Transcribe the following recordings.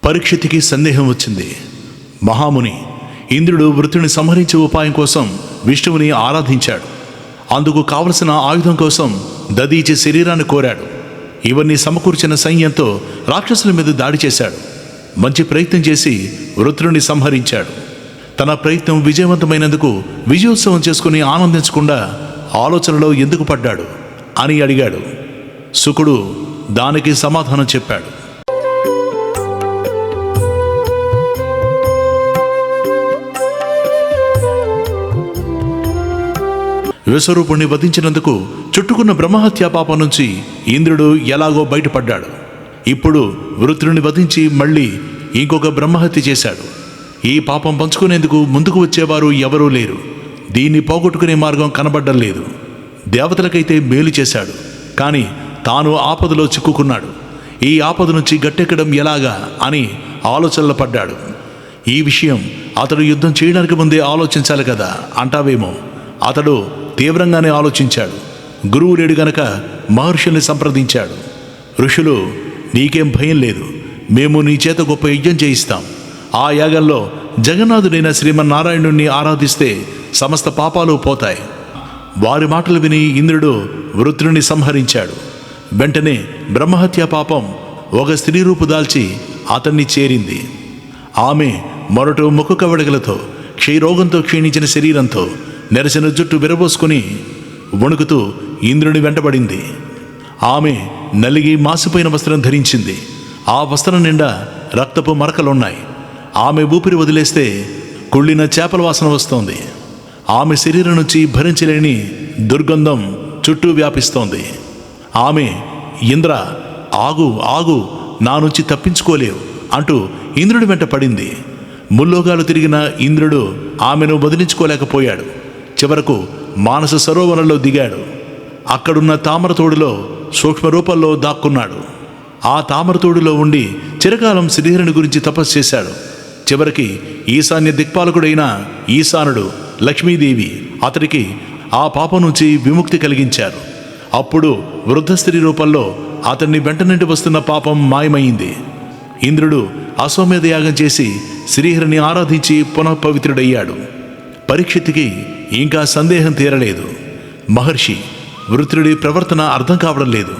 పరీక్షిత్తుకి సందేహం వచ్చింది. మహాముని ఇంద్రుడు వృత్రుని సంహరించే ఉపాయం కోసం విష్ణువుని ఆరాధించాడు. అందుకు కావలసిన ఆయుధం కోసం దదీచి శరీరాన్ని కోరాడు. ఇవన్నీ సమకూర్చిన సైన్యంతో రాక్షసుల మీద దాడి చేశాడు. మంచి ప్రయత్నం చేసి వృత్రుని సంహరించాడు. తన ప్రయత్నం విజయవంతమైనందుకు విజయోత్సవం చేసుకుని ఆనందించకుండా ఆలోచనలో ఎందుకు పడ్డాడు అని అడిగాడు. శుకుడు దానికి సమాధానం చెప్పాడు. విశ్వరూపుణ్ణి వధించినందుకు చుట్టుకున్న బ్రహ్మహత్యా పాపం నుంచి ఇంద్రుడు ఎలాగో బయటపడ్డాడు. ఇప్పుడు వృత్రుని వధించి మళ్ళీ ఇంకొక బ్రహ్మహత్య చేశాడు. ఈ పాపం పంచుకునేందుకు ముందుకు వచ్చేవారు ఎవరూ లేరు. దీన్ని పోగొట్టుకునే మార్గం కనబడ్డం లేదు. దేవతలకైతే మేలు చేశాడు, కానీ తాను ఆపదలో చిక్కుకున్నాడు. ఈ ఆపద నుంచి గట్టెక్కడం ఎలాగా అని ఆలోచనలో పడ్డాడు. ఈ విషయం అతడు యుద్ధం చేయడానికి ముందే ఆలోచించాలి కదా అంటావేమో. అతడు తీవ్రంగానే ఆలోచించాడు. గురువు లేడు గనక మహర్షుల్ని సంప్రదించాడు. ఋషులు, నీకేం భయం లేదు, మేము నీ చేత గొప్ప యజ్ఞం చేయిస్తాం. ఆ యాగంలో జగన్నాథుడైన శ్రీమన్నారాయణుణ్ణి ఆరాధిస్తే సమస్త పాపాలు పోతాయి. వారి మాటలు విని ఇంద్రుడు వృత్రుని సంహరించాడు. వెంటనే బ్రహ్మహత్య పాపం ఒక స్త్రీ రూపు దాల్చి అతన్ని చేరింది. ఆమె మొరటు ముఖ కవడగలతో, క్షయరోగంతో క్షీణించిన శరీరంతో, నెరసిన జుట్టు విరబోసుకుని వణుకుతూ ఇంద్రుని వెంటబడింది. ఆమె నలిగి మాసిపోయిన వస్త్రం ధరించింది. ఆ వస్త్రం నిండా రక్తపు మరకలున్నాయి. ఆమె ఊపిరి వదిలేస్తే కుళ్ళిన చేపల వాసన వస్తోంది. ఆమె శరీరం నుంచి భరించలేని దుర్గంధం చుట్టూ వ్యాపిస్తోంది. ఆమె, ఇంద్ర ఆగు ఆగు, నా నుంచి తప్పించుకోలేవు అంటూ ఇంద్రుడి వెంట పడింది. ముల్లోగాలు తిరిగిన ఇంద్రుడు ఆమెను వదిలించుకోలేకపోయాడు. చివరకు మానస సరోవరంలో దిగాడు. అక్కడున్న తామరతోడులో సూక్ష్మ రూపంలో దాక్కున్నాడు. ఆ తామరతోడులో ఉండి చిరకాలం శ్రీహరిని గురించి తపస్సు చేశాడు. చివరికి ఈశాన్య దిక్పాలకుడైన ఈశానుడు, లక్ష్మీదేవి అతడికి ఆ పాపం నుంచి విముక్తి కలిగించారు. అప్పుడు వృద్ధ స్త్రీ రూపంలో అతన్ని వెంట నుండి వస్తున్న పాపం మాయమైంది. ఇంద్రుడు అశ్వమేధ యాగం చేసి శ్రీహరిని ఆరాధించి పునఃపవిత్రుడయ్యాడు. పరీక్షిత్తుకి ఇంకా సందేహం తీరలేదు. మహర్షి వృత్రుడి ప్రవర్తన అర్థం కావడం లేదు.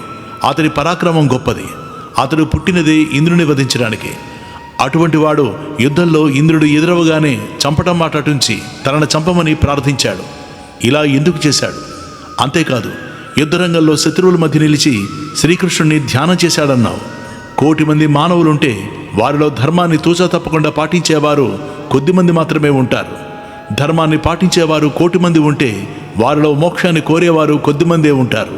అతడి పరాక్రమం గొప్పది. అతడు పుట్టినదే ఇంద్రుని వధించడానికి. అటువంటి వాడు యుద్ధంలో ఇంద్రుడు ఎదురవగానే చంపటం మాట అటుంచి తనను చంపమని ప్రార్థించాడు. ఇలా ఎందుకు చేశాడు? అంతేకాదు, యుద్ధరంగంలో శత్రువుల మధ్య నిలిచి శ్రీకృష్ణుణ్ణి ధ్యానం చేశాడన్నావు. 1,000,000 మంది మానవులుంటే వారిలో ధర్మాన్ని తూచా తప్పకుండా పాటించేవారు కొద్దిమంది మాత్రమే ఉంటారు. ధర్మాన్ని పాటించేవారు 1,000,000 మంది ఉంటే వారిలో మోక్షాన్ని కోరేవారు కొద్దిమందే ఉంటారు.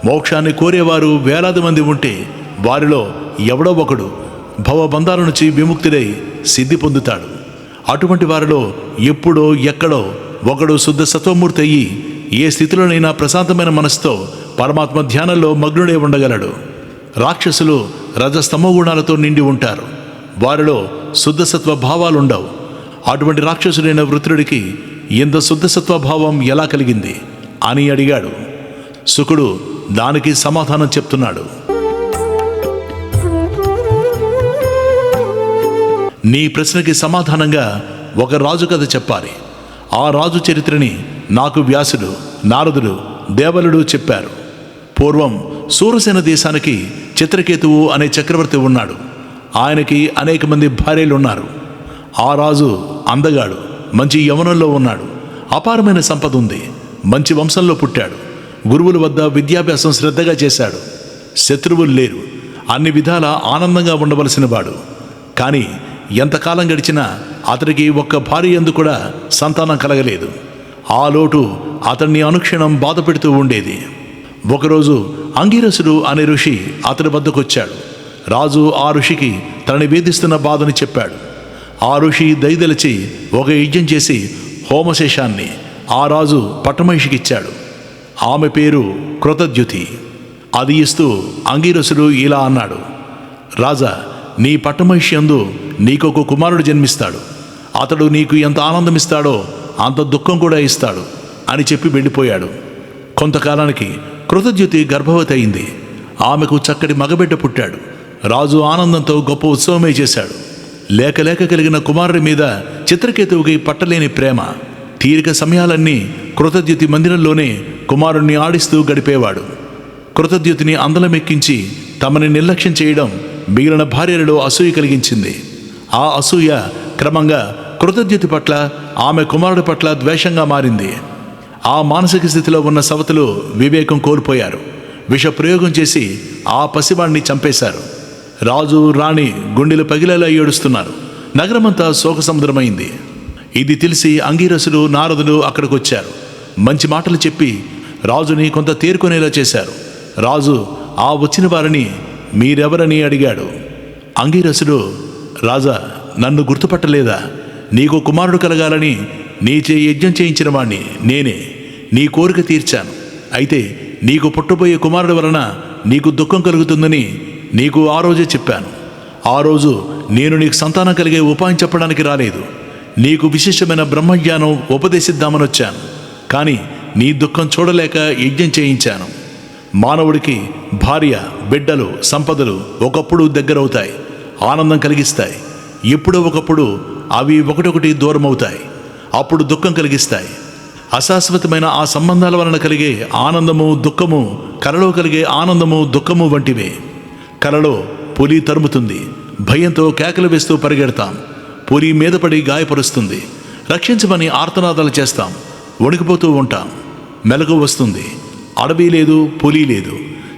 మోక్షాన్ని కోరేవారు వేలాది మంది ఉంటే వారిలో ఎవడో ఒకడు భవబంధాల నుంచి విముక్తుడై సిద్ధి పొందుతాడు. అటువంటి వారిలో ఎప్పుడో ఎక్కడో ఒకడు శుద్ధ సత్వమూర్తి అయ్యి ఏ స్థితిలోనైనా ప్రశాంతమైన మనసుతో పరమాత్మ ధ్యానంలో మగ్నుడే ఉండగలడు. రాక్షసులు రజస్తమో గుణాలతో నిండి ఉంటారు. వారిలో శుద్ధసత్వ భావాలుండవు. అటువంటి రాక్షసుడైన వృత్రుడికి ఇంత శుద్ధసత్వ భావం ఎలా కలిగింది అని అడిగాడు. శుకుడు దానికి సమాధానం చెప్తున్నాడు. నీ ప్రశ్నకి సమాధానంగా ఒక రాజు కథ చెప్పాలి. ఆ రాజు చరిత్రని నాకు వ్యాసుడు, నారదుడు, దేవలుడు చెప్పారు. పూర్వం సూరసేన దేశానికి చిత్రకేతువు అనే చక్రవర్తి ఉన్నాడు. ఆయనకి అనేక మంది భార్యలున్నారు. ఆ రాజు అందగాడు, మంచి యవ్వనంలో ఉన్నాడు. అపారమైన సంపద ఉంది. మంచి వంశంలో పుట్టాడు. గురువుల వద్ద విద్యాభ్యాసం శ్రద్ధగా చేశాడు. శత్రువులు లేరు. అన్ని విధాల ఆనందంగా ఉండవలసిన వాడు. కానీ ఎంతకాలం గడిచినా అతడికి ఒక్క భార్య యందు కూడా సంతానం కలగలేదు. ఆ లోటు అతన్ని అనుక్షణం బాధ పెడుతూ ఉండేది. ఒకరోజు అంగీరసుడు అనే ఋషి అతడి వద్దకొచ్చాడు. రాజు ఆ ఋషికి తనని వేధిస్తున్న బాధని చెప్పాడు. ఆ ఋషి దయదలిచి ఒక యజ్ఞం చేసి హోమశేషాన్ని ఆ రాజు పట్టమహిషికిచ్చాడు. ఆమె పేరు కృతద్యుతి. అది ఇస్తూ అంగీరసుడు ఇలా అన్నాడు: రాజా, నీ పట్టమహిషి యందు నీకొక కుమారుడు జన్మిస్తాడు. అతడు నీకు ఎంత ఆనందమిస్తాడో అంత దుఃఖం కూడా ఇస్తాడు అని చెప్పి వెళ్ళిపోయాడు. కొంతకాలానికి కృతద్యుతి గర్భవతి అయింది. ఆమెకు చక్కటి మగబిడ్డ పుట్టాడు. రాజు ఆనందంతో గొప్ప ఉత్సవమే చేశాడు. లేక లేక కలిగిన కుమారుడి మీద చిత్రకేతువుకి పట్టలేని ప్రేమ. తీరిక సమయాలన్నీ కృతద్యుతి మందిరంలోనే కుమారుణ్ణి ఆడిస్తూ గడిపేవాడు. కృతద్యుతిని అందలమెక్కించి తమని నిర్లక్ష్యం చేయడం మిగిలిన భార్యలలో అసూయ కలిగించింది. ఆ అసూయ క్రమంగా కృతద్యుతి పట్ల, ఆమె కుమారుడి పట్ల ద్వేషంగా మారింది. ఆ మానసిక స్థితిలో ఉన్న సవతులు వివేకం కోల్పోయారు. విష ప్రయోగం చేసి ఆ పసివాణ్ణి చంపేశారు. రాజు రాణి గుండెలు పగిలేలా ఏడుస్తున్నారు. నగరమంతా శోకసముద్రమైంది. ఇది తెలిసి అంగీరసుడు నారదుడు అక్కడికి వచ్చారు. మంచి మాటలు చెప్పి రాజుని కొంత తేరుకునేలా చేశారు. రాజు ఆ వచ్చిన వారిని మీరెవరని అడిగాడు. అంగీరసుడు, రాజా, నన్ను గుర్తుపట్టలేదా? నీకు కుమారుడు కలగాలని నీచే యజ్ఞం చేయించిన వాణ్ణి నేనే. నీ కోరిక తీర్చాను. అయితే నీకు పుట్టబోయే కుమారుడు వలన నీకు దుఃఖం కలుగుతుందని నీకు ఆ రోజే చెప్పాను. ఆ రోజు నేను నీకు సంతానం కలిగే ఉపాయం చెప్పడానికి రాలేదు. నీకు విశేషమైన బ్రహ్మజ్ఞానం ఉపదేశిద్దామని వచ్చాను. కానీ నీ దుఃఖం చూడలేక యజ్ఞం చేయించాను. మానవుడికి భార్య, బిడ్డలు, సంపదలు ఒకప్పుడు దగ్గరవుతాయి, ఆనందం కలిగిస్తాయి. ఎప్పుడో ఒకప్పుడు అవి ఒకటొకటి దూరం అవుతాయి, అప్పుడు దుఃఖం కలిగిస్తాయి. అశాశ్వతమైన ఆ సంబంధాల వలన కలిగే ఆనందము, దుఃఖము కలలో కలిగే ఆనందము, దుఃఖము వంటివే. కలలో పులి తరుముతుంది, భయంతో కేకలు వేస్తూ పరిగెడతాం. పులి మీద పడి గాయపరుస్తుంది, రక్షించమని ఆర్తనాదాలు చేస్తాం, వణికిపోతూ ఉంటాం. మెలకు వస్తుంది, అడవి లేదు, పులి లేదు,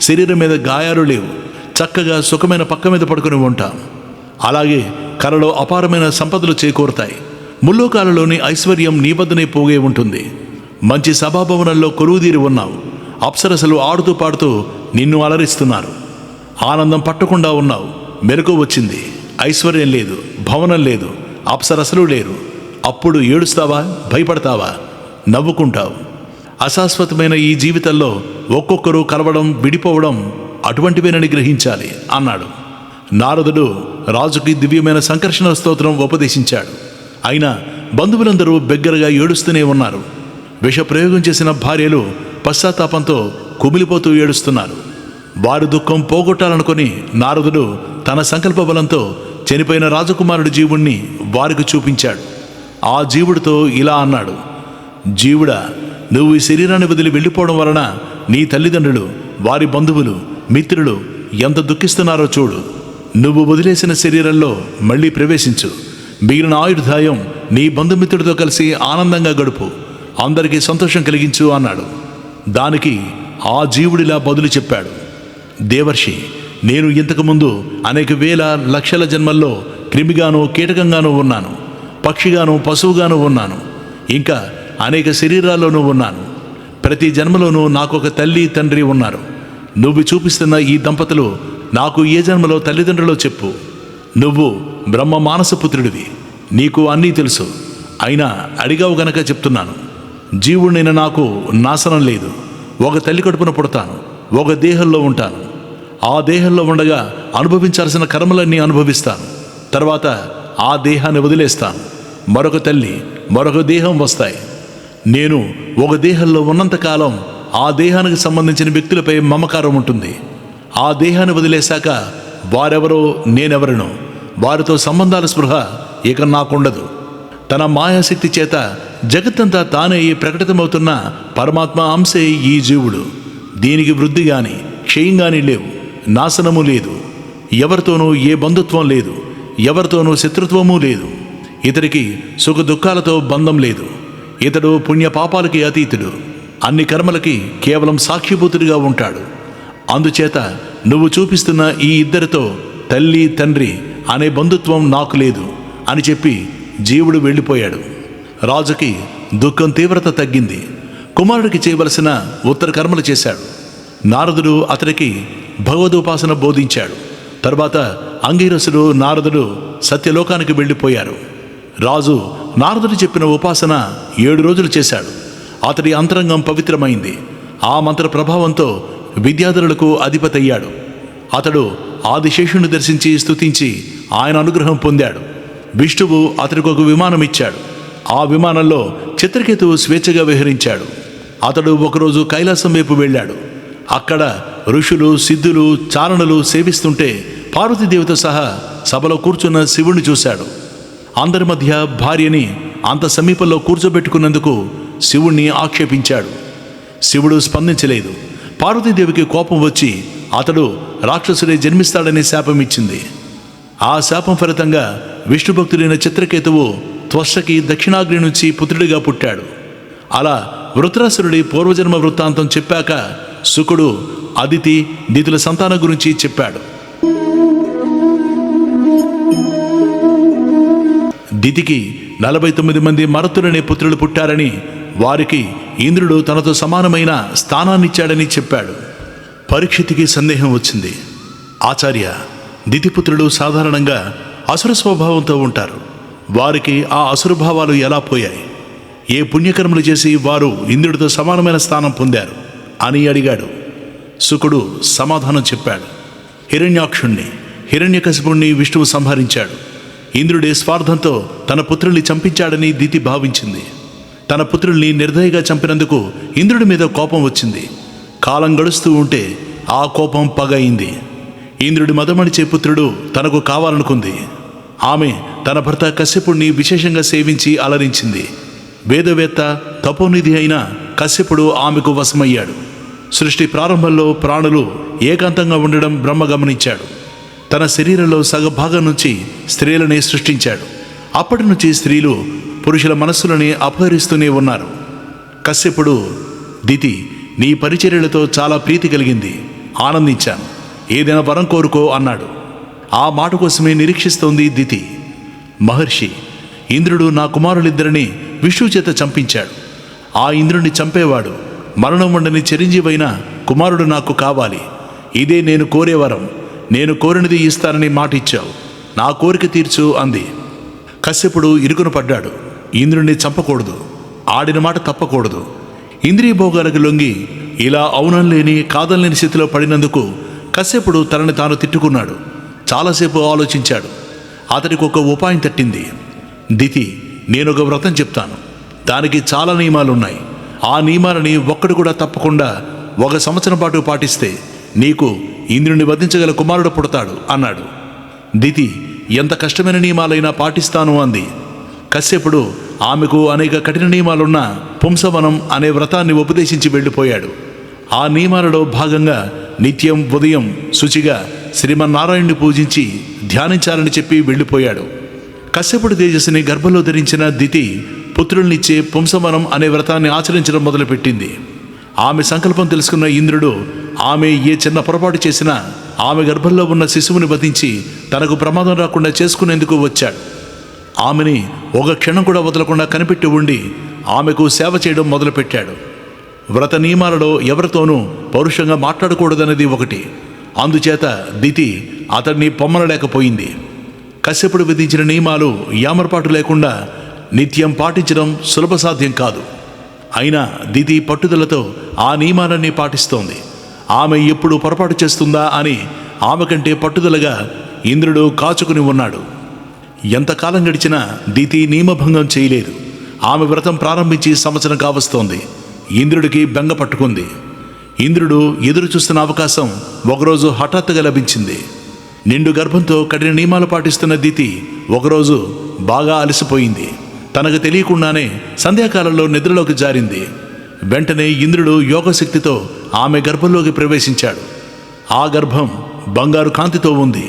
శరీరం మీద గాయాలు లేవు, చక్కగా సుఖమైన పక్క మీద పడుకుని ఉంటాం. అలాగే కలలో అపారమైన సంపదలు చేకూరుతాయి. ముల్లోకాలలోని ఐశ్వర్యం నీ వద్దనే పోగే ఉంటుంది. మంచి సభాభవనంలో కొలువుదీరి ఉన్నావు. అప్సరసలు ఆడుతూ పాడుతూ నిన్ను అలరిస్తున్నారు. ఆనందం పట్టకుండా ఉన్నావు. మెలకు వచ్చింది, ఐశ్వర్యం లేదు, భవనం లేదు, అప్సరసలు లేరు. అప్పుడు ఏడుస్తావా? భయపడతావా? నవ్వుకుంటావు. అశాశ్వతమైన ఈ జీవితంలో ఒక్కొక్కరు కలవడం, విడిపోవడం అటువంటివేనని గ్రహించాలి అన్నాడు. నారదుడు రాజుకి దివ్యమైన సంకర్షణ స్తోత్రం ఉపదేశించాడు. అయినా బంధువులందరూ బిగ్గరగా ఏడుస్తూనే ఉన్నారు. విషప్రయోగం చేసిన భార్యలు పశ్చాత్తాపంతో కుమిలిపోతూ ఏడుస్తున్నారు. వారి దుఃఖం పోగొట్టాలనుకొని నారదుడు తన సంకల్ప బలంతో చనిపోయిన రాజకుమారుడి జీవుణ్ణి వారికి చూపించాడు. ఆ జీవుడితో ఇలా అన్నాడు: జీవుడా, నువ్వు ఈ శరీరాన్ని వదిలి వెళ్ళిపోవడం వలన నీ తల్లిదండ్రులు, వారి బంధువులు, మిత్రులు ఎంత దుఃఖిస్తున్నారో చూడు. నువ్వు వదిలేసిన శరీరంలో మళ్ళీ ప్రవేశించు. మిగిలిన ఆయుర్దాయం నీ బంధుమిత్రుడితో కలిసి ఆనందంగా గడుపు, అందరికీ సంతోషం కలిగించు అన్నాడు. దానికి ఆ జీవుడిలా బదులు చెప్పాడు: దేవర్షి, నేను ఇంతకుముందు అనేక వేల లక్షల జన్మల్లో క్రిమిగాను, కీటకంగానూ ఉన్నాను, పక్షిగాను, పశువుగాను ఉన్నాను, ఇంకా అనేక శరీరాల్లోనూ ఉన్నాను. ప్రతి జన్మలోనూ నాకొక తల్లి, తండ్రి ఉన్నారు. నువ్వు చూపిస్తున్న ఈ దంపతులు నాకు ఏ జన్మలో తల్లిదండ్రులో చెప్పు. నువ్వు బ్రహ్మ మానసపుత్రుడివి, నీకు అన్నీ తెలుసు. అయినా అడిగావు గనక చెప్తున్నాను. జీవుడినైన నాకు నాశనం లేదు. ఒక తల్లి కడుపున పుడతాను, ఒక దేహంలో ఉంటాను. ఆ దేహంలో ఉండగా అనుభవించాల్సిన కర్మలన్నీ అనుభవిస్తాను. తర్వాత ఆ దేహాన్ని వదిలేస్తాను. మరొక తల్లి, మరొక దేహం వస్తాయి. నేను ఒక దేహంలో ఉన్నంతకాలం ఆ దేహానికి సంబంధించిన వ్యక్తులపై మమకారం ఉంటుంది. ఆ దేహాన్ని వదిలేశాక వారెవరో, నేనెవరనో, వారితో సంబంధాల స్పృహ ఇక నాకుండదు. తన మాయాశక్తి చేత జగత్తంతా తానే ప్రకటితమవుతున్న పరమాత్మ అంశే ఈ జీవుడు. దీనికి వృద్ధి కానీ, క్షయం కానీ లేవు, నాశనము లేదు. ఎవరితోనూ ఏ బంధుత్వం లేదు, ఎవరితోనూ శత్రుత్వము లేదు. ఇతడికి సుఖ దుఃఖాలతో బంధం లేదు. ఇతడు పుణ్యపాపాలకి అతీతుడు, అన్ని కర్మలకి కేవలం సాక్షిభూతుడిగా ఉంటాడు. అందుచేత నువ్వు చూపిస్తున్న ఈ ఇద్దరితో తల్లి, తండ్రి అనే బంధుత్వం నాకు లేదు అని చెప్పి జీవుడు వెళ్ళిపోయాడు. రాజుకి దుఃఖం తీవ్రత తగ్గింది. కుమారుడికి చేయవలసిన ఉత్తర కర్మలు చేశాడు. నారదుడు అతడికి భగవదోపాసన బోధించాడు. తర్వాత అంగీరసుడు, నారదుడు సత్యలోకానికి వెళ్ళిపోయారు. రాజు నారదుడు చెప్పిన ఉపాసన 7 రోజులు చేశాడు. అతడి అంతరంగం పవిత్రమైంది. ఆ మంత్ర ప్రభావంతో విద్యాధరులకు అధిపతయ్యాడు. అతడు ఆదిశేషుని దర్శించి స్తుతించి ఆయన అనుగ్రహం పొందాడు. విష్ణువు అతడికి ఒక విమానం ఇచ్చాడు. ఆ విమానంలో చిత్రకేతువు స్వేచ్ఛగా విహరించాడు. అతడు ఒకరోజు కైలాసం వైపు వెళ్ళాడు. అక్కడ ఋషులు, సిద్ధులు, చారణులు సేవిస్తుంటే పార్వతీదేవితో సహా సభలో కూర్చున్న శివుణ్ణి చూశాడు. అందరి మధ్య భార్యని అంత సమీపంలో కూర్చోబెట్టుకున్నందుకు శివుణ్ణి ఆక్షేపించాడు. శివుడు స్పందించలేదు. పార్వతీదేవికి కోపం వచ్చి అతడు రాక్షసుడే జన్మిస్తాడని శాపం ఇచ్చింది. ఆ శాపం ఫలితంగా విష్ణుభక్తుడైన చిత్రకేతువు త్వష్టకి దక్షిణాగ్ని నుంచి పుత్రుడిగా పుట్టాడు. అలా వృత్రాసురుడి పూర్వజన్మ వృత్తాంతం చెప్పాక శుకుడు అదితి దితుల సంతానం గురించి చెప్పాడు. దితికి 49 మంది మరుతులనే పుత్రులు పుట్టారని, వారికి ఇంద్రుడు తనతో సమానమైన స్థానాన్నిచ్చాడని చెప్పాడు. పరీక్షిత్తుకి సందేహం వచ్చింది. ఆచార్య, దితిపుత్రులు సాధారణంగా అసుర స్వభావంతో ఉంటారు. వారికి ఆ అసురభావాలు ఎలా పోయాయి? ఏ పుణ్యకర్మలు చేసి వారు ఇంద్రుడితో సమానమైన స్థానం పొందారు అని అడిగాడు. శుకుడు సమాధానం చెప్పాడు. హిరణ్యాక్షుణ్ణి, హిరణ్యకశిపుణ్ణి విష్ణువు సంహరించాడు. ఇంద్రుడి స్వార్థంతో తన పుత్రుల్ని చంపించాడని దితి భావించింది. తన పుత్రుల్ని నిర్దయగా చంపినందుకు ఇంద్రుడి మీద కోపం వచ్చింది. కాలం గడుస్తూ ఉంటే ఆ కోపం పగ అయింది. ఇంద్రుడి మదమణిచే పుత్రుడు తనకు కావాలనుకుంది. ఆమె తన భర్త కశ్యపుణ్ణి విశేషంగా సేవించి అలరించింది. వేదవేత్త తపోనిధి అయిన కశ్యపుడు ఆమెకు వశమయ్యాడు. సృష్టి ప్రారంభంలో ప్రాణులు ఏకాంతంగా ఉండడం బ్రహ్మ గమనించాడు. తన శరీరంలో సగభాగం నుంచి స్త్రీలని సృష్టించాడు. అప్పటి నుంచి స్త్రీలు పురుషుల మనస్సులని అపహరిస్తూనే ఉన్నారు. కశ్యపుడు, దితి, నీ పరిచర్యలతో చాలా ప్రీతి కలిగింది, ఆనందించాను, ఏదైనా వరం కోరుకో అన్నాడు. ఆ మాట కోసమే నిరీక్షిస్తోంది దితి. మహర్షి, ఇంద్రుడు నా కుమారులిద్దరిని విష్ణువు చేత చంపించాడు. ఆ ఇంద్రుడిని చంపేవాడు మరణం వండని చిరంజీవైన కుమారుడు నాకు కావాలి. ఇదే నేను కోరే వరం. నేను కోరినది ఇస్తానని మాటిచ్చావు. నా కోరిక తీర్చు అంది. కశ్యపుడు ఇరుకున పడ్డాడు. ఇంద్రుడిని చంపకూడదు, ఆడిన మాట తప్పకూడదు. ఇంద్రియ భోగాలకు లొంగి ఇలా అవునం లేని కాదనలేని స్థితిలో పడినందుకు కశ్యపుడు తనని తాను తిట్టుకున్నాడు. చాలాసేపు ఆలోచించాడు. అతడికి ఒక ఉపాయం తట్టింది. దితి, నేనొక వ్రతం చెప్తాను. దానికి చాలా నియమాలున్నాయి. ఆ నియమాలని ఒక్కడు కూడా తప్పకుండా 1 సంవత్సరం పాటు పాటిస్తే నీకు ఇంద్రుని వధించగల కుమారుడు పుడతాడు అన్నాడు. దితి, ఎంత కష్టమైన నియమాలైనా పాటిస్తాను అంది. కశ్యపుడు ఆమెకు అనేక కఠిన నియమాలున్న పుంసవనం అనే వ్రతాన్ని ఉపదేశించి వెళ్ళిపోయాడు. ఆ నియమాలలో భాగంగా నిత్యం ఉదయం శుచిగా శ్రీమన్నారాయణుని పూజించి ధ్యానించాలని చెప్పి వెళ్ళిపోయాడు. కశ్యపుడి తేజస్సుని గర్భంలో ధరించిన దితి పుత్రుల్నిచ్చే పుంసవనం అనే వ్రతాన్ని ఆచరించడం మొదలుపెట్టింది. ఆమె సంకల్పం తెలుసుకున్న ఇంద్రుడు ఆమె ఏ చిన్న పొరపాటు చేసినా ఆమె గర్భంలో ఉన్న శిశువుని వధించి తనకు ప్రమాదం రాకుండా చేసుకునేందుకు వచ్చాడు. ఆమెని ఒక క్షణం కూడా వదలకుండా కనిపెట్టి ఉండి ఆమెకు సేవ చేయడం మొదలుపెట్టాడు. వ్రత నియమాలలో ఎవరితోనూ పౌరుషంగా మాట్లాడకూడదనేది ఒకటి. అందుచేత దితి అతడిని పొమ్మనలేకపోయింది. కశ్యపుడు విధించిన నియమాలు యామరపాటు లేకుండా నిత్యం పాటించడం సులభ సాధ్యం కాదు. అయినా దితి పట్టుదలతో ఆ నియమాలన్నీ పాటిస్తోంది. ఆమె ఎప్పుడు పొరపాటు చేస్తుందా అని ఆమె కంటే పట్టుదలగా ఇంద్రుడు కాచుకుని ఉన్నాడు. ఎంతకాలం గడిచినా దితి నియమభంగం చేయలేదు. ఆమె వ్రతం ప్రారంభించి సంవత్సరం కావస్తోంది. ఇంద్రుడికి బెంగ పట్టుకుంది. ఇంద్రుడు ఎదురు చూస్తున్న అవకాశం ఒకరోజు హఠాత్తుగా లభించింది. నిండు గర్భంతో కఠిన నియమాలు పాటిస్తున్న దితి ఒకరోజు బాగా అలసిపోయింది. తనకు తెలియకుండానే సంధ్యాకాలంలో నిద్రలోకి జారింది. వెంటనే ఇంద్రుడు యోగశక్తితో ఆమె గర్భంలోకి ప్రవేశించాడు. ఆ గర్భం బంగారు కాంతితో ఉంది.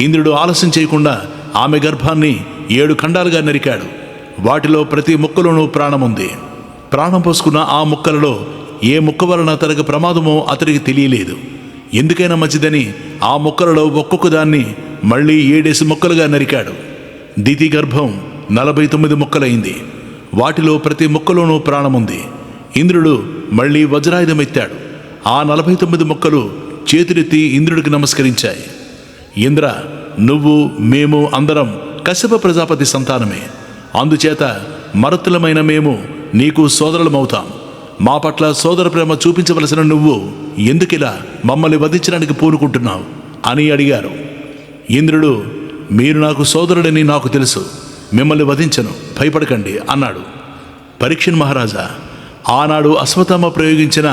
ఇంద్రుడు ఆలస్యం చేయకుండా ఆమె గర్భాన్ని 7 ఖండాలుగా నరికాడు. వాటిలో ప్రతి ముక్కలోనూ ప్రాణముంది. ప్రాణం పోసుకున్న ఆ ముక్కలలో ఏ ముక్క వలన తనకు ప్రమాదమో అతడికి తెలియలేదు. ఎందుకైనా మంచిదని ఆ ముక్కలలో ఒక్కొక్క దాన్ని మళ్ళీ 7 ముక్కలుగా నరికాడు. దితి గర్భం 49 ముక్కలైంది. వాటిలో ప్రతి ముక్కలోనూ ప్రాణముంది. ఇంద్రుడు మళ్ళీ వజ్రాయుధం ఎత్తాడు. ఆ 49 ముక్కలు చేతులెత్తి ఇంద్రుడికి నమస్కరించాయి. ఇంద్ర, నువ్వు మేము అందరం కశ్యప ప్రజాపతి సంతానమే. అందుచేత మరుతులమైన మేము నీకు సోదరులమవుతాం. మా పట్ల సోదర ప్రేమ చూపించవలసిన నువ్వు ఎందుకిలా మమ్మల్ని వధించడానికి పూనుకుంటున్నావు అని అడిగారు. ఇంద్రుడు, మీరు నాకు సోదరుడని నాకు తెలుసు, మిమ్మల్ని వధించను, భయపడకండి అన్నాడు. పరీక్షణ్ మహారాజా, ఆనాడు అశ్వత్థామ ప్రయోగించిన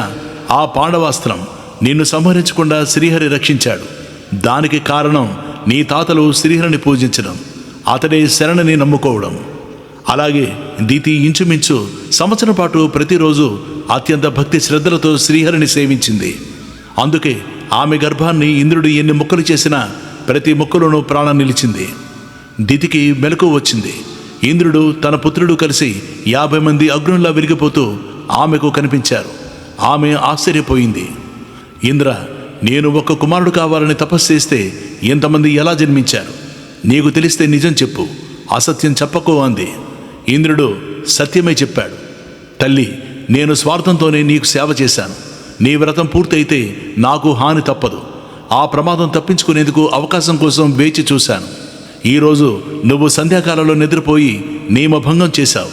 ఆ పాండవాస్త్రం నిన్ను సంహరించకుండా శ్రీహరి రక్షించాడు. దానికి కారణం నీ తాతలు శ్రీహరిని పూజించడం, అతడే శరణని నమ్ముకోవడం. అలాగే దితి ఇంచుమించు సంవత్సరం పాటు ప్రతిరోజు అత్యంత భక్తి శ్రద్ధలతో శ్రీహరిని సేవించింది. అందుకే ఆమె గర్భాన్ని ఇంద్రుడు ఎన్ని ముక్కలు చేసినా ప్రతి ముక్కలోనూ ప్రాణం నిలిచింది. దితికి మెలకువ వచ్చింది. ఇంద్రుడు తన పుత్రుడు కలిసి 50 మంది అగ్నుల్లా విరిగిపోతూ ఆమెకు కనిపించారు. ఆమె ఆశ్చర్యపోయింది. ఇంద్ర, నేను ఒక్క కుమారుడు కావాలని తపస్సు చేస్తే ఇంతమంది ఎలా జన్మించారు? నీకు తెలిస్తే నిజం చెప్పు, అసత్యం చెప్పకో అంది. ఇంద్రుడు సత్యమే చెప్పాడు. తల్లి, నేను స్వార్థంతోనే నీకు సేవ చేశాను. నీ వ్రతం పూర్తయితే నాకు హాని తప్పదు. ఆ ప్రమాదం తప్పించుకునేందుకు అవకాశం కోసం వేచి చూశాను. ఈరోజు నువ్వు సంధ్యాకాలంలో నిద్రపోయి నియమభంగం చేశావు.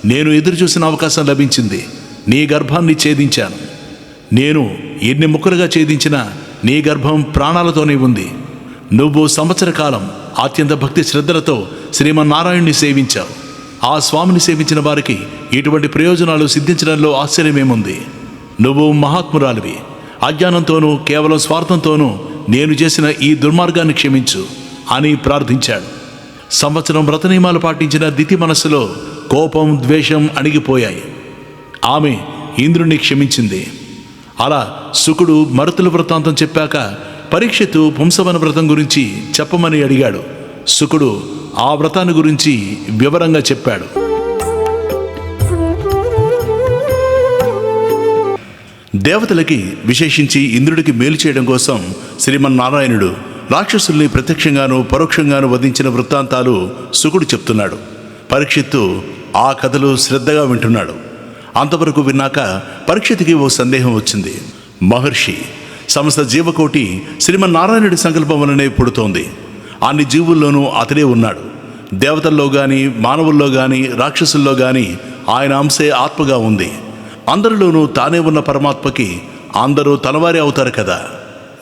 నేను ఎదురు చూసిన అవకాశం లభించింది. నీ గర్భాన్ని ఛేదించాను. నేను ఎన్ని ముక్కలుగా ఛేదించినా నీ గర్భం ప్రాణాలతోనే ఉంది. నువ్వు సంవత్సర కాలం అత్యంత భక్తి శ్రద్ధలతో శ్రీమన్నారాయణుని సేవించావు. ఆ స్వామిని సేవించిన వారికి ఇటువంటి ప్రయోజనాలు సిద్ధించడంలో ఆశ్చర్యమేముంది? నువ్వు మహాత్మురాలివి. అజ్ఞానంతోనూ కేవలం స్వార్థంతోనూ నేను చేసిన ఈ దుర్మార్గాన్ని క్షమించు అని ప్రార్థించాడు. సంవత్సరం వ్రత నియమాలు పాటించిన దితి మనస్సులో కోపం, ద్వేషం అణిగిపోయాయి. ఆమె ఇంద్రుణ్ణి క్షమించింది. అలా శుకుడు మరుతుల వృత్తాంతం చెప్పాక పరీక్షిత్తు పుంసవన వ్రతం గురించి చెప్పమని అడిగాడు. శుకుడు ఆ వ్రతాన్ని గురించి వివరంగా చెప్పాడు. దేవతలకి, విశేషించి ఇంద్రుడికి మేలు చేయడం కోసం శ్రీమన్నారాయణుడు రాక్షసుల్ని ప్రత్యక్షంగాను పరోక్షంగాను వధించిన వృత్తాంతాలు శుకుడు చెప్తున్నాడు. పరీక్షిత్తు ఆ కథలు శ్రద్ధగా వింటున్నాడు. అంతవరకు విన్నాక పరీక్షిత్తుకి ఓ సందేహం వచ్చింది. మహర్షి, సమస్త జీవకోటి శ్రీమన్నారాయణుడి సంకల్పం వలనే పుడుతోంది. అన్ని జీవుల్లోనూ అతడే ఉన్నాడు. దేవతల్లో కానీ, మానవుల్లో కానీ, రాక్షసుల్లో కానీ ఆయన అంశే ఆత్మగా ఉంది. అందరిలోనూ తానే ఉన్న పరమాత్మకి అందరూ తనవారే అవుతారు కదా.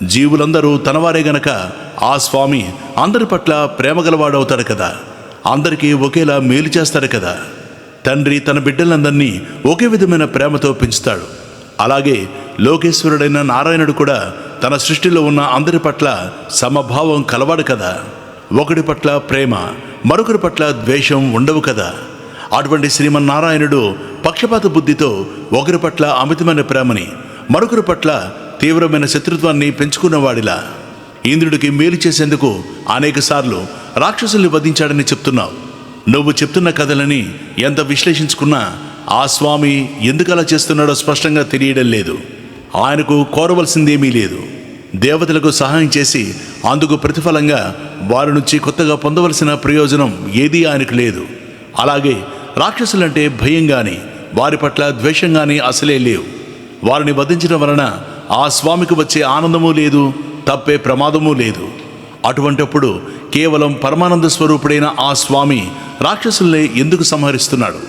జీవులందరూ తనవారే గనక ఆ స్వామి అందరి పట్ల ప్రేమగలవాడవుతాడు కదా. అందరికీ ఒకేలా మేలు చేస్తాడు కదా. తండ్రి తన బిడ్డలందరినీ ఒకే విధమైన ప్రేమతో పెంచుతాడు. అలాగే లోకేశ్వరుడైన నారాయణుడు కూడా తన సృష్టిలో ఉన్న అందరి పట్ల సమభావం కలవాడు కదా. ఒకడి పట్ల ప్రేమ, మరొకరి పట్ల ద్వేషం ఉండవు కదా. అటువంటి శ్రీమన్నారాయణుడు పక్షపాత బుద్ధితో ఒకరి పట్ల అమితమైన ప్రేమని, మరొకరి పట్ల తీవ్రమైన శత్రుత్వాన్ని పెంచుకున్నవాడిలా ఇంద్రుడికి మేలు చేసేందుకు అనేకసార్లు రాక్షసుల్ని వధించాడని చెప్తున్నావు. నువ్వు చెప్తున్న కథలని ఎంత విశ్లేషించుకున్నా ఆ స్వామి ఎందుకలా చేస్తున్నాడో స్పష్టంగా తెలియడం లేదు. ఆయనకు కోరవలసిందేమీ లేదు. దేవతలకు సహాయం చేసి అందుకు ప్రతిఫలంగా వారి నుంచి కొత్తగా పొందవలసిన ప్రయోజనం ఏదీ ఆయనకు లేదు. అలాగే రాక్షసులంటే భయం కానీ, వారి పట్ల ద్వేషం కానీ అసలే లేవు. వారిని వధించడం వలన ఆ స్వామికి వచ్చే ఆనందమూ లేదు, తప్పే ప్రమాదమూ లేదు. అటువంటప్పుడు కేవలం పరమానంద స్వరూపుడైన ఆ స్వామి రాక్షసుల్ని ఎందుకు సంహరిస్తున్నాడు?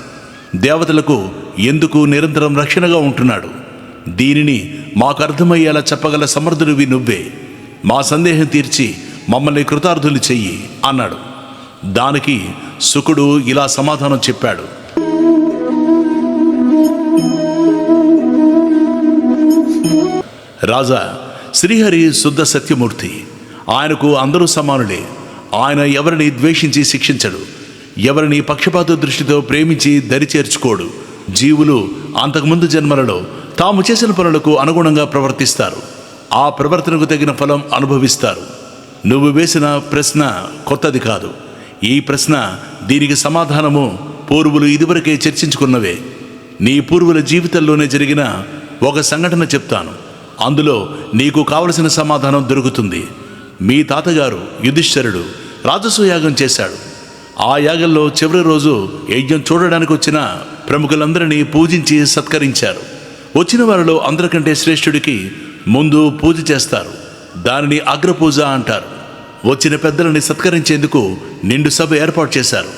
దేవతలకు ఎందుకు నిరంతరం రక్షణగా ఉంటున్నాడు? దీనిని మాకు అర్థమయ్యేలా చెప్పగల సమర్థుడివి నువ్వే. మా సందేహం తీర్చి మమ్మల్ని కృతార్థులు చెయ్యి అన్నాడు. దానికి శుకుడు ఇలా సమాధానం చెప్పాడు. రాజా, శ్రీహరి శుద్ధ సత్యమూర్తి. ఆయనకు అందరూ సమానులే. ఆయన ఎవరిని ద్వేషించి శిక్షించడు, ఎవరిని పక్షపాత దృష్టితో ప్రేమించి దరిచేర్చుకోడు. జీవులు అంతకుముందు జన్మలలో తాము చేసిన పనులకు అనుగుణంగా ప్రవర్తిస్తారు. ఆ ప్రవర్తనకు తగిన ఫలం అనుభవిస్తారు. నువ్వు వేసిన ప్రశ్న కొత్తది కాదు. ఈ ప్రశ్న, దీనికి సమాధానము పూర్వులు ఇదివరకే చర్చించుకున్నవే. నీ పూర్వుల జీవితంలోనే జరిగిన ఒక సంఘటన చెప్తాను. అందులో నీకు కావలసిన సమాధానం దొరుకుతుంది. మీ తాతగారు యుధిష్ఠిరుడు రాజసూయాగం చేశాడు. ఆ యాగంలో చివరి రోజు యజ్ఞం చూడడానికి వచ్చిన ప్రముఖులందరినీ పూజించి సత్కరించారు. వచ్చిన వారిలో అందరికంటే శ్రేష్ఠుడికి ముందు పూజ చేస్తారు. దానిని అగ్రపూజ అంటారు. వచ్చిన పెద్దలని సత్కరించేందుకు నిండు సభ ఏర్పాటు చేశారు.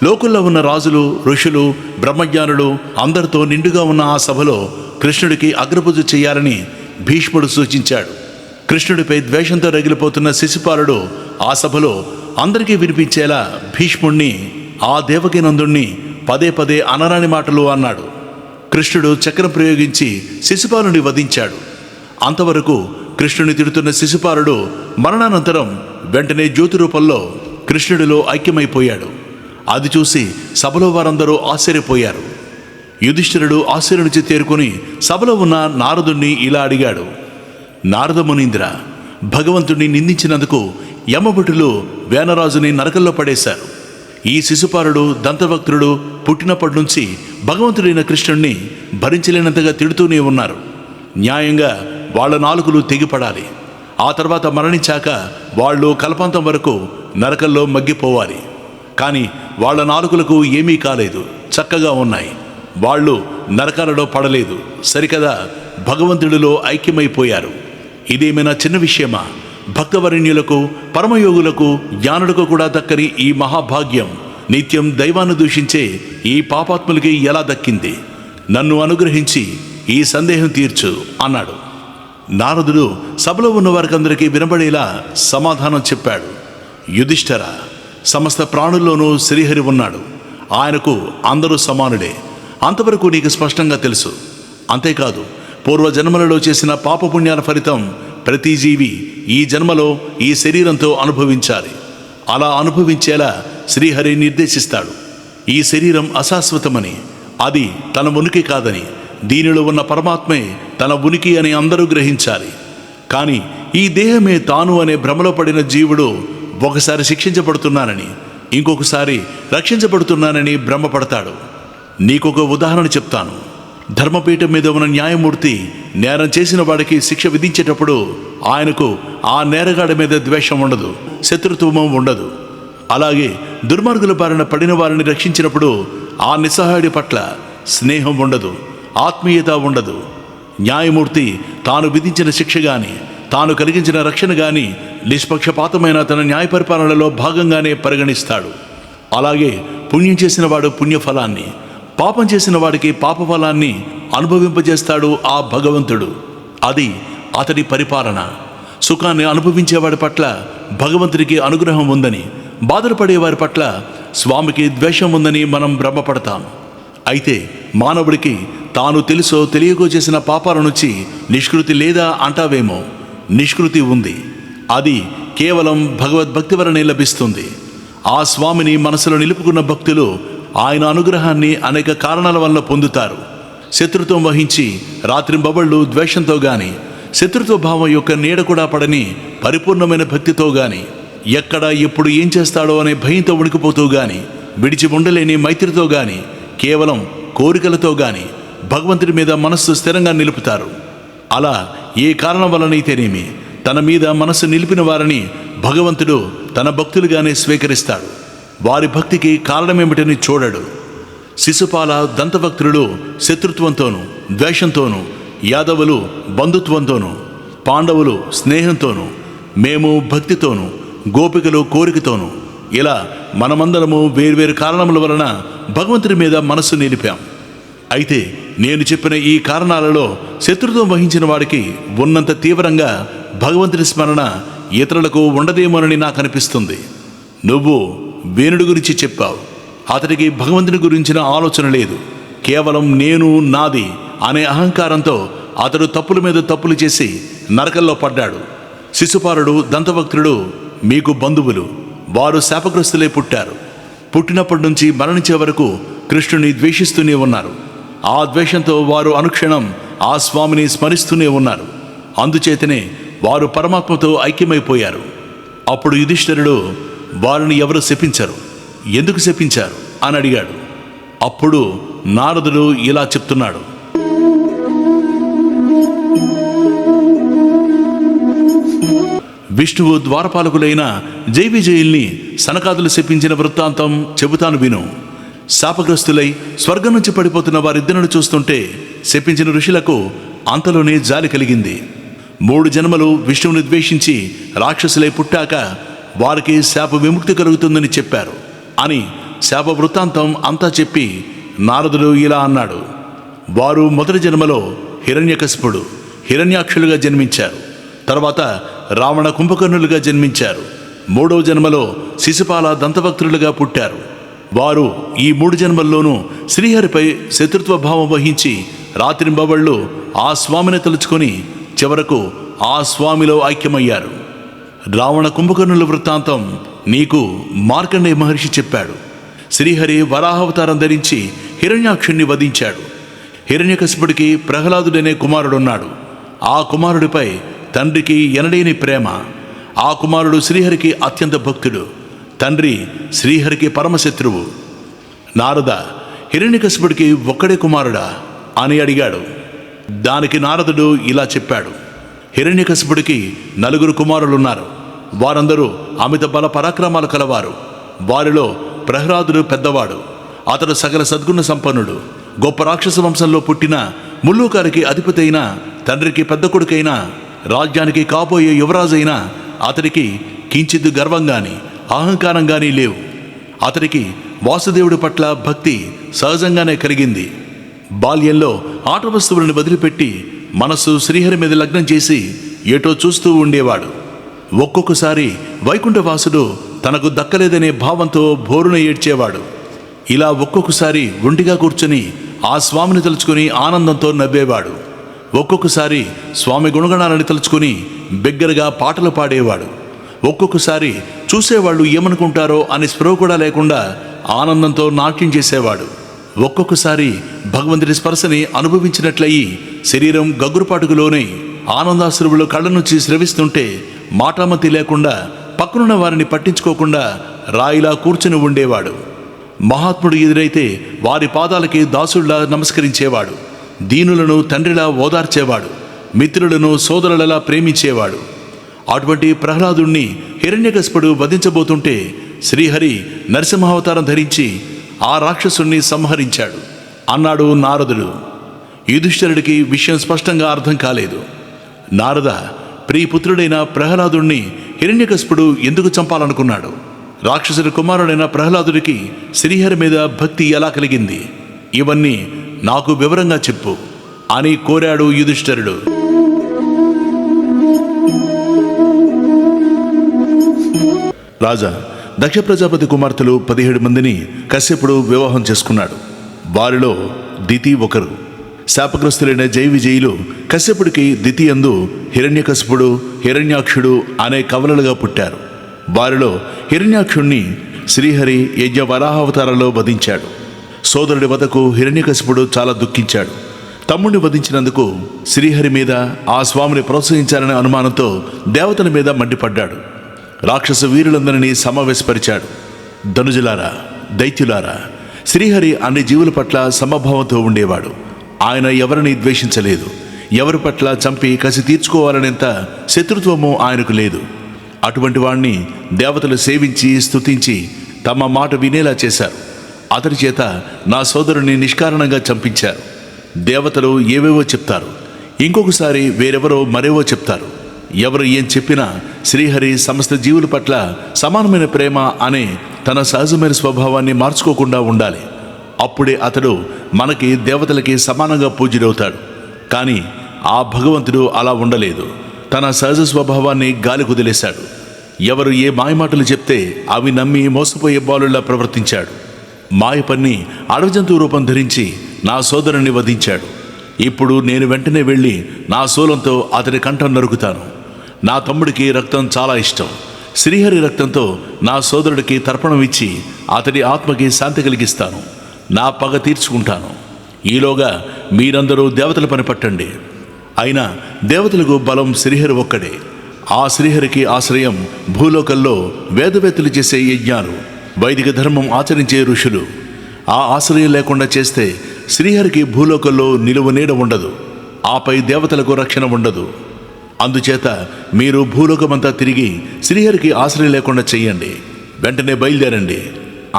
లోకుల్లో ఉన్న రాజులు, ఋషులు, బ్రహ్మజ్ఞానులు అందరితో నిండుగా ఉన్న ఆ సభలో కృష్ణుడికి అగ్రపూజ చేయాలని భీష్ముడు సూచించాడు. కృష్ణుడిపై ద్వేషంతో రగిలిపోతున్న శిశుపాలుడు ఆ సభలో అందరికీ వినిపించేలా భీష్ముణ్ణి, ఆ దేవకీనందుణ్ణి పదే పదే అనరాని మాటలు అన్నాడు. కృష్ణుడు చక్రం ప్రయోగించి శిశుపాలుని వధించాడు. అంతవరకు కృష్ణుని తిడుతున్న శిశుపాలుడు మరణానంతరం వెంటనే జ్యోతి రూపంలో కృష్ణుడిలో ఐక్యమైపోయాడు. అది చూసి సభలో వారందరూ ఆశ్చర్యపోయారు. యుధిష్ఠిరుడు ఆశ్చర్యం నుంచి తేరుకొని సభలో ఉన్న నారదుణ్ణి ఇలా అడిగాడు: నారద మునీంద్ర, భగవంతుడిని నిందించినందుకు యమభటులు వేనరాజుని నరకంలో పడేశారు. ఈ శిశుపాలుడు దంతవక్త్రుడు పుట్టినప్పటి నుంచి భగవంతుడైన కృష్ణుణ్ణి భరించలేనంతగా తిడుతూనే ఉన్నారు. న్యాయంగా వాళ్ళ నాలుకలు తెగిపడాలి. ఆ తర్వాత మరణించాక వాళ్ళు కల్పాంతం వరకు నరకంలో మగ్గిపోవాలి. కానీ వాళ్ళ నాలుకలకు ఏమీ కాలేదు, చక్కగా ఉన్నాయి. వాళ్ళు నరకాలలో పడలేదు, సరికదా భగవంతుడిలో ఐక్యమైపోయారు. ఇదేమైనా చిన్న విషయమా? భక్తవరణ్యులకు, పరమయోగులకు, జ్ఞానులకు కూడా దక్కని ఈ మహాభాగ్యం నిత్యం దైవాన్ని దూషించే ఈ పాపాత్ములకి ఎలా దక్కింది? నన్ను అనుగ్రహించి ఈ సందేహం తీర్చు అన్నాడు. నారదుడు సభలో ఉన్న వారికందరికీ వినబడేలా సమాధానం చెప్పాడు: యుధిష్ఠిర, సమస్త ప్రాణుల్లోనూ శ్రీహరి ఉన్నాడు. ఆయనకు అందరూ సమానుడే. అంతవరకు నీకు స్పష్టంగా తెలుసు. అంతేకాదు, పూర్వజన్మలలో చేసిన పాపపుణ్యాల ఫలితం ప్రతి జీవి ఈ జన్మలో ఈ శరీరంతో అనుభవించాలి. అలా అనుభవించేలా శ్రీహరి నిర్దేశిస్తాడు. ఈ శరీరం అశాశ్వతమని, అది తన ఉనికి కాదని, దీనిలో ఉన్న పరమాత్మే తన ఉనికి అని అందరూ గ్రహించాలి. కానీ ఈ దేహమే తాను అనే భ్రమలో పడిన జీవుడు ఒకసారి శిక్షించబడుతున్నానని, ఇంకొకసారి రక్షించబడుతున్నానని భ్రమపడతాడు. నీకొక ఉదాహరణ చెప్తాను. ధర్మపీఠం మీద ఉన్న న్యాయమూర్తి నేరం చేసిన వాడికి శిక్ష విధించేటప్పుడు ఆయనకు ఆ నేరగాడి మీద ద్వేషం ఉండదు, శత్రుత్వం ఉండదు. అలాగే దుర్మార్గుల బారిన పడిన వారిని రక్షించినప్పుడు ఆ నిస్సహాయుడి పట్ల స్నేహం ఉండదు, ఆత్మీయత ఉండదు. న్యాయమూర్తి తాను విధించిన శిక్ష గాని, తాను కలిగించిన రక్షణ గాని నిష్పక్షపాతమైన తన న్యాయ పరిపాలనలో భాగంగానే పరిగణిస్తాడు. అలాగే పుణ్యం చేసిన వాడు పుణ్యఫలాన్ని, పాపం చేసిన వాడికి పాపఫలాన్ని అనుభవింపజేస్తాడు ఆ భగవంతుడు. అది అతడి పరిపాలన. సుఖాన్ని అనుభవించేవాడి పట్ల భగవంతుడికి అనుగ్రహం ఉందని, బాధలు పడేవారి పట్ల స్వామికి ద్వేషం ఉందని మనం భ్రమపడతాం. అయితే మానవుడికి తాను తెలుసో తెలియకో చేసిన పాపాల నుంచి నిష్కృతి లేదా అంటావేమో. నిష్కృతి ఉంది. అది కేవలం భగవద్భక్తి వలనే లభిస్తుంది. ఆ స్వామిని మనసులో నిలుపుకున్న భక్తులు ఆయన అనుగ్రహాన్ని అనేక కారణాల వల్ల పొందుతారు. శత్రుత్వం వహించి రాత్రింబవళ్ళు ద్వేషంతో గాని, శత్రుత్వ భావం యొక్క నీడ కూడా పడని పరిపూర్ణమైన భక్తితో గాని, ఎక్కడ ఎప్పుడు ఏం చేస్తాడో అనే భయంతో వణికిపోతూ గాని, విడిచి ఉండలేని మైత్రితో గాని, కేవలం కోరికలతో గాని భగవంతుడి మీద మనస్సు స్థిరంగా నిలుపుతారు. అలా ఏ కారణం వలనైతేనేమి తన మీద మనస్సు నిలిపిన వారిని భగవంతుడు తన భక్తులుగానే స్వీకరిస్తాడు. వారి భక్తికి కారణమేమిటని చూడడు. శిశుపాల దంతభక్తులు శత్రుత్వంతోనూ ద్వేషంతోనూ, యాదవులు బంధుత్వంతోనూ, పాండవులు స్నేహంతోనూ, మేము భక్తితోనూ, గోపికలు కోరికతోనూ, ఇలా మనమందరము వేర్వేరు కారణముల వలన భగవంతుడి మీద మనస్సు నిలిపాం. అయితే నేను చెప్పిన ఈ కారణాలలో శత్రుత్వం వహించిన వాడికి ఉన్నంత తీవ్రంగా భగవంతుడి స్మరణ ఇతరులకు ఉండదేమోనని నాకు అనిపిస్తుంది. నువ్వు వేణుడి గురించి చెప్పావు. అతడికి భగవంతుని గురించిన ఆలోచన లేదు. కేవలం నేను, నాది అనే అహంకారంతో అతడు తప్పుల మీద తప్పులు చేసి నరకంలో పడ్డాడు. శిశుపాలుడు దంతభక్తుడు మీకు బంధువులు. వారు శాపగ్రస్తులే పుట్టారు. పుట్టినప్పటి నుంచి మరణించే వరకు కృష్ణుని ద్వేషిస్తూనే ఉన్నారు. ఆ ద్వేషంతో వారు అనుక్షణం ఆ స్వామిని స్మరిస్తూనే ఉన్నారు. అందుచేతనే వారు పరమాత్మతో ఐక్యమైపోయారు. అప్పుడు యుధిష్ఠిరుడు వారిని ఎవరు శపించరు, ఎందుకు శపించారు అని అడిగాడు. అప్పుడు నారదుడు ఇలా చెప్తున్నాడు: విష్ణువు ద్వారపాలకులైన జైవిజయుల్ని సనకాదులు శపించిన వృత్తాంతం చెబుతాను విను. శాపగ్రస్తులై స్వర్గం నుంచి పడిపోతున్న వారిద్దరిని చూస్తుంటే శపించిన ఋషులకు అంతలోనే జాలి కలిగింది. 3 జన్మలు విష్ణువుని ద్వేషించి రాక్షసులై పుట్టాక వారికి శాప విముక్తి కలుగుతుందని చెప్పారు అని శాప వృత్తాంతం అంతా చెప్పి నారదుడు ఇలా అన్నాడు: వారు మొదటి జన్మలో హిరణ్యకశిపుడు, హిరణ్యాక్షులుగా జన్మించారు. తర్వాత రావణ కుంభకర్ణులుగా జన్మించారు. 3వ జన్మలో శిశుపాల దంతభక్తులుగా పుట్టారు. వారు ఈ 3 జన్మల్లోనూ శ్రీహరిపై శత్రుత్వ భావం వహించి రాత్రింబవళ్ళు ఆ స్వామిని తలుచుకొని చివరకు ఆ స్వామిలో ఐక్యమయ్యారు. రావణ కుంభకర్ణుల వృత్తాంతం నీకు మార్కండేయ మహర్షి చెప్పాడు. శ్రీహరి వరాహావతారం ధరించి హిరణ్యాక్షుణ్ణి వధించాడు. హిరణ్యకశిపుడికి ప్రహ్లాదుడనే కుమారుడున్నాడు. ఆ కుమారుడిపై తండ్రికి ఎనలేని ప్రేమ. ఆ కుమారుడు శ్రీహరికి అత్యంత భక్తుడు. తండ్రి శ్రీహరికి పరమశత్రువు. నారద, హిరణ్యకశిపుడికి ఒక్కడే కుమారుడా అని అడిగాడు. దానికి నారదుడు ఇలా చెప్పాడు. హిరణ్యకశిపుడికి 4 కుమారులున్నారు. వారందరూ అమిత బల పరాక్రమాలు కలవారు. వారిలో ప్రహ్లాదుడు పెద్దవాడు. అతడు సకల సద్గుణ సంపన్నుడు. గొప్ప రాక్షస వంశంలో పుట్టిన ముల్లోకానికి అధిపతి అయిన తండ్రికి పెద్ద కొడుకైన రాజ్యానికి కాబోయే యువరాజైన అతడికి కించిత్ గర్వం గాని అహంకారం గాని లేవు. అతడికి వాసుదేవుడి పట్ల భక్తి సహజంగానే కలిగింది. బాల్యంలో ఆట వస్తువులను వదిలిపెట్టి మనస్సు శ్రీహరి మీద లగ్నం చేసి ఏటో చూస్తూ ఉండేవాడు. ఒక్కొక్కసారి వైకుంఠవాసుడు తనకు దక్కలేదనే భావంతో భోరున ఏడ్చేవాడు. ఇలా ఒక్కొక్కసారి ఒంటిగా కూర్చుని ఆ స్వామిని తలుచుకుని ఆనందంతో నవ్వేవాడు. ఒక్కొక్కసారి స్వామి గుణగణాలను తలుచుకుని బిగ్గరగా పాటలు పాడేవాడు. ఒక్కొక్కసారి చూసేవాళ్ళు ఏమనుకుంటారో అని స్పృహ కూడా లేకుండా ఆనందంతో నాట్యం చేసేవాడు. ఒక్కొక్కసారి భగవంతుడి స్పర్శని అనుభవించినట్లయి శరీరం గగురుపాటుకులోనే ఆనందాశ్రువులు కళ్ళ నుంచి స్రవిస్తుంటే మాటామతి లేకుండా పక్కనున్న వారిని పట్టించుకోకుండా రాయిలా కూర్చుని ఉండేవాడు. మహాత్ముడు ఎదురైతే వారి పాదాలకి దాసుడిలా నమస్కరించేవాడు. దీనులను తండ్రిలా ఓదార్చేవాడు. మిత్రులను సోదరులలా ప్రేమించేవాడు. అటువంటి ప్రహ్లాదుణ్ణి హిరణ్యకశిపుడు వధించబోతుంటే శ్రీహరి నరసింహావతారం ధరించి ఆ రాక్షసుణ్ణి సంహరించాడు అన్నాడు నారదుడు. యుధిష్ఠిరుడికి విషయం స్పష్టంగా అర్థం కాలేదు. నారద, ప్రియపుత్రుడైన ప్రహ్లాదుణ్ణి హిరణ్యకశిపుడు ఎందుకు చంపాలనుకున్నాడు? రాక్షసుడి కుమారుడైన ప్రహ్లాదుడికి శ్రీహరి మీద భక్తి ఎలా కలిగింది? ఇవన్నీ నాకు వివరంగా చెప్పు అని కోరాడు యుధిష్ఠిరుడు. రాజా, దక్ష ప్రజాపతి కుమార్తెలు 17 మందిని కశ్యపుడు వివాహం చేసుకున్నాడు. వారిలో దితి ఒకరు. శాపగ్రస్తులైన జై విజయులు కశ్యపుడికి దితి యందు హిరణ్యకశిపుడు, హిరణ్యాక్షుడు అనే కవలలుగా పుట్టారు. వారిలో హిరణ్యాక్షుణ్ణి శ్రీహరి యజ్ఞ వరాహావతారంలో వధించాడు. సోదరుడి వధకు హిరణ్యకశిపుడు చాలా దుఃఖించాడు. తమ్ముడిని వధించినందుకు శ్రీహరి మీద ఆ స్వామిని ప్రోత్సహించాలనే అనుమానంతో దేవతల మీద మండిపడ్డాడు. రాక్షస వీరులందరినీ సమావేశపరిచాడు. ధనుజులారా, దైత్యులారా, శ్రీహరి అన్ని జీవుల పట్ల సమభావంతో ఉండేవాడు. ఆయన ఎవరిని ద్వేషించలేదు. ఎవరి పట్ల చంపి కసి తీర్చుకోవాలనేంత శత్రుత్వము ఆయనకు లేదు. అటువంటి వాణ్ణి దేవతలు సేవించి స్తుతించి తమ మాట వినేలా చేశారు. అతడి చేత నా సోదరుని నిష్కారణంగా చంపించారు. దేవతలు ఏవేవో చెప్తారు, ఇంకొకసారి వేరెవరో మరేవో చెప్తారు. ఎవరు ఏం చెప్పినా శ్రీహరి సమస్త జీవుల పట్ల సమానమైన ప్రేమ అనే తన సహజమైన స్వభావాన్ని మార్చుకోకుండా ఉండాలి. అప్పుడే అతడు మనకి దేవతలకి సమానంగా పూజ్యుడవుతాడు. కానీ ఆ భగవంతుడు అలా ఉండలేదు. తన సహజ స్వభావాన్ని గాలి కుదిలేశాడు. ఎవరు ఏ మాయమాటలు చెప్తే అవి నమ్మి మోసపోయే బాలులా ప్రవర్తించాడు. మాయ పన్ని అడవి జంతువు రూపం ధరించి నా సోదరుని వధించాడు. ఇప్పుడు నేను వెంటనే వెళ్ళి నా శూలంతో అతడి కంఠం నరుకుతాను. నా తమ్ముడికి రక్తం చాలా ఇష్టం. శ్రీహరి రక్తంతో నా సోదరుడికి తర్పణం ఇచ్చి అతడి ఆత్మకి శాంతి కలిగిస్తాను. నా పగ తీర్చుకుంటాను. ఈలోగా మీరందరూ దేవతల పని పట్టండి. అయినా దేవతలకు బలం శ్రీహరి ఒక్కడే. ఆ శ్రీహరికి ఆశ్రయం భూలోకంలో వేదవేత్తలు చేసే యజ్ఞాలు, వైదిక ధర్మం ఆచరించే ఋషులు. ఆ ఆశ్రయం లేకుండా చేస్తే శ్రీహరికి భూలోకంలో నిలువ నీడ ఉండదు. ఆపై దేవతలకు రక్షణ ఉండదు. అందుచేత మీరు భూలోకమంతా తిరిగి శ్రీహరికి ఆశ్రయం లేకుండా చెయ్యండి. వెంటనే బయలుదేరండి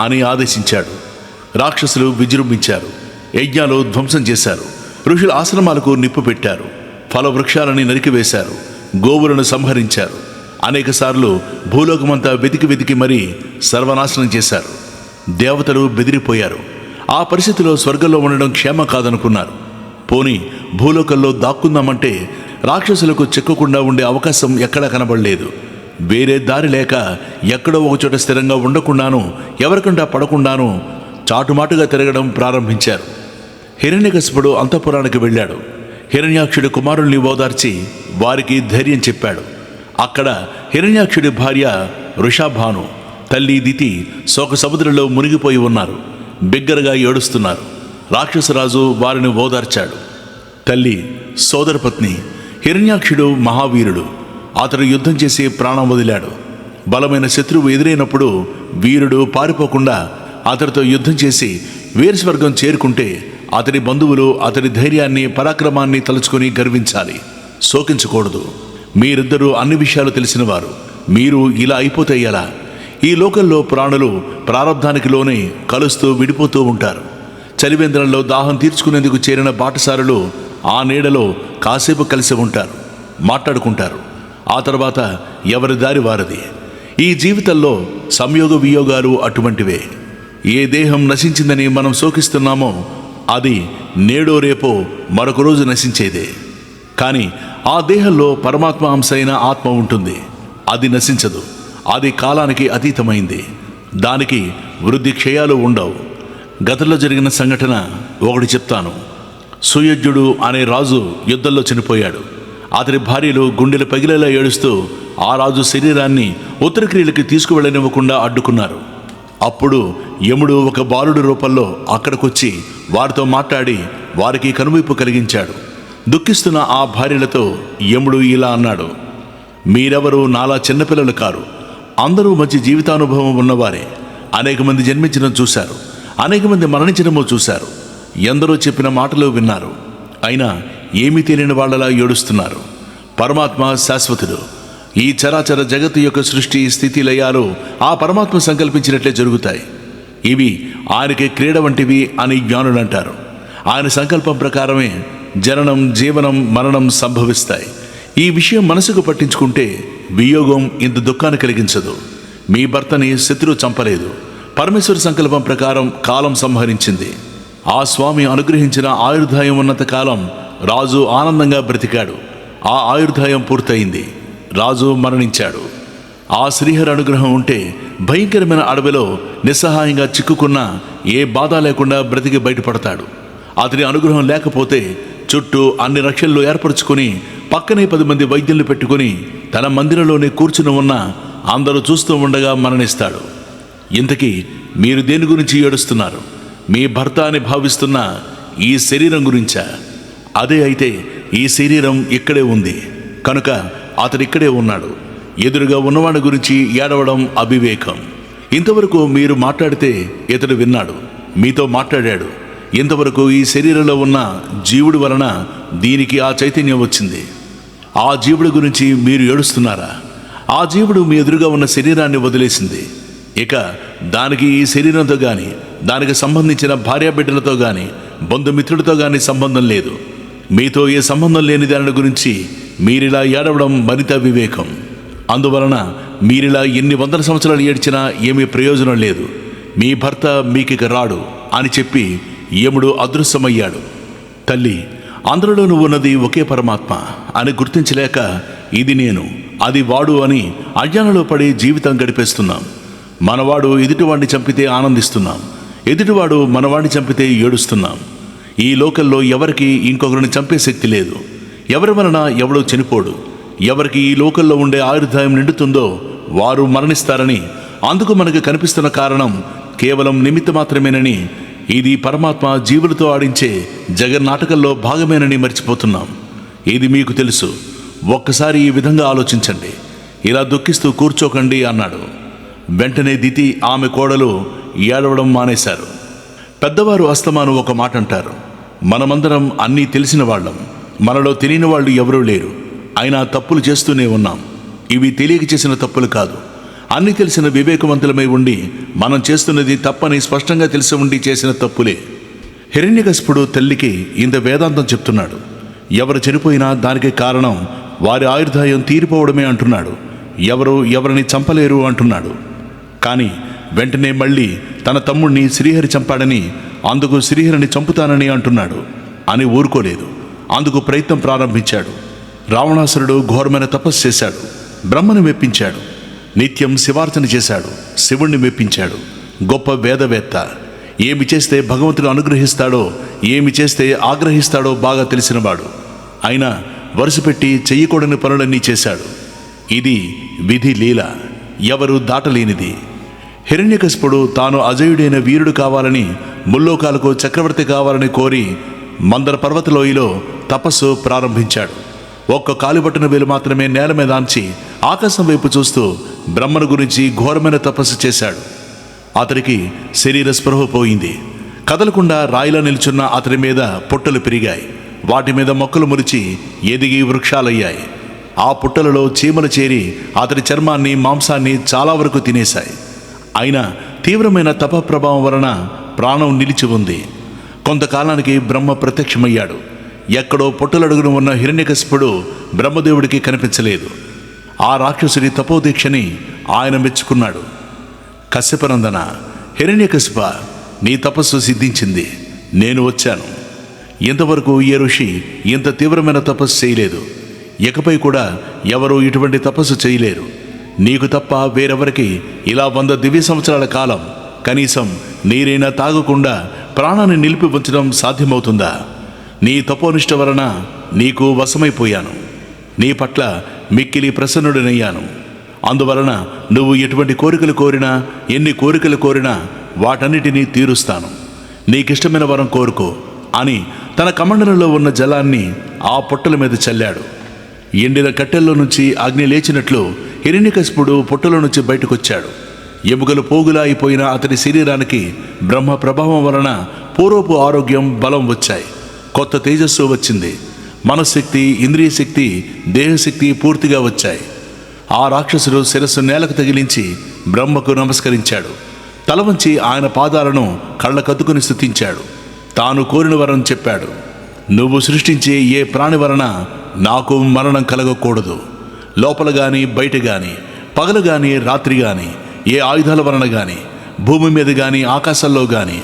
అని ఆదేశించాడు. రాక్షసులు విజృంభించారు. యజ్ఞాలు ధ్వంసం చేశారు. ఋషుల ఆశ్రమాలకు నిప్పు పెట్టారు. ఫల వృక్షాలని నరికివేశారు. గోవులను సంహరించారు. అనేకసార్లు భూలోకమంతా వెతికి మరీ సర్వనాశనం చేశారు. దేవతలు బెదిరిపోయారు. ఆ పరిస్థితిలో స్వర్గంలో ఉండడం క్షేమ కాదనుకున్నారు. పోని భూలోకంలో దాక్కుందామంటే రాక్షసులకు చిక్కకుండా ఉండే అవకాశం ఎక్కడా కనబడలేదు. వేరే దారి లేక ఎక్కడో ఒకచోట స్థిరంగా ఉండకుండాను, ఎవరికంటా పడకుండాను చాటుమాటుగా తిరగడం ప్రారంభించారు. హిరణ్యకశిపుడు అంతఃపురానికి వెళ్ళాడు. హిరణ్యాక్షుడి కుమారుల్ని ఓదార్చి వారికి ధైర్యం చెప్పాడు. అక్కడ హిరణ్యాక్షుడి భార్య వృషాభాను, తల్లి దితి శోక సముద్రంలో మునిగిపోయి ఉన్నారు. బిగ్గరగా ఏడుస్తున్నారు. రాక్షసరాజు వారిని ఓదార్చాడు. తల్లి, సోదరపత్ని, హిరణ్యాక్షుడు మహావీరుడు. అతడు యుద్ధం చేసి ప్రాణం వదిలాడు. బలమైన శత్రువు ఎదురైనప్పుడు వీరుడు పారిపోకుండా అతడితో యుద్ధం చేసి వీరస్వర్గం చేరుకుంటే అతడి బంధువులు అతడి ధైర్యాన్ని, పరాక్రమాన్ని తలుచుకొని గర్వించాలి, శోకించకూడదు. మీరిద్దరూ అన్ని విషయాలు తెలిసినవారు. మీరు ఇలా అయిపోతే ఎలా? ఈ లోకంలో ప్రాణులు ప్రారంధానికి లోనే కలుస్తూ విడిపోతూ ఉంటారు. చలివేంద్రంలో దాహం తీర్చుకునేందుకు చేరిన బాటసారులు ఆ నీడలో కాసేపు కలిసి ఉంటారు, మాట్లాడుకుంటారు. ఆ తర్వాత ఎవరి దారి వారిది. ఈ జీవితంలో సంయోగ వియోగాలు అటువంటివే. ఏ దేహం నశించిందని మనం శోకిస్తున్నామో అది నేడో రేపో మరొక రోజు నశించేదే. కానీ ఆ దేహంలో పరమాత్మ అంశ అయిన ఆత్మ ఉంటుంది. అది నశించదు. అది కాలానికి అతీతమైంది. దానికి వృద్ధి క్షయాలు ఉండవు. గతంలో జరిగిన సంఘటన ఒకటి చెప్తాను. సుయజ్ఞుడు అనే రాజు యుద్ధంలో చనిపోయాడు. అతని భార్యలు గుండెలు పగిలేలా ఏడుస్తూ ఆ రాజు శరీరాన్ని ఉత్తరక్రియలకి తీసుకువెళ్ళనివ్వకుండా అడ్డుకున్నారు. అప్పుడు యముడు ఒక బాలుడి రూపంలో అక్కడికొచ్చి వారితో మాట్లాడి వారికి కనువిప్పు కలిగించాడు. దుఃఖిస్తున్న ఆ భార్యలతో యముడు ఇలా అన్నాడు: మీరెవరూ నాలా చిన్నపిల్లలు కారు. అందరూ మంచి జీవితానుభవం ఉన్నవారే. అనేక మంది జన్మించడం చూశారు, అనేక మంది మరణించడమో చూశారు. ఎందరో చెప్పిన మాటలు విన్నారు. అయినా ఏమీ తెలియని వాళ్ళలా ఏడుస్తున్నారు. పరమాత్మ శాశ్వతుడు. ఈ చరాచర జగత్తు యొక్క సృష్టి, స్థితి, లయాలు ఆ పరమాత్మ సంకల్పించినట్లే జరుగుతాయి. ఇవి ఆయనకి క్రీడ వంటివి అని జ్ఞానులు అంటారు. ఆయన సంకల్పం ప్రకారమే జననం, జీవనం, మరణం సంభవిస్తాయి. ఈ విషయం మనసుకు పట్టించుకుంటే వియోగం ఇంత దుఃఖాన్ని కలిగించదు. మీ భర్తని శత్రువు చంపలేదు. పరమేశ్వర సంకల్పం ప్రకారం కాలం సంహరించింది. ఆ స్వామి అనుగ్రహించిన ఆయుర్దాయం ఉన్నంత కాలం రాజు ఆనందంగా బ్రతికాడు. ఆ ఆయుర్దాయం పూర్తయింది. రాజు మరణించాడు. ఆ శ్రీహరి అనుగ్రహం ఉంటే భయంకరమైన అడవిలో నిస్సహాయంగా చిక్కుకున్న ఏ బాధ లేకుండా బ్రతికి బయటపడతాడు. అతని అనుగ్రహం లేకపోతే చుట్టూ అన్ని రక్షణలు ఏర్పరచుకొని పక్కనే 10 మంది వైద్యులు పెట్టుకుని తన మందిరంలోనే కూర్చుని ఉన్న అందరూ చూస్తూ ఉండగా మరణిస్తాడు. ఇంతకీ మీరు దేని గురించి ఏడుస్తున్నారు? మీ భర్త అని భావిస్తున్న ఈ శరీరం గురించా? అదే అయితే ఈ శరీరం ఇక్కడే ఉంది కనుక అతడిక్కడే ఉన్నాడు. ఎదురుగా ఉన్నవాడి గురించి ఏడవడం అవివేకం. ఇంతవరకు మీరు మాట్లాడితే ఇతడు విన్నాడు, మీతో మాట్లాడాడు. ఇంతవరకు ఈ శరీరంలో ఉన్న జీవుడి వలన దీనికి ఆ చైతన్యం వచ్చింది. ఆ జీవుడి గురించి మీరు ఏడుస్తున్నారా? ఆ జీవుడు మీ ఎదురుగా ఉన్న శరీరాన్ని వదిలేసింది. ఇక దానికి ఈ శరీరంతో కానీ, దానికి సంబంధించిన భార్యాబిడ్డలతో కానీ, బంధుమిత్రుడితో కానీ సంబంధం లేదు. మీతో ఏ సంబంధం లేని దాని గురించి మీరిలా ఏడవడం మరింత వివేకం. అందువలన మీరిలా ఎన్ని 100 సంవత్సరాలు ఏడ్చినా ఏమీ ప్రయోజనం లేదు. మీ భర్త మీకిక రాడు అని చెప్పి యముడు అదృశ్యమయ్యాడు. తల్లి, అందరిలోనూ ఉన్నది ఒకే పరమాత్మ అని గుర్తించలేక ఇది నేను, అది వాడు అని అజ్ఞానంలో పడి జీవితం గడిపేస్తున్నాం. మనవాడు ఎదుటివాడిని చంపితే ఆనందిస్తున్నాం, ఎదుటివాడు మనవాడిని చంపితే ఏడుస్తున్నాం. ఈ లోకంలో ఎవరికి ఇంకొకరిని చంపే శక్తి లేదు. ఎవరి వలన ఎవడో చనిపోడు. ఎవరికి ఈ లోకంలో ఉండే ఆయుర్దాయం నిండుతుందో వారు మరణిస్తారని, అందుకు మనకు కనిపిస్తున్న కారణం కేవలం నిమిత్త మాత్రమేనని, ఇది పరమాత్మ జీవులతో ఆడించే జగన్నాటకంలో భాగమేనని మర్చిపోతున్నాం. ఇది మీకు తెలుసు. ఒక్కసారి ఈ విధంగా ఆలోచించండి. ఇలా దుఃఖిస్తూ కూర్చోకండి అన్నాడు. వెంటనే దితి, ఆమె కోడలు ఏడవడం మానేశారు. పెద్దవారు అస్తమాను ఒక మాట అంటారు: మనమందరం అన్నీ తెలిసిన వాళ్ళం, మనలో తెలియని వాళ్ళు ఎవరూ లేరు. అయినా తప్పులు చేస్తూనే ఉన్నాం. ఇవి తెలియక చేసిన తప్పులు కాదు. అన్నీ తెలిసిన వివేకవంతులమై ఉండి మనం చేస్తున్నది తప్పని స్పష్టంగా తెలిసి ఉండి చేసిన తప్పులే. హిరణ్యకశిపుడు తల్లికి ఇంత వేదాంతం చెప్తున్నాడు. ఎవరు చనిపోయినా దానికి కారణం వారి ఆయుర్దాయం తీరిపోవడమే అంటున్నాడు. ఎవరు ఎవరిని చంపలేరు అంటున్నాడు. కానీ వెంటనే మళ్ళీ తన తమ్ముణ్ణి శ్రీహరి చంపాడని, అందుకు శ్రీహరిని చంపుతానని అంటున్నాడు అని ఊరుకోలేదు. అందుకు ప్రయత్నం ప్రారంభించాడు. రావణాసురుడు ఘోరమైన తపస్సు చేశాడు, బ్రహ్మను మెప్పించాడు. నిత్యం శివార్చన చేశాడు, శివుణ్ణి మెప్పించాడు. గొప్ప వేదవేత్త. ఏమి చేస్తే భగవంతుడు అనుగ్రహిస్తాడో, ఏమి చేస్తే ఆగ్రహిస్తాడో బాగా తెలిసినవాడు. అయినా వరుసపెట్టి చెయ్యకూడని పనులన్నీ చేశాడు. ఇది విధి లీల, ఎవరు దాటలేనిది. హిరణ్యకశిపుడు తాను అజయుడైన వీరుడు కావాలని, ముల్లోకాలకు చక్రవర్తి కావాలని కోరి మందర పర్వతలోయలో తపస్సు ప్రారంభించాడు. ఒక్క కాలిబట్టిన వేలు మాత్రమే నేల మీద ఆంచి ఆకాశం వైపు చూస్తూ బ్రహ్మను గురించి ఘోరమైన తపస్సు చేశాడు. అతడికి శరీర స్పృహ పోయింది. కదలకుండా రాయిలా నిల్చున్న అతడి మీద పుట్టలు పెరిగాయి. వాటి మీద మొక్కలు మురిచి ఎదిగి వృక్షాలయ్యాయి. ఆ పుట్టలలో చీమలు చేరి అతడి చర్మాన్ని, మాంసాన్ని చాలా వరకు తినేశాయి. అయినా తీవ్రమైన తప ప్రభావం వలన ప్రాణం నిలిచి ఉంది. కొంతకాలానికి బ్రహ్మ ప్రత్యక్షమయ్యాడు. ఎక్కడో పుట్టలడుగున ఉన్న హిరణ్యకశిపుడు బ్రహ్మదేవుడికి కనిపించలేదు. ఆ రాక్షసుడి తపోదీక్షని ఆయన మెచ్చుకున్నాడు. కశ్యపనందన, హిరణ్యకశిప, నీ తపస్సు సిద్ధించింది. నేను వచ్చాను. ఇంతవరకు ఏ ఋషి ఇంత తీవ్రమైన తపస్సు చేయలేదు. ఇకపై కూడా ఎవరూ ఇటువంటి తపస్సు చేయలేరు. నీకు తప్ప వేరెవరికి ఇలా 100 దివ్య సంవత్సరాల కాలం కనీసం నీరైనా తాగకుండా ప్రాణాన్ని నిలిపి ఉంచడం సాధ్యమవుతుందా? నీ తపోనిష్ట వలన నీకు వశమైపోయాను. నీ పట్ల మిక్కిలి ప్రసన్నుడనయ్యాను. అందువలన నువ్వు ఎటువంటి కోరికలు కోరినా, ఎన్ని కోరికలు కోరినా వాటన్నిటినీ తీరుస్తాను. నీకిష్టమైన వరం కోరుకో అని తన కమండలంలో ఉన్న జలాన్ని ఆ పుట్టల మీద చల్లాడు. ఎండిన కట్టెల్లో నుంచి అగ్ని లేచినట్లు హిరణ్యకశిపుడు పుట్టల నుంచి బయటకొచ్చాడు. ఎముకలు పోగులా అయిపోయిన అతడి శరీరానికి బ్రహ్మ ప్రభావం వలన పూర్వపు ఆరోగ్యం, బలం వచ్చాయి. కొత్త తేజస్సు వచ్చింది. మనశ్శక్తి, ఇంద్రియ శక్తి, దేహశక్తి పూర్తిగా వచ్చాయి. ఆ రాక్షసుడు శిరస్సు నేలకు తగిలించి బ్రహ్మకు నమస్కరించాడు. తల వంచి ఆయన పాదాలను కళ్ళకద్దుకుని స్తుతించాడు. తాను కోరిన వరం చెప్పాడు. నువ్వు సృష్టించే ఏ ప్రాణి వలన నాకు మరణం కలగకూడదు. లోపల గాని, బయట గాని, పగలు గాని, రాత్రి గాని, ఏ ఆయుధాల వలన గాని, భూమి మీద గాని, ఆకాశాల్లో గాని,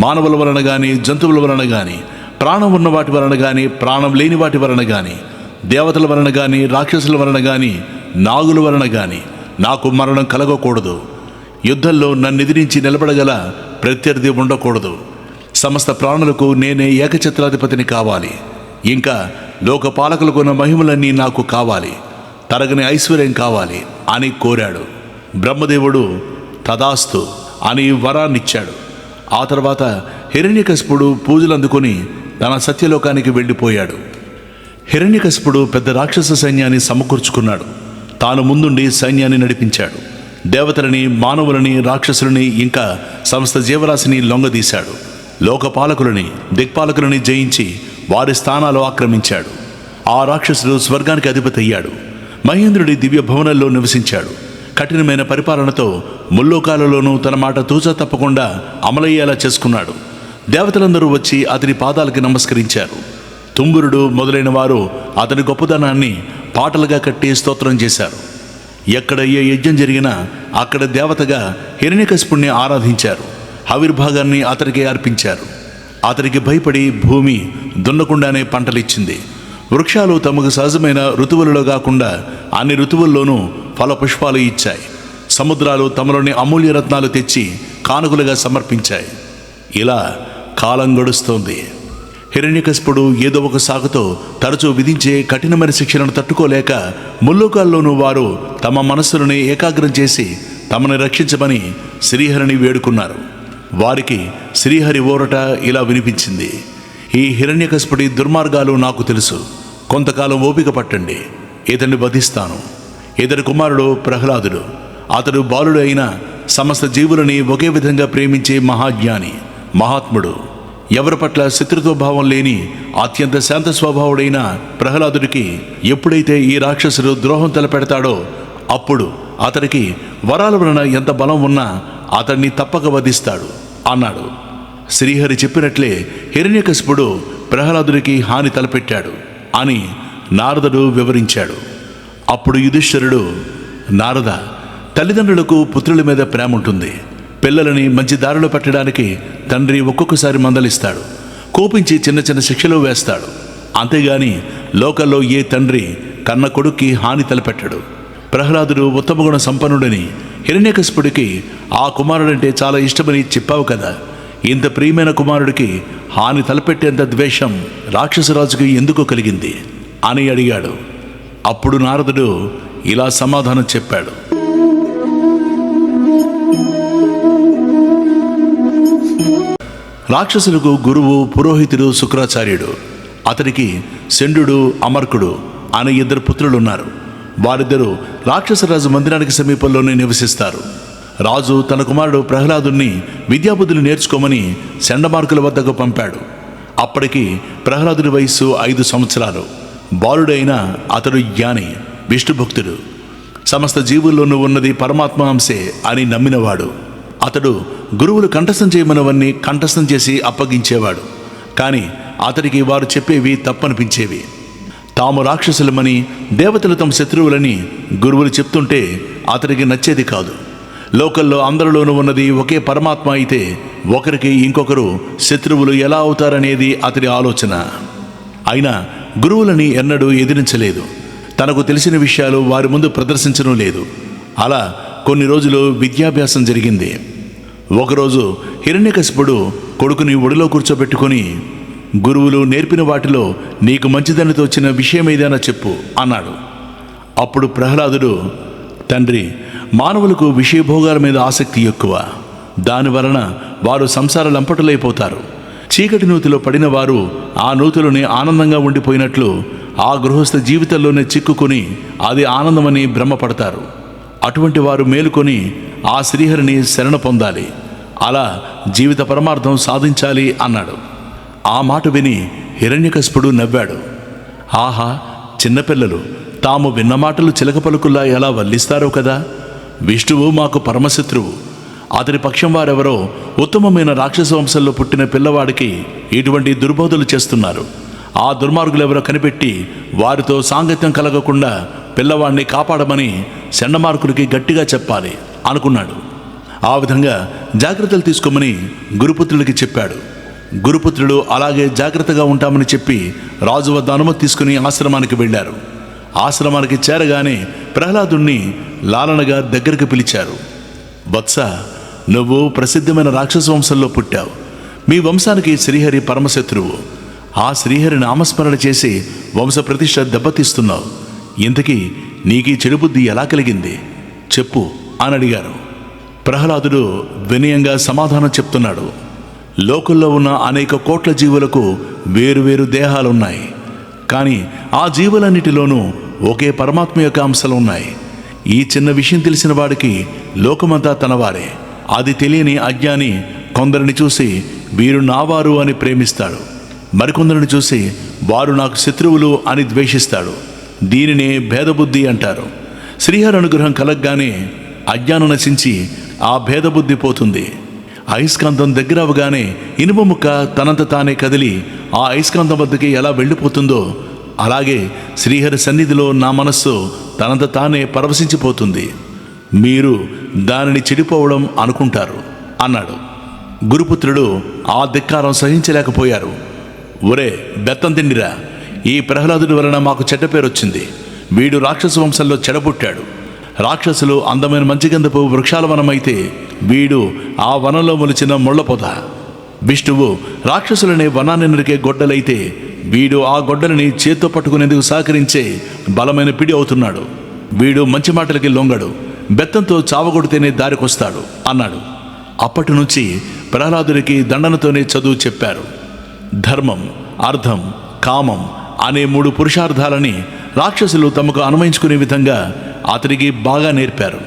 మానవుల వలన గాని, జంతువుల వలన గాని, ప్రాణం ఉన్న వాటి వలన గాని, ప్రాణం లేని వాటి వలన గాని, దేవతల వలన గాని, రాక్షసుల వలన గాని, నాగుల వలన గాని నాకు మరణం కలగకూడదు. యుద్ధంలో నన్ను ఎదిరించి నిలబడగల ప్రత్యర్థి ఉండకూడదు. సమస్త ప్రాణులకు నేనే ఏకఛత్రాధిపతిని కావాలి. ఇంకా లోకపాలకులకు ఉన్న మహిమలన్నీ నాకు కావాలి. తరగని ఐశ్వర్యం కావాలి అని కోరాడు. బ్రహ్మదేవుడు తదాస్తు అని వరాన్నిచ్చాడు. ఆ తర్వాత హిరణ్యకశిపుడు పూజలు అందుకుని తన సత్యలోకానికి వెళ్ళిపోయాడు. హిరణ్యకశిపుడు పెద్ద రాక్షస సైన్యాన్ని సమకూర్చుకున్నాడు. తాను ముందుండి సైన్యాన్ని నడిపించాడు. దేవతలని, మానవులని, రాక్షసులని, ఇంకా సమస్త జీవరాశిని లొంగదీశాడు. లోకపాలకులని, దిక్పాలకులని జయించి వారి స్థానాలు ఆక్రమించాడు. ఆ రాక్షసుడు స్వర్గానికి అధిపతి అయ్యాడు. మహేంద్రుడి దివ్య భవనంలో నివసించాడు. కఠినమైన పరిపాలనతో ముల్లోకాలలోనూ తన మాట తూచా తప్పకుండా అమలయ్యేలా చేసుకున్నాడు. దేవతలందరూ వచ్చి అతని పాదాలకి నమస్కరించారు. తుంబురుడు మొదలైన వారు అతని గొప్పదనాన్ని పాటలుగా కట్టి స్తోత్రం చేశారు. ఎక్కడ ఏ యజ్ఞం జరిగినా అక్కడ దేవతగా హిరణ్యకశిపుణ్ణి ఆరాధించారు. ఆవిర్భాగాన్ని అతడికి అర్పించారు. అతడికి భయపడి భూమి దున్నకుండానే పంటలిచ్చింది. వృక్షాలు తమకు సహజమైన ఋతువులలో కాకుండా అన్ని ఋతువుల్లోనూ ఫలపుష్పాలు ఇచ్చాయి. సముద్రాలు తమలోని అమూల్య రత్నాలు తెచ్చి కానుకలుగా సమర్పించాయి. ఇలా కాలం గడుస్తోంది. హిరణ్యకశిపుడు ఏదో ఒక సాకుతో తరచూ విధించే కఠినమైన శిక్షలను తట్టుకోలేక ముల్లోకాల్లోనూ వారు తమ మనస్సులను ఏకాగ్రం చేసి తమను రక్షించమని శ్రీహరిని వేడుకున్నారు. వారికి శ్రీహరి ఊరట ఇలా వినిపించింది. ఈ హిరణ్యకశిపుడి దుర్మార్గాలు నాకు తెలుసు. కొంతకాలం ఓపిక పట్టండి, ఇతన్ని వధిస్తాను. ఇతని కుమారుడు ప్రహ్లాదుడు. అతడు బాలుడు అయిన సమస్త జీవులని ఒకే విధంగా ప్రేమించే మహాజ్ఞాని, మహాత్ముడు. ఎవరి పట్ల శత్రుత్వభావం లేని అత్యంత శాంత స్వభావుడైన ప్రహ్లాదుడికి ఎప్పుడైతే ఈ రాక్షసుడు ద్రోహం తలపెడతాడో అప్పుడు అతడికి వరాల వలన ఎంత బలం ఉన్నా అతన్ని తప్పక వధిస్తాడు అన్నాడు. శ్రీహరి చెప్పినట్లే హిరణ్యకశిపుడు ప్రహ్లాదుడికి హాని తలపెట్టాడు అని నారదుడు వివరించాడు. అప్పుడు యుధిష్ఠిరుడు, నారద, తల్లిదండ్రులకు పుత్రుల మీద ప్రేమ ఉంటుంది. పిల్లలని మంచి దారిలో పెట్టడానికి తండ్రి ఒక్కొక్కసారి మందలిస్తాడు. కోపించి చిన్న చిన్న శిక్షలు వేస్తాడు. అంతేగాని లోకల్లో ఏ తండ్రి కన్న కొడుక్కి హాని తలపెట్టడు. ప్రహ్లాదుడు ఉత్తమగుణ సంపన్నుడని, హిరణ్యకశిపుడికి ఆ కుమారుడంటే చాలా ఇష్టమని చెప్పావు కదా. ఇంత ప్రియమైన కుమారుడికి హాని తలపెట్టేంత ద్వేషం రాక్షసరాజుకి ఎందుకు కలిగింది అని అడిగాడు. అప్పుడు నారదుడు ఇలా సమాధానం చెప్పాడు. రాక్షసులకు గురువు పురోహితుడు శుక్రాచార్యుడు. అతడికి శండు, అమర్కుడు అనే 2 పుత్రులున్నారు. వారిద్దరూ రాక్షసరాజు మందిరానికి సమీపంలోనే నివసిస్తారు. రాజు తన కుమారుడు ప్రహ్లాదుని విద్యాబుద్ధులు నేర్చుకోమని చండమార్కుల వద్దకు పంపాడు. అప్పటికి ప్రహ్లాదుడి వయస్సు 5 సంవత్సరాలు. బాలుడైన అతడు జ్ఞాని, విష్ణుభక్తుడు, సమస్త జీవుల్లోనూ ఉన్నది పరమాత్మ అంశే అని నమ్మినవాడు. అతడు గురువులు కంఠస్థం చేయమనవన్నీ కంఠస్థం చేసి అప్పగించేవాడు. కానీ అతడికి వారు చెప్పేవి తప్పనిపించేవి. తాము రాక్షసులమని, దేవతలు తమ శత్రువులని గురువులు చెప్తుంటే అతడికి నచ్చేది కాదు. లోకల్లో అందరిలోనూ ఉన్నది ఒకే పరమాత్మ అయితే ఒకరికి ఇంకొకరు శత్రువులు ఎలా అవుతారనేది అతడి ఆలోచన. అయినా గురువులని ఎన్నడూ ఎదిరించలేదు. తనకు తెలిసిన విషయాలు వారి ముందు ప్రదర్శించడం లేదు. అలా కొన్ని రోజులు విద్యాభ్యాసం జరిగింది. ఒకరోజు హిరణ్యకశిపుడు కొడుకుని ఒడిలో కూర్చోబెట్టుకుని, గురువులు నేర్పిన వాటిలో నీకు మంచిదని తోచిన విషయం ఏదైనా చెప్పు అన్నాడు. అప్పుడు ప్రహ్లాదుడు, తండ్రి, మానవులకు విషయభోగాల మీద ఆసక్తి ఎక్కువ. దానివలన వారు సంసార లంపటులైపోతారు. చీకటి నూతిలో పడిన వారు ఆ నూతిలోనే ఆనందంగా ఉండిపోయినట్లు ఆ గృహస్థ జీవితంలోనే చిక్కుకొని అది ఆనందమని భ్రమపడతారు. అటువంటి వారు మేలుకొని ఆ శ్రీహరిని శరణ పొందాలి. అలా జీవిత పరమార్థం సాధించాలి అన్నాడు. ఆ మాట విని హిరణ్యకశిపుడు నవ్వాడు. ఆహా, చిన్నపిల్లలు తాము విన్న మాటలు చిలక పలుకుల్లా ఎలా వల్లిస్తారో కదా. విష్ణువు మాకు పరమశత్రువు. అతని పక్షం వారెవరో ఉత్తమమైన రాక్షస వంశంలో పుట్టిన పిల్లవాడికి ఇటువంటి దుర్బోధలు చేస్తున్నారు. ఆ దుర్మార్గులెవరో కనిపెట్టి వారితో సాంగత్యం కలగకుండా పిల్లవాడిని కాపాడమని చండమార్కుడికి గట్టిగా చెప్పాలి అనుకున్నాడు. ఆ విధంగా జాగ్రత్తలు తీసుకోమని గురుపుత్రుడికి చెప్పాడు. గురుపుత్రుడు అలాగే జాగ్రత్తగా ఉంటామని చెప్పి రాజు వద్ద అనుమతి తీసుకుని ఆశ్రమానికి వెళ్ళారు. ఆశ్రమానికి చేరగానే ప్రహ్లాదుణ్ణి లాలనగా దగ్గరికి పిలిచారు. వత్స, నువ్వు ప్రసిద్ధమైన రాక్షస వంశంలో పుట్టావు. మీ వంశానికి శ్రీహరి పరమశత్రువు. ఆ శ్రీహరి నామస్మరణ చేసి వంశ ప్రతిష్ట దెబ్బతీస్తున్నావు. ఇంతకీ నీకీ చెడుబుద్ధి ఎలా కలిగింది చెప్పు అని అడిగారు. ప్రహ్లాదుడు వినయంగా సమాధానం చెప్తున్నాడు. లోకంలో ఉన్న అనేక కోట్ల జీవులకు వేరువేరు దేహాలున్నాయి. కానీ ఆ జీవులన్నిటిలోనూ ఒకే పరమాత్మ యొక్క అంశాలు ఉన్నాయి. ఈ చిన్న విషయం తెలిసిన వాడికి లోకమంతా తనవారే. అది తెలియని అజ్ఞాని కొందరిని చూసి వీరు నావారు అని ప్రేమిస్తాడు. మరికొందరిని చూసి వారు నాకు శత్రువులు అని ద్వేషిస్తాడు. దీనినే భేదబుద్ధి అంటారు. శ్రీహరి అనుగ్రహం కలగ్గానే అజ్ఞానం నశించి ఆ భేదబుద్ధి పోతుంది. అయస్కాంతం దగ్గర అవగానే ఇనుప ముక్క తనంత తానే కదిలి ఆ అయస్కాంతం వద్దకి ఎలా వెళ్ళిపోతుందో అలాగే శ్రీహరి సన్నిధిలో నా మనస్సు తనంత తానే పరవశించిపోతుంది. మీరు దానిని చెడిపోవడం అనుకుంటారు అన్నాడు. గురుపుత్రుడు ఆ ధిక్కారం సహించలేకపోయారు. ఒరే బెత్తం తిండిరా, ఈ ప్రహ్లాదుడి వలన మాకు చెడ్డ పేరు వచ్చింది. వీడు రాక్షస వంశంలో చెడబుట్టాడు. రాక్షసులు అందమైన మంచిగంధపు వృక్షాల వనమైతే వీడు ఆ వనంలో మొలిచిన ముళ్ళ పొద. విష్ణువు రాక్షసులనే వనాన్ని నరికే గొడ్డలైతే వీడు ఆ గొడ్డలని చేత్తో పట్టుకునేందుకు సహకరించే బలమైన పిడి అవుతున్నాడు. వీడు మంచి మాటలకి లొంగడు, బెత్తంతో చావగొడితేనే దారికొస్తాడు అన్నాడు. అప్పటి నుంచి ప్రహ్లాదుడికి దండనతోనే చదువు చెప్పారు. ధర్మం, అర్థం, కామం అనే 3 పురుషార్థాలని రాక్షసులు తమకు అనుమయించుకునే విధంగా అతనికి బాగా నేర్పారు.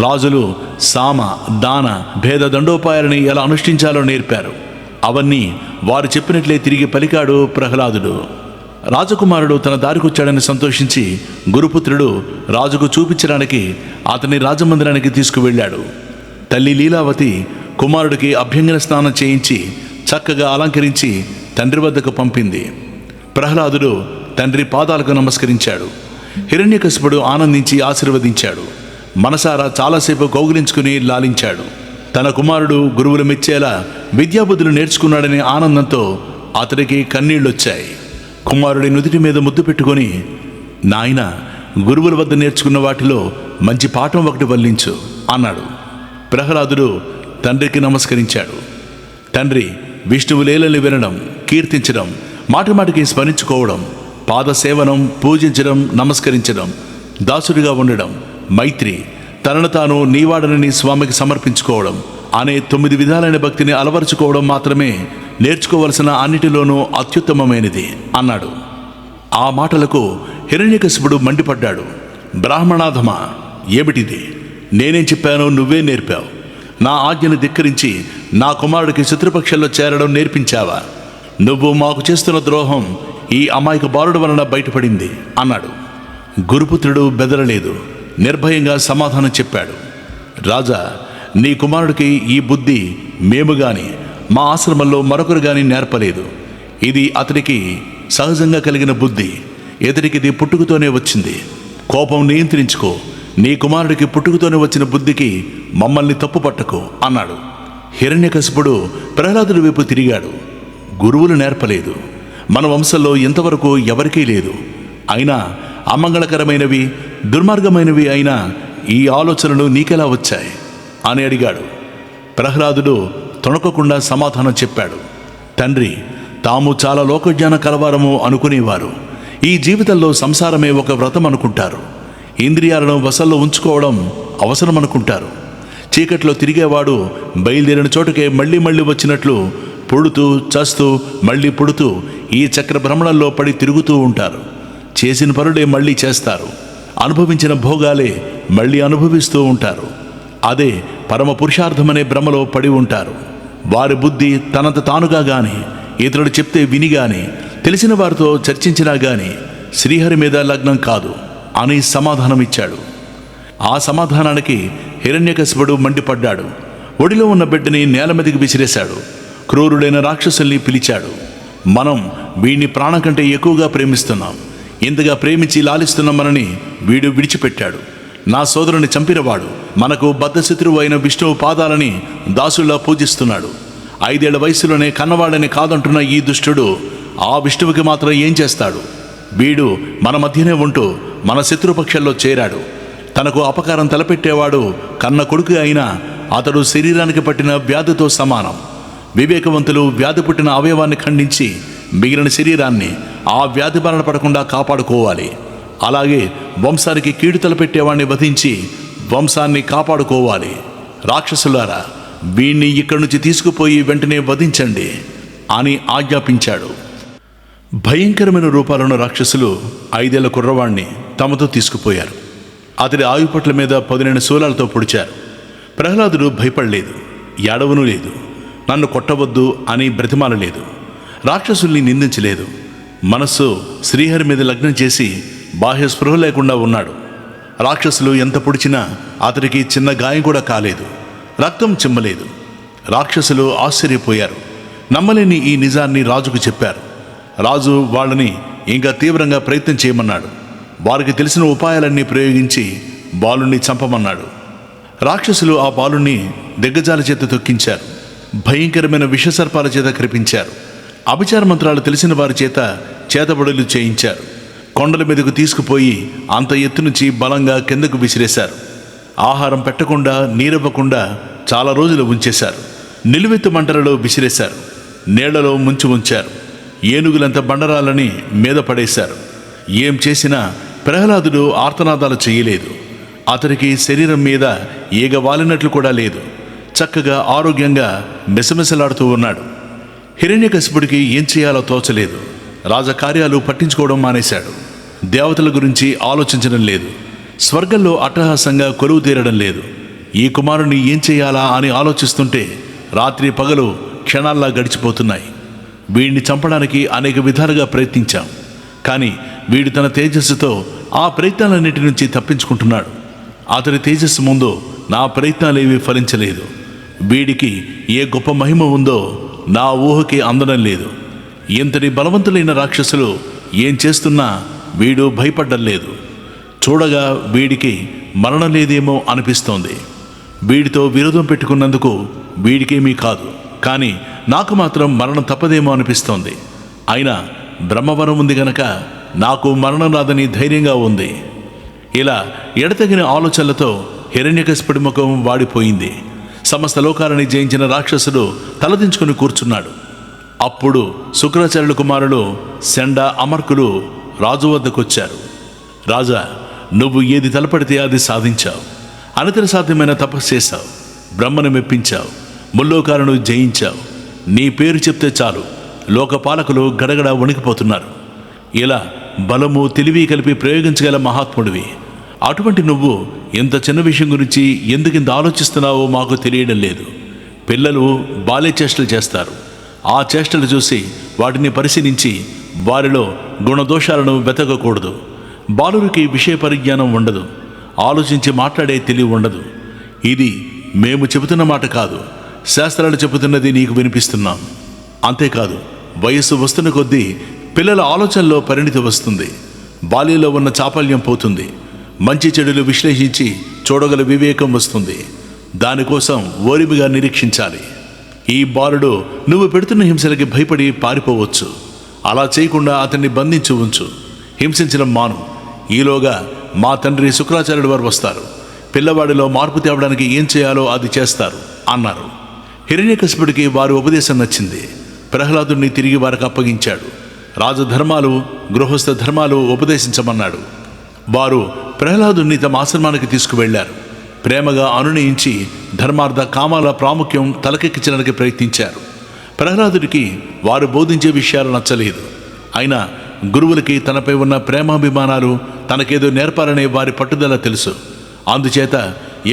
రాజులు సామ, దాన, భేద దండోపాయాలని ఎలా అనుష్ఠించాలో నేర్పారు. అవన్నీ వారు చెప్పినట్లే తిరిగి పలికాడు ప్రహ్లాదుడు. రాజకుమారుడు తన దారికొచ్చాడని సంతోషించి గురుపుత్రుడు రాజుకు చూపించడానికి అతని రాజమందిరానికి తీసుకువెళ్ళాడు. తల్లి లీలావతి కుమారుడికి అభ్యంగన స్నానం చేయించి చక్కగా అలంకరించి తండ్రి వద్దకు పంపింది. ప్రహ్లాదుడు తండ్రి పాదాలకు నమస్కరించాడు. హిరణ్యకశిపుడు ఆనందించి ఆశీర్వదించాడు. మనసారా చాలాసేపు కౌగిలించుకుని లాలించాడు. తన కుమారుడు గురువులు మెచ్చేలా విద్యాబుద్ధులు నేర్చుకున్నాడనే ఆనందంతో అతడికి కన్నీళ్లొచ్చాయి. కుమారుడి నుదిటి మీద ముద్దు పెట్టుకొని, నాయనా, గురువుల వద్ద నేర్చుకున్న వాటిలో మంచి పాఠం ఒకటి వల్లించు అన్నాడు. ప్రహ్లాదుడు తండ్రికి నమస్కరించాడు. తండ్రి విష్ణువు లీలల్ని వినడం, కీర్తించడం, మాటిమాటికి స్మరించుకోవడం, పాదసేవనం, పూజించడం, నమస్కరించడం, దాసుడిగా ఉండడం, మైత్రి, తనను తాను నీవాడనని స్వామికి సమర్పించుకోవడం అనే 9 విధాలైన భక్తిని అలవరుచుకోవడం మాత్రమే నేర్చుకోవలసిన అన్నిటిలోనూ అత్యుత్తమమైనది అన్నాడు. ఆ మాటలకు హిరణ్యకశిపుడు మండిపడ్డాడు. బ్రాహ్మణాధమా, ఏమిటిది? నేనేం చెప్పానో నువ్వే నేర్పావు. నా ఆజ్ఞను ధిక్కరించి నా కుమారుడికి శత్రుపక్షంలో చేరడం నేర్పించావా? నువ్వు మాకు చేస్తున్న ద్రోహం ఈ అమాయక బాలుడు వలన బయటపడింది అన్నాడు. గురుపుత్రుడు బెదరలేదు, నిర్భయంగా సమాధానం చెప్పాడు. రాజా, నీ కుమారుడికి ఈ బుద్ధి మేము గాని మా ఆశ్రమంలో మరొకరు గాని నేర్పలేదు. ఇది అతనికి సహజంగా కలిగిన బుద్ధి. ఇతడికిది పుట్టుకతోనే వచ్చింది. కోపం నియంత్రించుకో. నీ కుమారుడికి పుట్టుకతోనే వచ్చిన బుద్ధికి మమ్మల్ని తప్పు పట్టకు అన్నాడు. హిరణ్యకశిపుడు ప్రహ్లాదుడి వైపు తిరిగాడు. గురువులు నేర్పలేదు. మన వంశంలో ఇంతవరకు ఎవరికీ లేదు. అయినా అమంగళకరమైనవి, దుర్మార్గమైనవి అయినా ఈ ఆలోచనలు నీకెలా వచ్చాయి అని అడిగాడు. ప్రహ్లాదుడు తొణకకుండా సమాధానం చెప్పాడు. తండ్రి, తాము చాలా లోకజ్ఞాన కలవారము అనుకునేవారు. ఈ జీవితంలో సంసారమే ఒక వ్రతం అనుకుంటారు. ఇంద్రియాలను వశంలో ఉంచుకోవడం అవసరం అనుకుంటారు. చీకట్లో తిరిగేవాడు బయలుదేరిన చోటుకే మళ్ళీ మళ్ళీ వచ్చినట్లు పుడుతూ చస్తూ మళ్ళీ పుడుతూ ఈ చక్ర భ్రమణంలో పడి తిరుగుతూ ఉంటారు. చేసిన పనులే మళ్ళీ చేస్తారు. అనుభవించిన భోగాలే మళ్ళీ అనుభవిస్తూ ఉంటారు. అదే పరమ పురుషార్థమనే భ్రమలో పడి ఉంటారు. వారి బుద్ధి తనంత తానుగా గాని, ఇతరులు చెప్తే విని గాని, తెలిసిన వారితో చర్చించినా గాని శ్రీహరి మీద లగ్నం కాదు అని సమాధానమిచ్చాడు. ఆ సమాధానానికి హిరణ్యకశిపుడు మండిపడ్డాడు. ఒడిలో ఉన్న బిడ్డని నేల మీదకి విసిరేశాడు. క్రూరుడైన రాక్షసుల్ని పిలిచాడు. మనం వీడిని ప్రాణం కంటే ఎక్కువగా ప్రేమిస్తున్నాం. ఇంతగా ప్రేమించి లాలిస్తున్నామనని వీడు విడిచిపెట్టాడు. నా సోదరుని చంపినవాడు మనకు బద్ధశత్రువు అయిన విష్ణువు పాదాలని దాసుల్లా పూజిస్తున్నాడు. 5 ఏళ్ల వయసులోనే కన్నవాడని కాదంటున్న ఈ దుష్టుడు ఆ విష్ణువుకి మాత్రం ఏం చేస్తాడు? వీడు మన మధ్యనే ఉంటూ మన శత్రుపక్షంలో చేరాడు. తనకు అపకారం తలపెట్టేవాడు కన్న కొడుకు అయినా అతడు శరీరానికి పట్టిన వ్యాధితో సమానం. వివేకవంతులు వ్యాధి పుట్టిన అవయవాన్ని ఖండించి మిగిలిన శరీరాన్ని ఆ వ్యాధి బారిన పడకుండా కాపాడుకోవాలి. అలాగే వంశానికి కీడు తలపెట్టేవాడిని వధించి వంశాన్ని కాపాడుకోవాలి. రాక్షసులారా, వీణ్ణి ఇక్కడి నుంచి తీసుకుపోయి వెంటనే వధించండి అని ఆజ్ఞాపించాడు. భయంకరమైన రూపాలను రాక్షసులు 5 ఏళ్ల కుర్రవాణ్ణి తమతో తీసుకుపోయారు. అతడి ఆయుపట్ల మీద 10 శూలాలతో పొడిచారు. ప్రహ్లాదుడు భయపడలేదు, ఏడవను లేదు, నన్ను కొట్టవద్దు అని బ్రతిమాలలేదు, రాక్షసుల్ని నిందించలేదు. మనస్సు శ్రీహరి మీద లగ్నం చేసి బాహ్య స్పృహ లేకుండా ఉన్నాడు. రాక్షసులు ఎంత పొడిచినా అతడికి చిన్న గాయం కూడా కాలేదు, రక్తం చిమ్మలేదు. రాక్షసులు ఆశ్చర్యపోయారు. నమ్మలేని ఈ నిజాన్ని రాజుకు చెప్పారు. రాజు వాళ్ళని ఇంకా తీవ్రంగా ప్రయత్నం చేయమన్నాడు. వారికి తెలిసిన ఉపాయాలన్నీ ప్రయోగించి బాలుణ్ణి చంపమన్నాడు. రాక్షసులు ఆ బాలుణ్ణి దిగ్గజాల చేత తొక్కించారు. భయంకరమైన విషసర్పాల చేత కరిపించారు. అభిచార మంత్రాలు తెలిసిన వారి చేత చేతబడులు చేయించారు. కొండల మీదకు తీసుకుపోయి అంత ఎత్తు నుంచి బలంగా కిందకు విసిరేశారు. ఆహారం పెట్టకుండా నీరివ్వకుండా చాలా రోజులు ఉంచేశారు. నిలువెత్తు మంటలలో విసిరేశారు. నీళ్లలో ముంచి ఉంచారు. ఏనుగులంత బండరాలని మీద పడేశారు. ఏం చేసినా ప్రహ్లాదుడు ఆర్తనాదాలు చేయలేదు. అతనికి శరీరం మీద ఈగ వాలినట్లు కూడా లేదు. చక్కగా ఆరోగ్యంగా మెసమెసలాడుతూ ఉన్నాడు. హిరణ్యకశిపుడికి ఏం చేయాలో తోచలేదు. రాజకార్యాలు పట్టించుకోవడం మానేశాడు. దేవతల గురించి ఆలోచించడం లేదు. స్వర్గంలో అట్టహాసంగా కొలువు తీరడం లేదు. ఈ కుమారుని ఏం చేయాలా అని ఆలోచిస్తుంటే రాత్రి పగలు క్షణాల్లా గడిచిపోతున్నాయి. వీడిని చంపడానికి అనేక విధాలుగా ప్రయత్నించాం. కానీ వీడు తన తేజస్సుతో ఆ ప్రయత్నాలన్నిటి నుంచి తప్పించుకుంటున్నాడు. అతడి తేజస్సు ముందు నా ప్రయత్నాలేవి ఫలించలేదు. వీడికి ఏ గొప్ప మహిమ ఉందో నా ఊహకి అందడం లేదు. ఇంతటి బలవంతులైన రాక్షసులు ఏం చేస్తున్నా వీడు భయపడ్డం లేదు. చూడగా వీడికి మరణం లేదేమో అనిపిస్తోంది. వీడితో విరోధం పెట్టుకున్నందుకు వీడికేమీ కాదు, కానీ నాకు మాత్రం మరణం తప్పదేమో అనిపిస్తోంది. అయినా బ్రహ్మవరం ఉంది గనక నాకు మరణం రాదని ధైర్యంగా ఉంది. ఇలా ఎడతగిన ఆలోచనలతో హిరణ్యకశిపుడి ముఖం వాడిపోయింది. సమస్త లోకాలని జయించిన రాక్షసుడు తలదించుకుని కూర్చున్నాడు. అప్పుడు శుక్రాచార్యుల కుమారులు శండ, అమర్కులు రాజు వద్దకొచ్చారు. రాజా, నువ్వు ఏది తలపడితే అది సాధించావు. అనితర సాధ్యమైన తపస్సు చేశావు, బ్రహ్మను మెప్పించావు, ముల్లోకాలను జయించావు. నీ పేరు చెప్తే చాలు లోకపాలకులు గడగడ వణికిపోతున్నారు. ఇలా బలము తెలివి కలిపి ప్రయోగించగల మహాత్ముడివి. అటువంటి నువ్వు ఇంత చిన్న విషయం గురించి ఎందుకింత ఆలోచిస్తున్నావో మాకు తెలియడం లేదు. పిల్లలు బాల్య చేష్టలు చేస్తారు. ఆ చేష్టలు చూసి వాటిని పరిశీలించి వారిలో గుణదోషాలను వెతకకూడదు. బాలురికి విషయ పరిజ్ఞానం ఉండదు, ఆలోచించి మాట్లాడే తెలివి ఉండదు. ఇది మేము చెబుతున్న మాట కాదు, శాస్త్రాలు చెబుతున్నది నీకు వినిపిస్తున్నాం. అంతేకాదు, వయస్సు వస్తున్న కొద్దీ పిల్లల ఆలోచనలో పరిణితి వస్తుంది. బాల్యంలో ఉన్న చాపల్యం పోతుంది. మంచి చెడులు విశ్లేషించి చూడగల వివేకం వస్తుంది. దానికోసం ఓరిమిగా నిరీక్షించాలి. ఈ బాలుడు నువ్వు పెడుతున్న హింసలకి భయపడి పారిపోవచ్చు. అలా చేయకుండా అతన్ని బంధించి ఉంచు, హింసించడం మాను. ఈలోగా మా తండ్రి శుక్రాచార్యుడు వారు వస్తారు. పిల్లవాడిలో మార్పు తేవడానికి ఏం చేయాలో అది చేస్తారు అన్నారు. హిరణ్యకశిపుడికి వారి ఉపదేశం నచ్చింది. ప్రహ్లాదుని తిరిగి వారికి అప్పగించాడు. రాజధర్మాలు, గృహస్థ ధర్మాలు ఉపదేశించమన్నాడు. వారు ప్రహ్లాదుని తమ ఆశ్రమానికి తీసుకువెళ్లారు. ప్రేమగా అనునయించి ధర్మార్థ కామాల ప్రాముఖ్యం తలకెక్కించడానికి ప్రయత్నించారు. ప్రహ్లాదుడికి వారు బోధించే విషయాలు నచ్చలేదు. అయినా గురువులకి తనపై ఉన్న ప్రేమాభిమానాలు, తనకేదో నేర్పాలనే వారి పట్టుదల తెలుసు. అందుచేత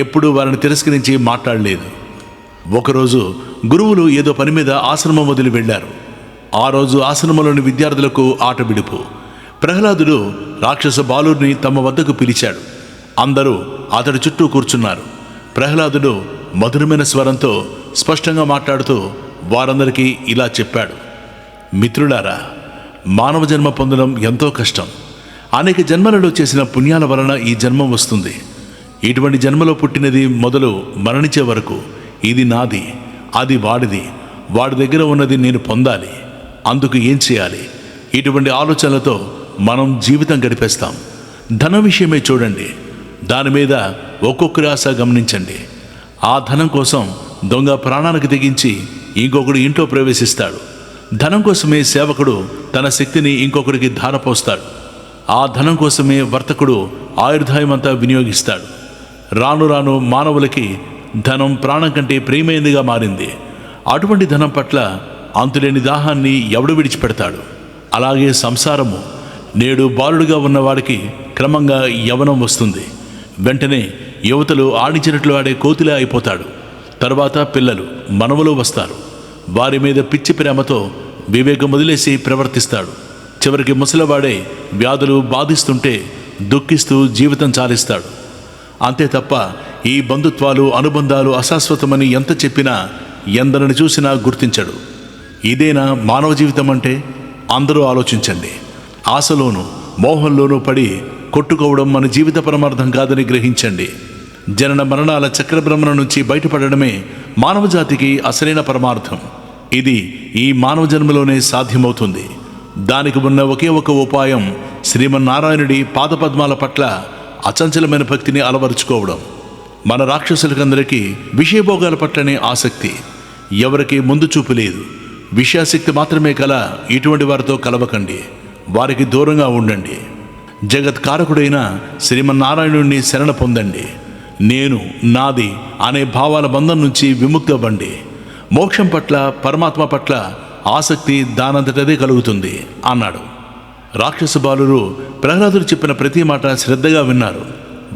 ఎప్పుడూ వారిని తిరస్కరించి మాట్లాడలేదు. ఒకరోజు గురువులు ఏదో పని మీద ఆశ్రమం వదిలి వెళ్లారు. ఆ రోజు ఆశ్రమంలోని విద్యార్థులకు ఆట విడుపు. ప్రహ్లాదుడు రాక్షస బాలుడిని తమ వద్దకు పిలిచాడు. అందరూ అతడి చుట్టూ కూర్చున్నారు. ప్రహ్లాదుడు మధురమైన స్వరంతో స్పష్టంగా మాట్లాడుతూ వారందరికీ ఇలా చెప్పాడు: మిత్రులారా, మానవ జన్మ పొందడం ఎంతో కష్టం. అనేక జన్మలలో చేసిన పుణ్యాల వలన ఈ జన్మం వస్తుంది. ఇటువంటి జన్మలో పుట్టినది మొదలు మరణించే వరకు ఇది నాది, అది వాడిది, వాడి దగ్గర ఉన్నది నేను పొందాలి. అందుకు ఏం చేయాలి? ఇటువంటి ఆలోచనలతో మనం జీవితం గడిపేస్తాం. ధనం విషయమే చూడండి, దాని మీద ఒక్కొక్కరి ఆశ గమనించండి. ఆ ధనం కోసం దొంగ ప్రాణానికి తెగించి ఇంకొకడు ఇంట్లో ప్రవేశిస్తాడు. ధనం కోసమే సేవకుడు తన శక్తిని ఇంకొకరికి ధారపోస్తాడు. ఆ ధనం కోసమే వర్తకుడు ఆయుర్దాయమంతా వినియోగిస్తాడు. రాను రాను మానవులకి ధనం ప్రాణం కంటే ప్రియమైనదిగా మారింది. అటువంటి ధనం పట్ల అంతులేని దాహాన్ని ఎవడు విడిచిపెడతాడు? అలాగే సంసారము. నేడు బాలుడుగా ఉన్నవాడికి క్రమంగా యవనం వస్తుంది. వెంటనే యువతలు ఆడించినట్లు ఆడే కోతిలా అయిపోతాడు. తర్వాత పిల్లలు, మనవలు వస్తారు. వారి మీద పిచ్చి ప్రేమతో వివేకం వదిలేసి ప్రవర్తిస్తాడు. చివరికి ముసలివాడే వ్యాధులు బాధిస్తుంటే దుఃఖిస్తూ జీవితం చాలిస్తాడు. అంతే తప్ప ఈ బంధుత్వాలు, అనుబంధాలు అశాశ్వతమని ఎంత చెప్పినా, ఎందరిని చూసినా గుర్తించడు. ఇదేనా మానవ జీవితం అంటే? అందరూ ఆలోచించండి. ఆశలోనూ మోహంలోనూ పడి కొట్టుకోవడం మన జీవిత పరమార్థం కాదని గ్రహించండి. జనన మరణాల చక్రభ్రమణ నుంచి బయటపడడమే మానవ జాతికి అసలైన పరమార్థం. ఇది ఈ మానవ జన్మలోనే సాధ్యమవుతుంది. దానికి ఉన్న ఒకే ఒక ఉపాయం శ్రీమన్నారాయణుడి పాదపద్మాల పట్ల అచంచలమైన భక్తిని అలవరుచుకోవడం. మన రాక్షసులకందరికీ విషయభోగాల పట్లనే ఆసక్తి. ఎవరికి ముందు చూపు లేదు. విషయాసక్తి మాత్రమే కల ఇటువంటి వారితో కలవకండి, వారికి దూరంగా ఉండండి. జగత్కారకుడైన శ్రీమన్నారాయణుడిని శరణ పొందండి. నేను, నాది అనే భావాల బంధం నుంచి విముక్తవ్వండి. మోక్షం పట్ల, పరమాత్మ పట్ల ఆసక్తి దానంతటదే కలుగుతుంది అన్నాడు. రాక్షస బాలురు ప్రహ్లాదుడు చెప్పిన ప్రతి మాట శ్రద్ధగా విన్నారు.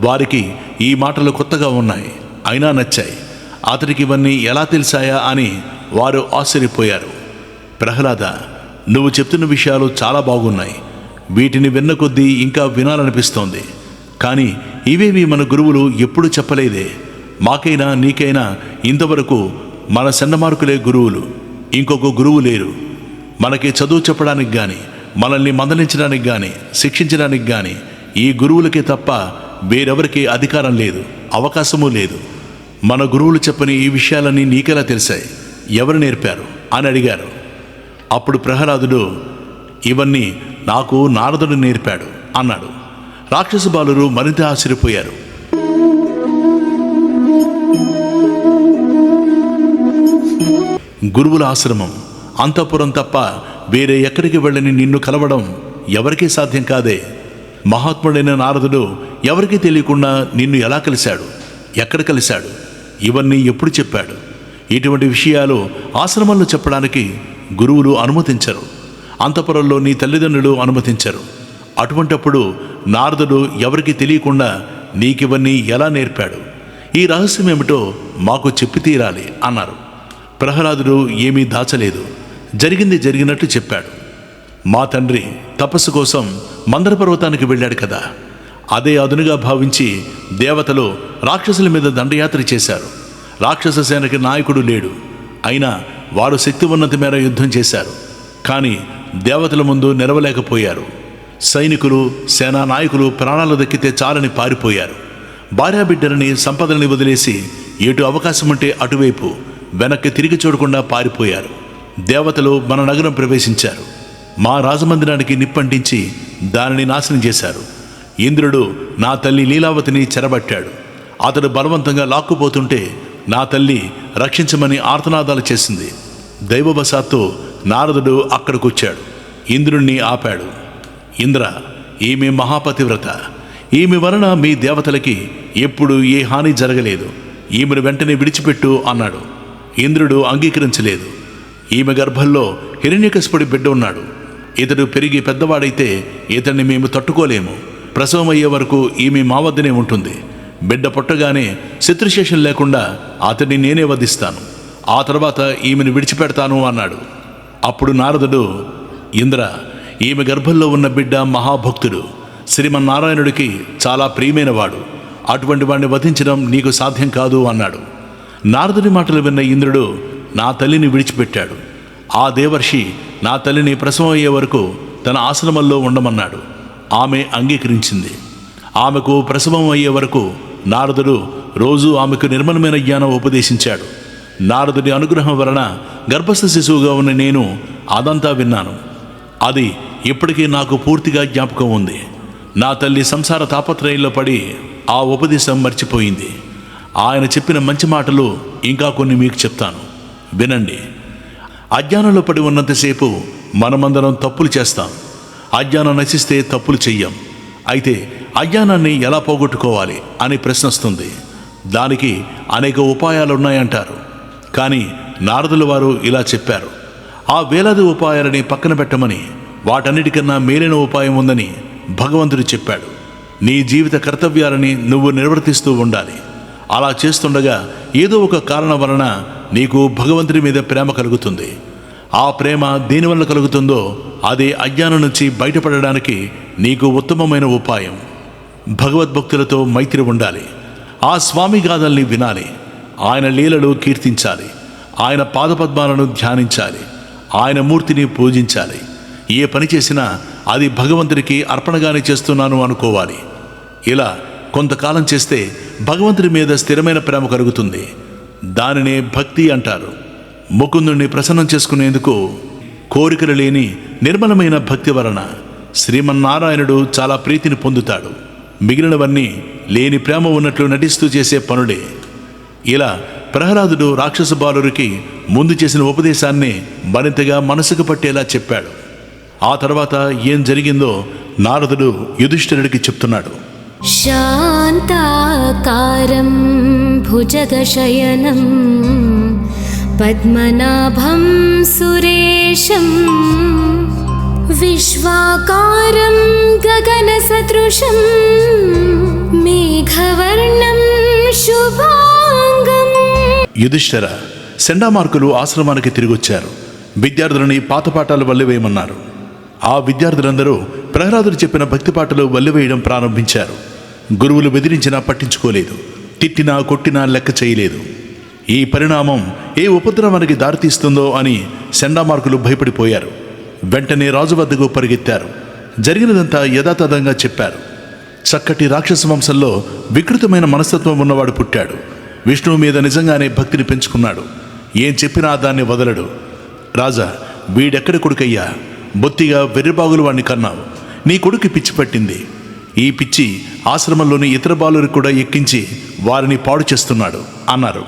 వారికి ఈ మాటలు కొత్తగా ఉన్నాయి, అయినా నచ్చాయి. అతడికి ఇవన్నీ ఎలా తెలిసాయా అని వారు ఆశ్చర్యపోయారు. ప్రహ్లాద, నువ్వు చెప్తున్న విషయాలు చాలా బాగున్నాయి. వీటిని విన్న కొద్దీ ఇంకా వినాలనిపిస్తోంది. కానీ ఇవేవి మన గురువులు ఎప్పుడూ చెప్పలేదే. మాకైనా నీకైనా ఇంతవరకు మన సెండమార్కులే గురువులు, ఇంకొక గురువు లేరు. మనకి చదువు చెప్పడానికి కానీ, మనల్ని మందలించడానికి కానీ, శిక్షించడానికి కానీ ఈ గురువులకే తప్ప వేరెవరికి అధికారం లేదు, అవకాశమూ లేదు. మన గురువులు చెప్పని ఈ విషయాలన్నీ నీకెలా తెలిసాయి? ఎవరు నేర్పారు అని అడిగారు. అప్పుడు ప్రహ్లాదుడు, ఇవన్నీ నాకు నారదుడు నేర్పాడు అన్నాడు. రాక్షస బాలురు మరింత ఆశ్చర్యపోయారు. గురువుల ఆశ్రమం, అంతఃపురం తప్ప వేరే ఎక్కడికి వెళ్ళని నిన్ను కలవడం ఎవరికీ సాధ్యం కాదే. మహాత్ముడైన నారదుడు ఎవరికీ తెలియకుండా నిన్ను ఎలా కలిశాడు, ఎక్కడ కలిశాడు, ఇవన్నీ ఎప్పుడు చెప్పాడు? ఇటువంటి విషయాలు ఆశ్రమంలో చెప్పడానికి గురువులు అనుమతించరు, అంతఃపురంలో నీ తల్లిదండ్రులు అనుమతించరు. అటువంటప్పుడు నారదుడు ఎవరికి తెలియకుండా నీకివన్నీ ఎలా నేర్పాడు? ఈ రహస్యం ఏమిటో మాకు చెప్పి తీరాలి అన్నారు. ప్రహ్లాదుడు ఏమీ దాచలేదు, జరిగింది జరిగినట్లు చెప్పాడు. మా తండ్రి తపస్సు కోసం మందర పర్వతానికి వెళ్ళాడు కదా, అదే అదునుగా భావించి దేవతలు రాక్షసుల మీద దండయాత్ర చేశారు. రాక్షస సేనకి నాయకుడు లేడు, అయినా వారు శక్తి ఉన్నత మేర యుద్ధం చేశారు. కానీ దేవతల ముందు నిలవలేకపోయారు. సైనికులు, సేనా నాయకులు ప్రాణాలు దక్కితే చాలని పారిపోయారు. భార్యాబిడ్డలని, సంపదలని వదిలేసి ఎటు అవకాశం ఉంటే అటువైపు వెనక్కి తిరిగి చూడకుండా పారిపోయారు. దేవతలు మన నగరం ప్రవేశించారు. మా రాజమందిరానికి నిప్పంటించి దానిని నాశనం చేశారు. ఇంద్రుడు నా తల్లి లీలావతిని చెరబట్టాడు. అతడు బలవంతంగా లాక్కుపోతుంటే నా తల్లి రక్షించమని ఆర్తనాదాలు చేసింది. దైవవశాత్తు నారదుడు అక్కడికొచ్చాడు, ఇంద్రుణ్ణి ఆపాడు. ఇంద్ర, ఈమె మహాపతివ్రత, ఈమె వలన మీ దేవతలకి ఎప్పుడు ఏ హాని జరగలేదు, ఈమెను వెంటనే విడిచిపెట్టు అన్నాడు. ఇంద్రుడు అంగీకరించలేదు. ఈమె గర్భంలో హిరణ్యకశిపుడి బిడ్డ ఉన్నాడు. ఇతడు పెరిగి పెద్దవాడైతే ఇతన్ని మేము తట్టుకోలేము. ప్రసవం అయ్యే వరకు ఈమె మా వద్దనే ఉంటుంది. బిడ్డ పుట్టగానే శత్రుశేషం లేకుండా అతడిని నేనే వధిస్తాను. ఆ తర్వాత ఈమెను విడిచిపెడతాను అన్నాడు. అప్పుడు నారదుడు, ఇంద్ర, ఈమె గర్భంలో ఉన్న బిడ్డ మహాభక్తుడు, శ్రీమన్నారాయణుడికి చాలా ప్రియమైనవాడు. అటువంటి వాడిని వధించడం నీకు సాధ్యం కాదు అన్నాడు. నారదుడి మాటలు విన్న ఇంద్రుడు నా తల్లిని విడిచిపెట్టాడు. ఆ దేవర్షి నా తల్లిని ప్రసవం అయ్యే వరకు తన ఆశ్రమంలో ఉండమన్నాడు. ఆమె అంగీకరించింది. ఆమెకు ప్రసవం అయ్యే వరకు నారదుడు రోజు ఆమెకు నిర్మలమైన జ్ఞానం ఉపదేశించాడు. నారదుడి అనుగ్రహం వలన గర్భస్థ శిశువుగా ఉన్న నేను అదంతా విన్నాను. అది ఇప్పటికీ నాకు పూర్తిగా జ్ఞాపకం ఉంది. నా తల్లి సంసార తాపత్రయంలో పడి ఆ ఉపదేశం మర్చిపోయింది. ఆయన చెప్పిన మంచి మాటలు ఇంకా కొన్ని మీకు చెప్తాను, వినండి. అజ్ఞానంలో పడి ఉన్నంతసేపు మనమందరం తప్పులు చేస్తాం. అజ్ఞానం నశిస్తే తప్పులు చెయ్యం. అయితే అజ్ఞానాన్ని ఎలా పోగొట్టుకోవాలి అని ప్రశ్న వస్తుంది. దానికి అనేక ఉపాయాలున్నాయంటారు. కానీ నారదుల వారు ఇలా చెప్పారు, ఆ వేలాది ఉపాయాలని పక్కన పెట్టమని, వాటన్నిటికన్నా మేలైన ఉపాయం ఉందని భగవంతుడు చెప్పాడు. నీ జీవిత కర్తవ్యాలని నువ్వు నిర్వర్తిస్తూ ఉండాలి. అలా చేస్తుండగా ఏదో ఒక కారణం వలన నీకు భగవంతుడి మీద ప్రేమ కలుగుతుంది. ఆ ప్రేమ దేనివల్ల కలుగుతుందో అదే అజ్ఞానం నుంచి బయటపడడానికి నీకు ఉత్తమమైన ఉపాయం. భగవద్భక్తులతో మైత్రి ఉండాలి. ఆ స్వామి గాథల్ని వినాలి. ఆయన లీలలు కీర్తించాలి. ఆయన పాదపద్మాలను ధ్యానించాలి. ఆయన మూర్తిని పూజించాలి. ఏ పని చేసినా అది భగవంతుడికి అర్పణగానే చేస్తున్నాను అనుకోవాలి. ఇలా కొంతకాలం చేస్తే భగవంతుడి మీద స్థిరమైన ప్రేమ కలుగుతుంది. దానినే భక్తి అంటారు. ముకుందుణ్ణి ప్రసన్నం చేసుకునేందుకు కోరికలు లేని నిర్మలమైన భక్తి వలన శ్రీమన్నారాయణుడు చాలా ప్రీతిని పొందుతాడు. మిగిలినవన్నీ లేని ప్రేమ ఉన్నట్లు నటిస్తూ చేసే పనులే. ఇలా ప్రహ్లాదుడు రాక్షస బాలురికి ముందు చేసిన ఉపదేశాన్ని మరింతగా మనసుకు పట్టేలా చెప్పాడు. ఆ తర్వాత ఏం జరిగిందో నారదుడు యుధిష్ఠిరుడికి చెప్తున్నాడు. శాంతాకారం భుజగశయనం పద్మనాభం సురేశం విశ్వాకారం గగన సదృశం మేఘవర్ణం శుభాంగం. యుధిష్ఠిర, సెండామార్కులు ఆశ్రమానికి తిరిగొచ్చారు. విద్యార్థులని పాతపాఠాలు వల్లివేయమన్నారు. ఆ విద్యార్థులందరూ ప్రహ్లాదుడు చెప్పిన భక్తి పాటలు వల్లివేయడం ప్రారంభించారు. గురువులు బెదిరించినా పట్టించుకోలేదు. తిట్టినా కొట్టినా లెక్క చేయలేదు. ఈ పరిణామం ఏ ఉపద్రవానికి దారితీస్తుందో అని సెండామార్కులు భయపడిపోయారు. వెంటనే రాజు వద్దకు పరిగెత్తారు. జరిగినదంతా యథాతథంగా చెప్పారు. చక్కటి రాక్షస వంశంలో వికృతమైన మనస్తత్వం ఉన్నవాడు పుట్టాడు. విష్ణువు మీద నిజంగానే భక్తిని పెంచుకున్నాడు. ఏం చెప్పినా దాన్ని వదలడు. రాజా, వీడెక్కడి కొడుకయ్యా? బొత్తిగా వెర్రిబాగులు వాడిని కన్నావు. నీ కొడుకు పిచ్చి పట్టింది. ఈ పిచ్చి ఆశ్రమంలోని ఇతర బాలురికి కూడా ఎక్కించి వారిని పాడు చేస్తున్నాడు అన్నారు.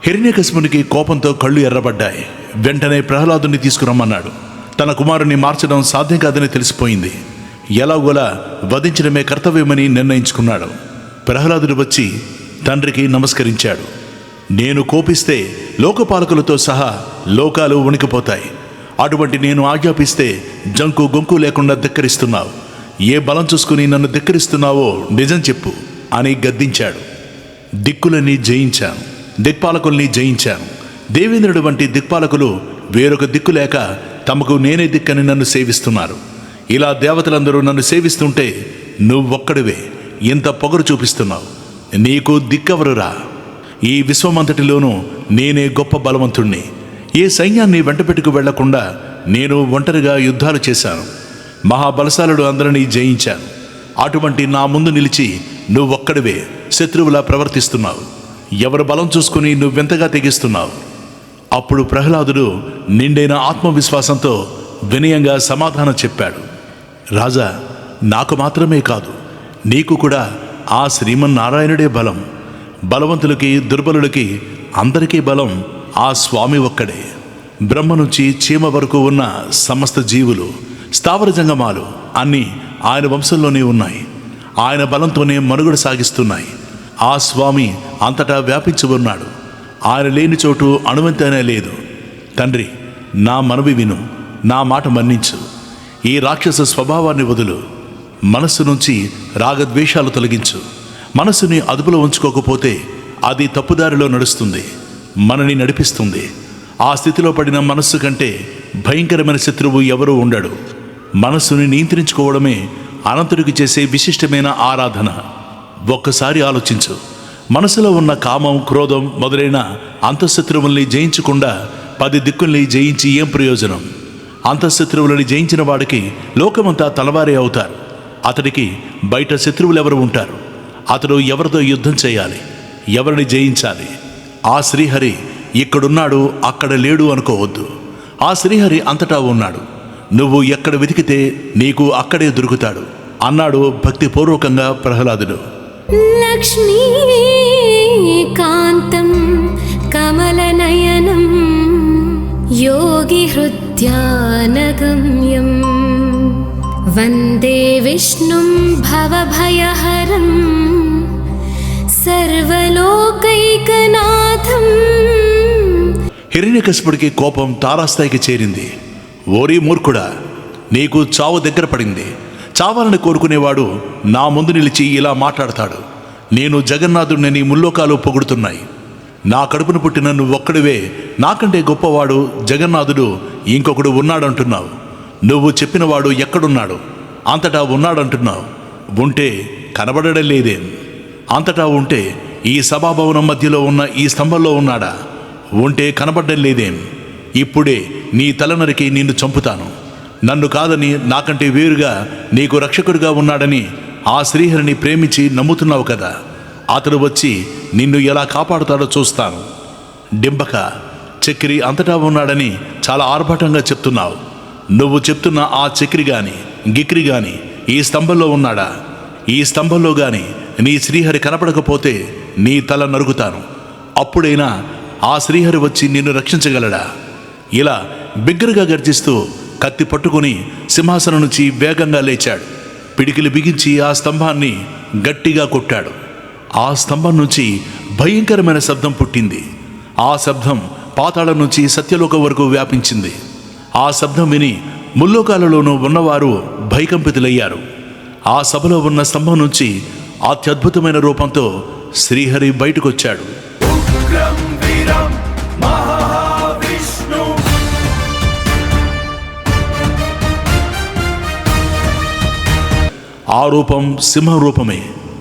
హిరణ్యకశిపునికి కోపంతో కళ్ళు ఎర్రబడ్డాయి. వెంటనే ప్రహ్లాదుని తీసుకురమ్మన్నాడు. తన కుమారుని మార్చడం సాధ్యం కాదని తెలిసిపోయింది. ఎలాగోలా వధించడమే కర్తవ్యమని నిర్ణయించుకున్నాడు. ప్రహ్లాదుడు వచ్చి తండ్రికి నమస్కరించాడు. నేను కోపిస్తే లోకపాలకులతో సహా లోకాలు వణికిపోతాయి. అటువంటి నేను ఆజ్ఞాపిస్తే జంకు గొంకు లేకుండా ధిక్కరిస్తున్నావు. ఏ బలం చూసుకుని నన్ను ధిక్కరిస్తున్నావో నిజం చెప్పు అని గద్దించాడు. దిక్కులన్నీ జయించాను, దిక్పాలకుల్ని జయించాను. దేవేంద్రుడు వంటి దిక్పాలకులు వేరొక దిక్కు లేక తమకు నేనే దిక్కని నన్ను సేవిస్తున్నారు. ఇలా దేవతలందరూ నన్ను సేవిస్తుంటే నువ్వొక్కడివే ఇంత పొగరు చూపిస్తున్నావు. నీకు దిక్కవరురా? ఈ విశ్వమంతటిలోనూ నేనే గొప్ప బలవంతుణ్ణి. ఏ సైన్యాన్ని వెంటపెట్టుకు వెళ్లకుండా నేను ఒంటరిగా యుద్ధాలు చేశాను. మహాబలశాలుడు అందరినీ జయించాను. అటువంటి నా ముందు నిలిచి నువ్వొక్కడివే శత్రువులా ప్రవర్తిస్తున్నావు. ఎవరి బలం చూసుకుని నువ్వెంతగా తెగిస్తున్నావు? అప్పుడు ప్రహ్లాదుడు నిండైన ఆత్మవిశ్వాసంతో వినయంగా సమాధానం చెప్పాడు. రాజా, నాకు మాత్రమే కాదు, నీకు కూడా ఆ శ్రీమన్నారాయణుడే బలం. బలవంతులకి దుర్బలులకి అందరికీ బలం ఆ స్వామి ఒక్కడే. బ్రహ్మ నుంచి చీమ వరకు ఉన్న సమస్త జీవులు, స్థావర జంగమాలు అన్నీ ఆయన వంశంలోనే ఉన్నాయి. ఆయన బలంతోనే మనుగడ సాగిస్తున్నాయి. ఆ స్వామి అంతటా వ్యాపించి ఉన్నాడు. ఆయన లేని చోటు అణువంతైనా లేదు. తండ్రి, నా మనవి విను, నా మాట మన్నించు. ఈ రాక్షస స్వభావాన్ని వదులు. మనస్సు నుంచి రాగద్వేషాలు తొలగించు. మనస్సుని అదుపులో ఉంచుకోకపోతే అది తప్పుదారిలో నడుస్తుంది, మనని నడిపిస్తుంది. ఆ స్థితిలో పడిన మనస్సు కంటే భయంకరమైన శత్రువు ఎవరూ ఉండడు. మనస్సుని నియంత్రించుకోవడమే అనంతుడికి చేసే విశిష్టమైన ఆరాధన. ఒక్కసారి ఆలోచించు. మనసులో ఉన్న కామం, క్రోధం మొదలైన అంతఃశత్రువుల్ని జయించకుండా 10 దిక్కుల్ని జయించి ఏం ప్రయోజనం? అంతఃశత్రువులని జయించిన వాడికి లోకమంతా తలవారే అవుతారు. అతడికి బయట శత్రువులెవరు ఉంటారు? అతడు ఎవరితో యుద్ధం చేయాలి? ఎవరిని జయించాలి? ఆ శ్రీహరి ఇక్కడున్నాడు, అక్కడ లేడు అనుకోవద్దు. ఆ శ్రీహరి అంతటా ఉన్నాడు. నువ్వు ఎక్కడ వెతికితే నీకు అక్కడే దొరుకుతాడు అన్నాడు భక్తిపూర్వకంగా ప్రహ్లాదుడు. లక్ష్మీకాంతం కమలనయనం యోగి హృద్యానగమ్యం వందే విష్ణుం భవభయహరం సర్వలోకైకనాథం. హిరణ్యకశిపుడికి కోపం తారాస్థాయికి చేరింది. ఓరి మూర్ఖుడా, నీకు చావు దగ్గర పడింది. చావాలని కోరుకునేవాడు నా ముందు నిలిచి ఇలా మాట్లాడతాడు. నేను జగన్నాథుడిని ముల్లోకాలు పొగుడుతున్నాయి. నా కడుపును పుట్టిన నువ్వొక్కడివే నాకంటే గొప్పవాడు జగన్నాథుడు ఇంకొకడు ఉన్నాడంటున్నావు. నువ్వు చెప్పినవాడు ఎక్కడున్నాడు? అంతటా ఉన్నాడంటున్నావు. ఉంటే కనబడడం లేదేం? అంతటా ఉంటే ఈ సభాభవనం మధ్యలో ఉన్న ఈ స్తంభంలో ఉన్నాడా? ఉంటే కనబడడం లేదేం? ఇప్పుడే నీ తల నరికి నిన్ను చంపుతాను. నన్ను కాదని నాకంటే వేరుగా నీకు రక్షకుడిగా ఉన్నాడని ఆ శ్రీహరిని ప్రేమించి నమ్ముతున్నావు కదా. అతడు వచ్చి నిన్ను ఎలా కాపాడుతాడో చూస్తాను. డింబక, చక్రి అంతటా ఉన్నాడని చాలా ఆర్భాటంగా చెప్తున్నావు. నువ్వు చెప్తున్న ఆ చక్రి గాని గిక్రి గాని ఈ స్తంభంలో ఉన్నాడా? ఈ స్తంభంలో గాని నీ శ్రీహరి కనపడకపోతే నీ తల నరుగుతాను. అప్పుడైనా ఆ శ్రీహరి వచ్చి నిన్ను రక్షించగలడా? ఇలా బిగ్గరగా గర్జిస్తూ కత్తి పట్టుకుని సింహాసనం నుంచి వేగంగా లేచాడు. పిడికిలు బిగించి ఆ స్తంభాన్ని గట్టిగా కొట్టాడు. ఆ స్తంభం నుంచి భయంకరమైన శబ్దం పుట్టింది. ఆ శబ్దం పాతాళం నుంచి సత్యలోకం వరకు వ్యాపించింది. ఆ శబ్దం విని ముల్లోకాలలోనూ ఉన్నవారు భయకంపితులయ్యారు. ఆ సభలో ఉన్న స్తంభం నుంచి అత్యద్భుతమైన రూపంతో శ్రీహరి బయటకొచ్చాడు. ఆ రూపం సింహం రూపమే,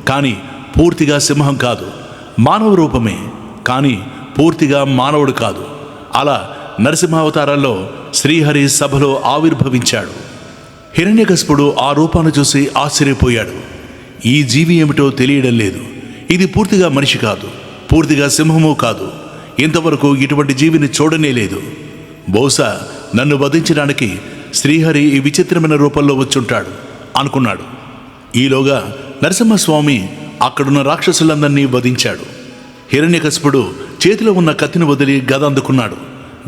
కానీ పూర్తిగా సింహం కాదు. మానవ రూపమే, కానీ పూర్తిగా మానవుడు కాదు. అలా నరసింహావతారంలో శ్రీహరి సభలో ఆవిర్భవించాడు. హిరణ్యకశిపుడు ఆ రూపాన్ని చూసి ఆశ్చర్యపోయాడు. ఈ జీవి ఏమిటో తెలియడం లేదు. ఇది పూర్తిగా మనిషి కాదు, పూర్తిగా సింహము కాదు. ఇంతవరకు ఇటువంటి జీవిని చూడనే లేదు. బహుశా నన్ను వధించడానికి శ్రీహరి ఈ విచిత్రమైన రూపంలో వచ్చుంటాడు అనుకున్నాడు. ఈలోగా నరసింహస్వామి అక్కడున్న రాక్షసులందరినీ వధించాడు. హిరణ్యకశిపుడు చేతిలో ఉన్న కత్తిని వదిలి గద అందుకున్నాడు.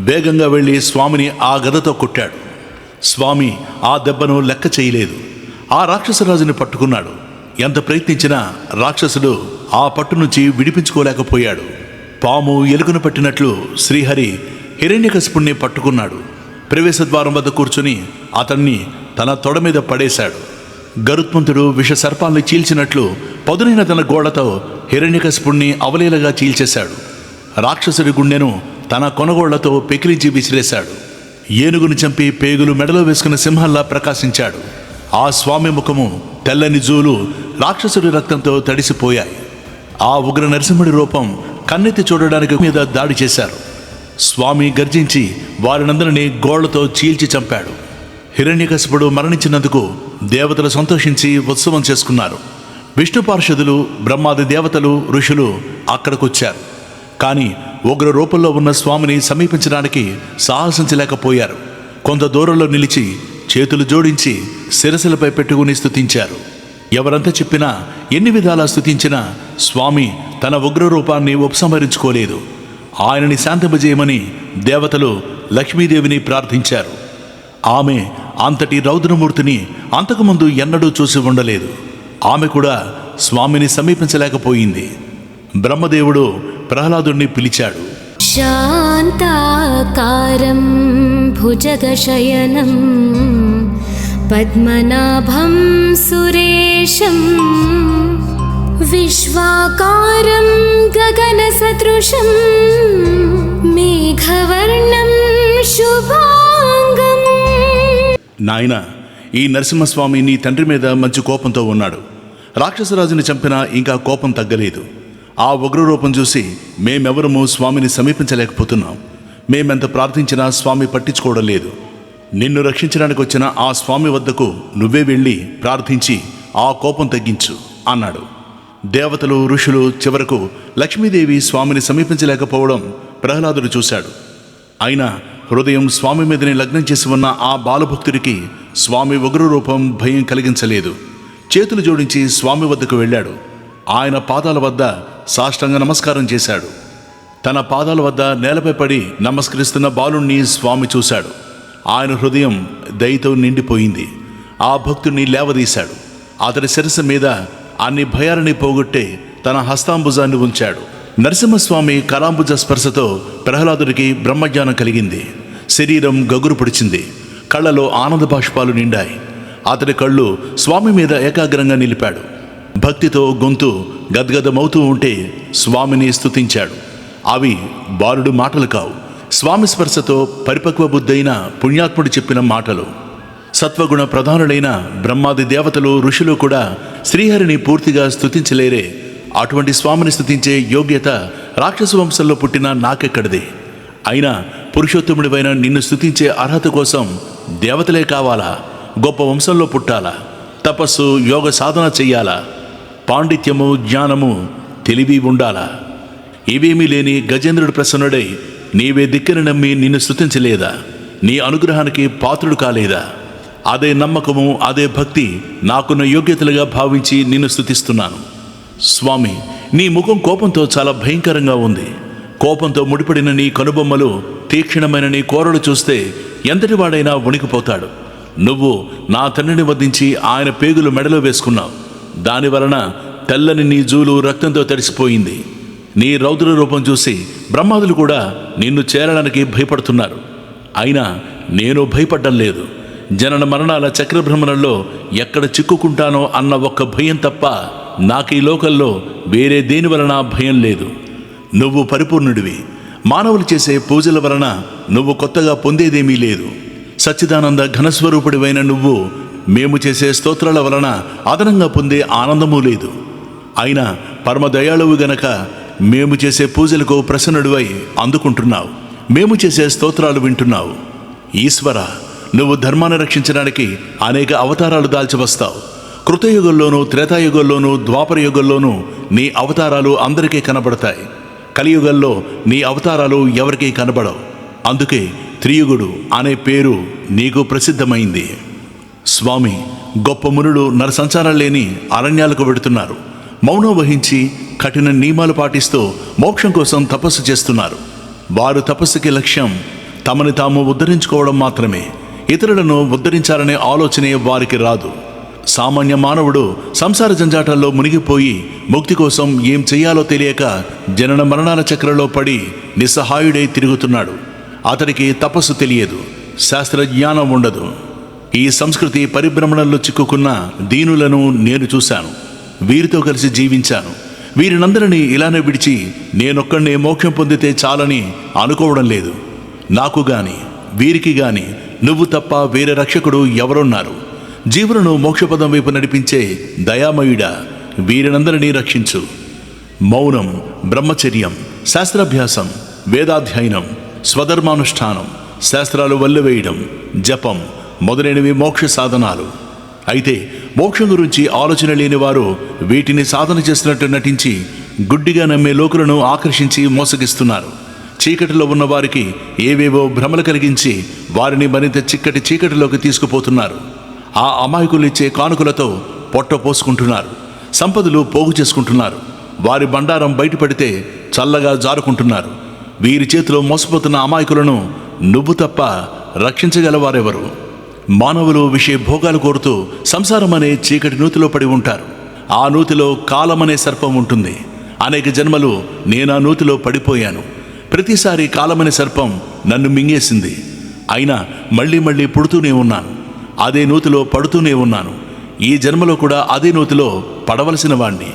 వేగంగా వెళ్ళి స్వామిని ఆ గదతో కొట్టాడు. స్వామి ఆ దెబ్బను లెక్క చేయలేదు. ఆ రాక్షసరాజుని పట్టుకున్నాడు. ఎంత ప్రయత్నించినా రాక్షసుడు ఆ పట్టు నుంచి విడిపించుకోలేకపోయాడు. పాము ఎలుకను పట్టినట్లు శ్రీహరి హిరణ్యకశిపుణ్ణి పట్టుకున్నాడు. ప్రవేశద్వారం వద్ద కూర్చుని అతన్ని తన తొడ మీద పడేశాడు. గరుత్మంతుడు విష సర్పాల్ని చీల్చినట్లు పదునైన తన గోళ్లతో హిరణ్యకశిపుణ్ణి అవలీలగా చీల్చేశాడు. రాక్షసుడి గుండెను తన కొనగోళ్లతో పెకిలించి విసిరేశాడు. ఏనుగును చంపి పేగులు మెడలో వేసుకున్న సింహంలా ప్రకాశించాడు. ఆ స్వామి ముఖము, తెల్లని జూలు రాక్షసుడి రక్తంతో తడిసిపోయాయి. ఆ ఉగ్ర నరసింహుడి రూపం కన్నెత్తి చూడడానికి మీద దాడి చేశారు. స్వామి గర్జించి వారినందరినీ గోళ్లతో చీల్చి చంపాడు. హిరణ్యకశిపుడు మరణించినందుకు దేవతలు సంతోషించి ఉత్సవం చేసుకున్నారు. విష్ణు పార్షదులు, బ్రహ్మాది దేవతలు, ఋషులు అక్కడికొచ్చారు. కానీ ఉగ్ర రూపంలో ఉన్న స్వామిని సమీపించడానికి సాహసించలేకపోయారు. కొంత దూరంలో నిలిచి చేతులు జోడించి శిరస్సులపై పెట్టుకుని స్తుతించారు. ఎవరంతా చెప్పినా, ఎన్ని విధాలా స్తుతించినా స్వామి తన ఉగ్ర రూపాన్ని ఉపసంహరించుకోలేదు. ఆయనని శాంతింపజేయమని దేవతలు లక్ష్మీదేవిని ప్రార్థించారు. ఆమె అంతటి రౌద్రమూర్తిని అంతకుముందు ఎన్నడూ చూసి ఉండలేదు. ఆమె కూడా స్వామిని సమీపించలేకపోయింది. బ్రహ్మదేవుడు ప్రహ్లాదుణ్ణి పిలిచాడు. శాంతాకారం భుజగశయనం పద్మనాభం సురేశం విశ్వాకారం గగనసదృశం మేఘవర్ణం శుభాంగం. నాయనా, ఈ నరసింహస్వామి నీ తండ్రి మీద మంచి కోపంతో ఉన్నాడు. రాక్షసరాజుని చంపినా ఇంకా కోపం తగ్గలేదు. ఆ ఉగ్రరూపం చూసి మేమెవరము స్వామిని సమీపించలేకపోతున్నాం. మేమెంత ప్రార్థించినా స్వామి పట్టించుకోవడం లేదు. నిన్ను రక్షించడానికి వచ్చిన ఆ స్వామి వద్దకు నువ్వే వెళ్ళి ప్రార్థించి ఆ కోపం తగ్గించు అన్నాడు. దేవతలు, ఋషులు చివరకు లక్ష్మీదేవి స్వామిని సమీపించలేకపోవడం ప్రహ్లాదుడు చూశాడు. అయినా హృదయం స్వామి మీదని లగ్నం చేసి ఉన్న ఆ బాలభక్తుడికి స్వామి ఉగ్రరూపం భయం కలిగించలేదు. చేతులు జోడించి స్వామి వద్దకు వెళ్ళాడు. ఆయన పాదాల వద్ద సాష్టాంగ నమస్కారం చేశాడు. తన పాదాల వద్ద నేలపై పడి నమస్కరిస్తున్న బాలుణ్ణి స్వామి చూశాడు. ఆయన హృదయం దయతో నిండిపోయింది. ఆ భక్తుడిని లేవదీశాడు. అతడి శిరస్సు మీద అన్ని భయాలని పోగొట్టే తన హస్తాంబుజాన్ని ఉంచాడు. నరసింహస్వామి కరాంబుజ స్పర్శతో ప్రహ్లాదుడికి బ్రహ్మజ్ఞానం కలిగింది. శరీరం గగురు పొడిచింది. కళ్ళలో ఆనంద బాష్పాలు నిండాయి. అతడి కళ్ళు స్వామి మీద ఏకాగ్రంగా నిలిపాడు. భక్తితో గొంతు గద్గదమవుతూ ఉంటే స్వామిని స్తుతించాడు. అవి బాలుడు మాటలు కావు, స్వామి స్పర్శతో పరిపక్వ బుద్ధైన పుణ్యాత్ముడు చెప్పిన మాటలు. సత్వగుణ ప్రధానులైన బ్రహ్మాది దేవతలు, ఋషులు కూడా శ్రీహరిని పూర్తిగా స్తుతించలేరే. అటువంటి స్వామిని స్తుతించే యోగ్యత రాక్షస వంశంలో పుట్టిన నాకెక్కడిది? అయినా పురుషోత్తముడివైన నిన్ను స్తుతించే అర్హత కోసం దేవతలే కావాలా? గొప్ప వంశంలో పుట్టాలా? తపస్సు, యోగ సాధన చెయ్యాలా? పాండిత్యము, జ్ఞానము, తెలివి ఉండాలా? ఇవేమీ లేని గజేంద్రుడు ప్రసన్నుడై నీవే దిక్కుని నమ్మి నిన్ను స్తుతించలేదా? నీ అనుగ్రహానికి పాత్రుడు కాలేదా? అదే నమ్మకము, అదే భక్తి నాకున్న యోగ్యతలుగా భావించి నిన్ను స్తుతిస్తున్నాను. స్వామి, నీ ముఖం కోపంతో చాలా భయంకరంగా ఉంది. కోపంతో ముడిపడిన నీ కనుబొమ్మలు, తీక్షణమైన నీ కోరలు చూస్తే ఎంతటి వాడైనా వణికిపోతాడు. నువ్వు నా తండ్రిని వధించి ఆయన పేగులు మెడలో వేసుకున్నావు. దానివలన తెల్లని నీ జూలు రక్తంతో తడిసిపోయింది. నీ రౌద్ర రూపం చూసి బ్రహ్మాదులు కూడా నిన్ను చేరడానికి భయపడుతున్నారు. అయినా నేను భయపడ్డం లేదు. జనన మరణాల చక్రభ్రమణంలో ఎక్కడ చిక్కుకుంటానో అన్న ఒక్క భయం తప్ప నాకు ఈ లోకంలో వేరే దేని వలన భయం లేదు. నువ్వు పరిపూర్ణుడివి. మానవులు చేసే పూజల వలన నువ్వు కొత్తగా పొందేదేమీ లేదు. సచ్చిదానంద ఘనస్వరూపుడివైన నువ్వు మేము చేసే స్తోత్రాల వలన అదనంగా పొందే ఆనందమూ లేదు. అయినా పరమదయాళువు గనక మేము చేసే పూజలకు ప్రసన్నుడివై అందుకుంటున్నావు. మేము చేసే స్తోత్రాలు వింటున్నావు. ఈశ్వర, నువ్వు ధర్మాన్ని రక్షించడానికి అనేక అవతారాలు దాల్చి వస్తావు. కృతయుగంలోనూ, త్రేతాయుగంలోనూ, ద్వాపర యుగంలోనూ నీ అవతారాలు అందరికీ కనబడతాయి. కలియుగంలో నీ అవతారాలు ఎవరికీ కనబడవు. అందుకే త్రియుగుడు అనే పేరు నీకు ప్రసిద్ధమైంది. స్వామి, గొప్ప మునులు నరసంచారం లేని అరణ్యాలకు వెడుతున్నారు. మౌనం వహించి కఠిన నియమాలు పాటిస్తూ మోక్షం కోసం తపస్సు చేస్తున్నారు. వారు తపస్సుకి లక్ష్యం తమని తాము ఉద్ధరించుకోవడం మాత్రమే. ఇతరులను ఉద్ధరించాలనే ఆలోచనే వారికి రాదు. సామాన్య మానవుడు సంసార జంజాటాల్లో మునిగిపోయి ముక్తి కోసం ఏం చెయ్యాలో తెలియక జనన మరణాల చక్రంలో పడి నిస్సహాయుడై తిరుగుతున్నాడు. అతడికి తపస్సు తెలియదు, శాస్త్రజ్ఞానం ఉండదు. ఈ సంస్కృతి పరిభ్రమణంలో చిక్కుకున్న దీనులను నేను చూశాను, వీరితో కలిసి జీవించాను. వీరినందరినీ ఇలానే విడిచి నేనొక్కడినే మోక్షం పొందితే చాలని అనుకోవడం లేదు. నాకు గాని వీరికి గాని నువ్వు తప్ప వేరే రక్షకుడు ఎవరున్నారు? జీవులను మోక్షపదం వైపు నడిపించే దయామయుడా, వీరినందరినీ రక్షించు. మౌనం, బ్రహ్మచర్యం, శాస్త్రాభ్యాసం, వేదాధ్యయనం, స్వధర్మానుష్ఠానం, శాస్త్రాలు వల్లెవేయడం, జపం మొదలైనవి మోక్ష సాధనాలు. అయితే మోక్షం గురించి ఆలోచన లేని వారు వీటిని సాధన చేస్తున్నట్టు నటించి గుడ్డిగా నమ్మే లోకులను ఆకర్షించి మోసగిస్తున్నారు. చీకటిలో ఉన్న వారికి ఏవేవో భ్రమలు కలిగించి వారిని మరింత చిక్కటి చీకటిలోకి తీసుకుపోతున్నారు. ఆ అమాయకులు ఇచ్చే కానుకలతో పొట్ట పోసుకుంటున్నారు, సంపదలు పోగు చేసుకుంటున్నారు. వారి బండారం బయటపడితే చల్లగా జారుకుంటున్నారు. వీరి చేతిలో మోసపోతున్న అమాయకులను నువ్వు తప్ప రక్షించగలవారెవరు? మానవులు విషయ భోగాలు కోరుతూ సంసారం అనే చీకటి నూతిలో పడి ఉంటారు. ఆ నూతిలో కాలమనే సర్పం ఉంటుంది. అనేక జన్మలు నేనా నూతిలో పడిపోయాను. ప్రతిసారి కాలమనే సర్పం నన్ను మింగేసింది. అయినా మళ్ళీ మళ్ళీ పుడుతూనే ఉన్నాను, అదే నూతిలో పడుతూనే ఉన్నాను. ఈ జన్మలో కూడా అదే నూతిలో పడవలసిన వాణ్ణి.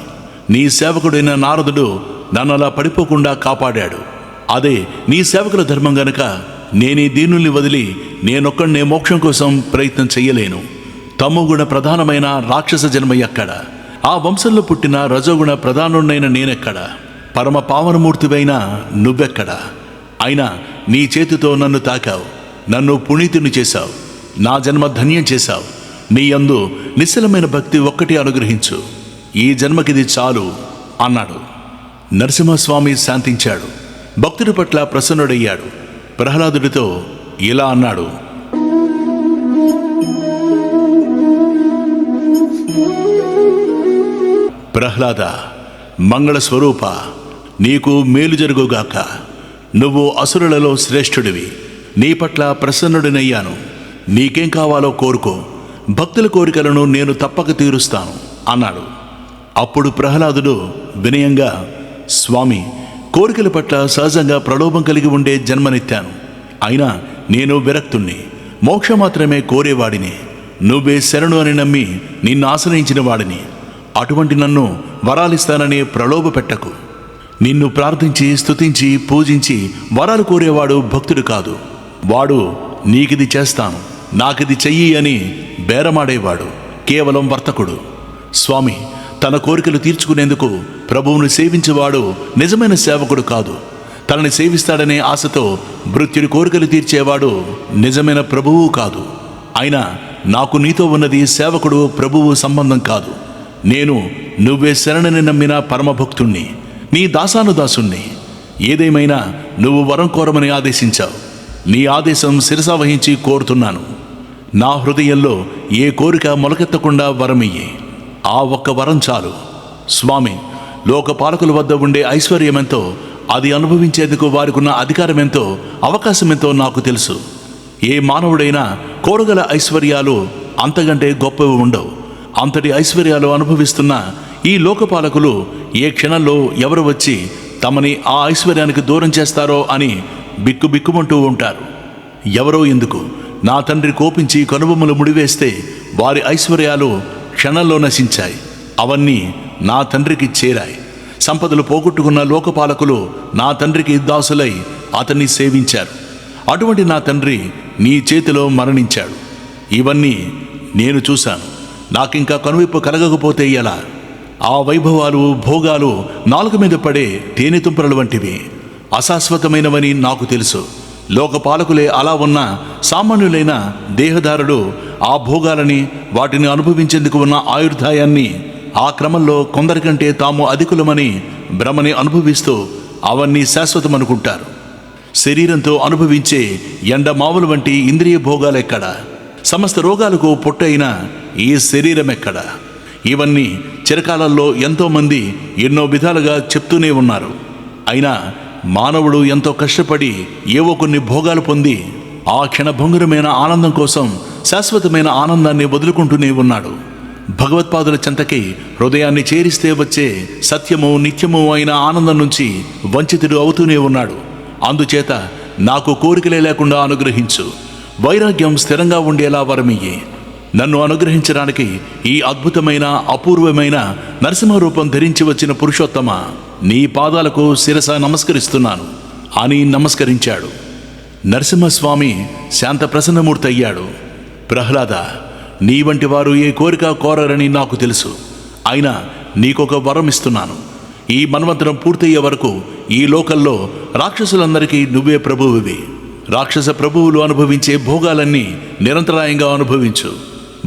నీ సేవకుడైన నారదుడు నన్ను అలా పడిపోకుండా కాపాడాడు. అదే నీ సేవకుల ధర్మం గనక నేనీ దీనుల్ని వదిలి నేనొక్కడినే మోక్షం కోసం ప్రయత్నం చెయ్యలేను. తమోగుణ ప్రధానమైన రాక్షస జన్మ ఎక్కడ? ఆ వంశంలో పుట్టిన రజోగుణ ప్రధానుడైన నేనెక్కడ? పరమ పావనమూర్తివైన నువ్వెక్కడ? అయినా నీ చేతితో నన్ను తాకావు, నన్ను పునీతుని చేశావు, నా జన్మ ధన్యం చేశావు. నీ యందు నిశ్చలమైన భక్తి ఒక్కటి అనుగ్రహించు, ఈ జన్మకిది చాలు అన్నాడు. నరసింహస్వామి శాంతించాడు, భక్తుడి పట్ల ప్రసన్నుడయ్యాడు. ప్రహ్లాదుడితో ఇలా అన్నాడు: ప్రహ్లాద, మంగళస్వరూప, నీకు మేలు జరుగుగాక. నువ్వు అసురులలో శ్రేష్ఠుడివి. నీ పట్ల ప్రసన్నుడినయ్యాను. నీకేం కావాలో కోరుకో, భక్తుల కోరికలను నేను తప్పక తీరుస్తాను అన్నాడు. అప్పుడు ప్రహ్లాదుడు వినయంగా, స్వామి, కోరికల పట్ల సహజంగా ప్రలోభం కలిగి ఉండే జన్మనెత్తాను. అయినా నేను విరక్తుణ్ణి, మోక్షం మాత్రమే కోరేవాడిని. నువ్వే శరణు అని నమ్మి నిన్ను ఆశ్రయించిన వాడిని. అటువంటి నన్ను వరాలిస్తానని ప్రలోభ పెట్టకు. నిన్ను ప్రార్థించి స్తుతించి పూజించి వరాలు కోరేవాడు భక్తుడు కాదు. వాడు నీకిది చేస్తాను, నాకిది చెయ్యి అని బేరమాడేవాడు కేవలం వర్తకుడు. స్వామి, తన కోరికలు తీర్చుకునేందుకు ప్రభువును సేవించేవాడు నిజమైన సేవకుడు కాదు. తనని సేవిస్తాడనే ఆశతో భృత్యుడి కోరికలు తీర్చేవాడు నిజమైన ప్రభువు కాదు. అయినా నాకు నీతో ఉన్నది సేవకుడు ప్రభువు సంబంధం కాదు. నేను నువ్వే శరణని నమ్మిన పరమభక్తుణ్ణి, నీ దాసానుదాసుణ్ణి. ఏదేమైనా నువ్వు వరం కోరమని ఆదేశించావు. నీ ఆదేశం శిరసావహించి కోరుతున్నాను. నా హృదయంలో ఏ కోరిక మొలకెత్తకుండా వరమియ్యి. ఆ ఒక్క వరం చాలు. స్వామి, లోకపాలకుల వద్ద ఉండే ఐశ్వర్యమెంతో, అది అనుభవించేందుకు వారికున్న అధికారమెంతో, అవకాశమెంతో నాకు తెలుసు. ఏ మానవుడైనా కోరగల ఐశ్వర్యాలు అంతకంటే గొప్పవి ఉండవు. అంతటి ఐశ్వర్యాలు అనుభవిస్తున్న ఈ లోకపాలకులు ఏ క్షణంలో ఎవరు వచ్చి తమని ఆ ఐశ్వర్యానికి దూరం చేస్తారో అని బిక్కుబిక్కుమంటూ ఉంటారు. ఎవరో ఎందుకు? నా తండ్రి కోపించి కనుబొమ్మలు ముడివేస్తే వారి ఐశ్వర్యాలు క్షణంలో నశించాయి. అవన్నీ నా తండ్రికి చేరాయి. సంపదలు పోగొట్టుకున్న లోకపాలకులు నా తండ్రికి దాసులై అతన్ని సేవించారు. అటువంటి నా తండ్రి నీ చేతిలో మరణించాడు. ఇవన్నీ నేను చూశాను. నాకింకా కనువిప్పు కలగకపోతే ఎలా? ఆ వైభవాలు భోగాలు నాలుక మీద పడే తేనెతుంపరలు వంటివి, అశాశ్వతమైనవని నాకు తెలుసు. లోకపాలకులే అలా ఉన్న సామాన్యులైన దేహదారులు ఆ భోగాలని, వాటిని అనుభవించేందుకు ఉన్న ఆయుర్దాయాన్ని ఆ క్రమంలో కొందరికంటే తాము అధికులమని భ్రమని అనుభవిస్తూ అవన్నీ శాశ్వతమనుకుంటారు. శరీరంతో అనుభవించే ఎండమావులు వంటి ఇంద్రియ భోగాలెక్కడ? సమస్త రోగాలకు పుట్టైన ఈ శరీరం ఎక్కడ? ఇవన్నీ చిరకాలంలో ఎంతోమంది ఎన్నో విధాలుగా చెప్తూనే ఉన్నారు. అయినా మానవుడు ఎంతో కష్టపడి ఏవో కొన్ని భోగాలు పొంది ఆ క్షణభంగురమైన ఆనందం కోసం శాశ్వతమైన ఆనందాన్ని వదులుకుంటూనే ఉన్నాడు. భగవత్పాదుల చెంతకి హృదయాన్ని చేరిస్తే వచ్చే సత్యము నిత్యము అయిన ఆనందం నుంచి వంచితుడు అవుతూనే ఉన్నాడు. అందుచేత నాకు కోరికలే లేకుండా అనుగ్రహించు, వైరాగ్యం స్థిరంగా ఉండేలా వరమియ్యి. నన్ను అనుగ్రహించడానికి ఈ అద్భుతమైన అపూర్వమైన నరసింహరూపం ధరించి వచ్చిన పురుషోత్తమ, నీ పాదాలకు శిరస నమస్కరిస్తున్నాను అని నమస్కరించాడు. నరసింహస్వామి శాంత ప్రసన్నమూర్తి అయ్యాడు. ప్రహ్లాద, నీ వంటి వారు ఏ కోరిక కోరరని నాకు తెలుసు. అయినా నీకొక వరం ఇస్తున్నాను. ఈ మన్వంతరం పూర్తయ్యే వరకు ఈ లోకంలో రాక్షసులందరికీ నువ్వే ప్రభువువి. రాక్షస ప్రభువులు అనుభవించే భోగాలన్నీ నిరంతరాయంగా అనుభవించు.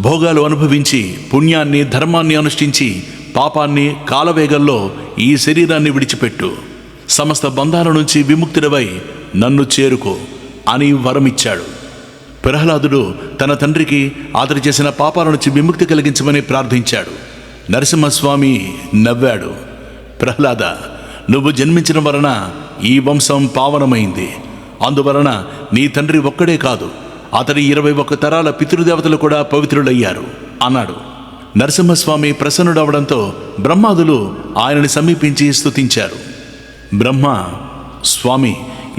భోగాలు అనుభవించి పుణ్యాన్ని ధర్మాన్ని అనుష్ఠించి పాపాన్ని కాలవేగంలో ఈ శరీరాన్ని విడిచిపెట్టు. సమస్త బంధాల నుంచి విముక్తుడవై నన్ను చేరుకో అని వరమిచ్చాడు. ప్రహ్లాదుడు తన తండ్రికి అతడు చేసిన పాపాల నుంచి విముక్తి కలిగించమని ప్రార్థించాడు. నరసింహస్వామి నవ్వాడు. ప్రహ్లాద, నువ్వు జన్మించిన వలన ఈ వంశం పావనమైంది. అందువలన నీ తండ్రి ఒక్కడే కాదు, అతడి 21 తరాల పితృదేవతలు కూడా పవిత్రులయ్యారు అన్నాడు. నరసింహస్వామి ప్రసన్నుడవడంతో బ్రహ్మాదులు ఆయనని సమీపించి స్తుతించారు. బ్రహ్మ, స్వామి,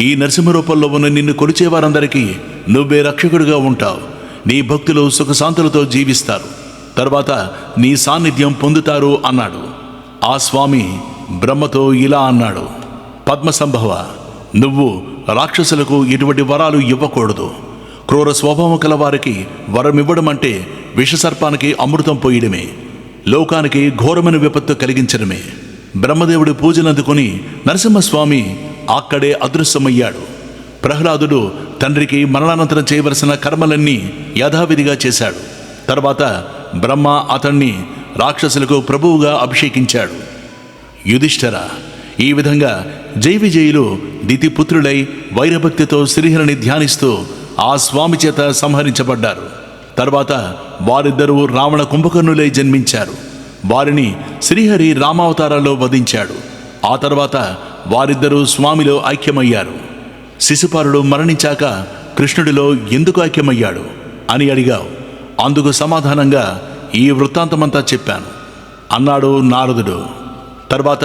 ఈ నరసింహరూపంలో ఉన్న నిన్ను కొలిచేవారందరికీ నువ్వే రక్షకుడిగా ఉంటావు. నీ భక్తులు సుఖశాంతులతో జీవిస్తారు, తర్వాత నీ సాన్నిధ్యం పొందుతారు అన్నాడు. ఆ స్వామి బ్రహ్మతో ఇలా అన్నాడు. పద్మసంభవ, నువ్వు రాక్షసులకు ఎటువంటి వరాలు ఇవ్వకూడదు. క్రూర స్వభావం కల వారికి వరం ఇవ్వడం అంటే విషసర్పానికి అమృతం పోయడమే, లోకానికి ఘోరమైన విపత్తు కలిగించడమే. బ్రహ్మదేవుడి పూజను అందుకుని నరసింహస్వామి అక్కడే అదృశ్యమయ్యాడు. ప్రహ్లాదుడు తండ్రికి మరణానంతరం చేయవలసిన కర్మలన్నీ యథావిధిగా చేశాడు. తర్వాత బ్రహ్మ అతన్ని రాక్షసులకు ప్రభువుగా అభిషేకించాడు. యుధిష్ఠిర, ఈ విధంగా జై విజయులు దితిపుత్రులై వైరభక్తితో శ్రీహరిని ధ్యానిస్తూ ఆ స్వామి చేత సంహరించబడ్డారు. తర్వాత వారిద్దరూ రావణ కుంభకర్ణులై జన్మించారు. వారిని శ్రీహరి రామావతారాల్లో వధించాడు. ఆ తర్వాత వారిద్దరూ స్వామిలో ఐక్యమయ్యారు. శిశుపాలుడు మరణించాక కృష్ణుడిలో ఎందుకు ఐక్యమయ్యాడు అని అడిగావు. అందుకు సమాధానంగా ఈ వృత్తాంతమంతా చెప్పాను అన్నాడు నారదుడు. తర్వాత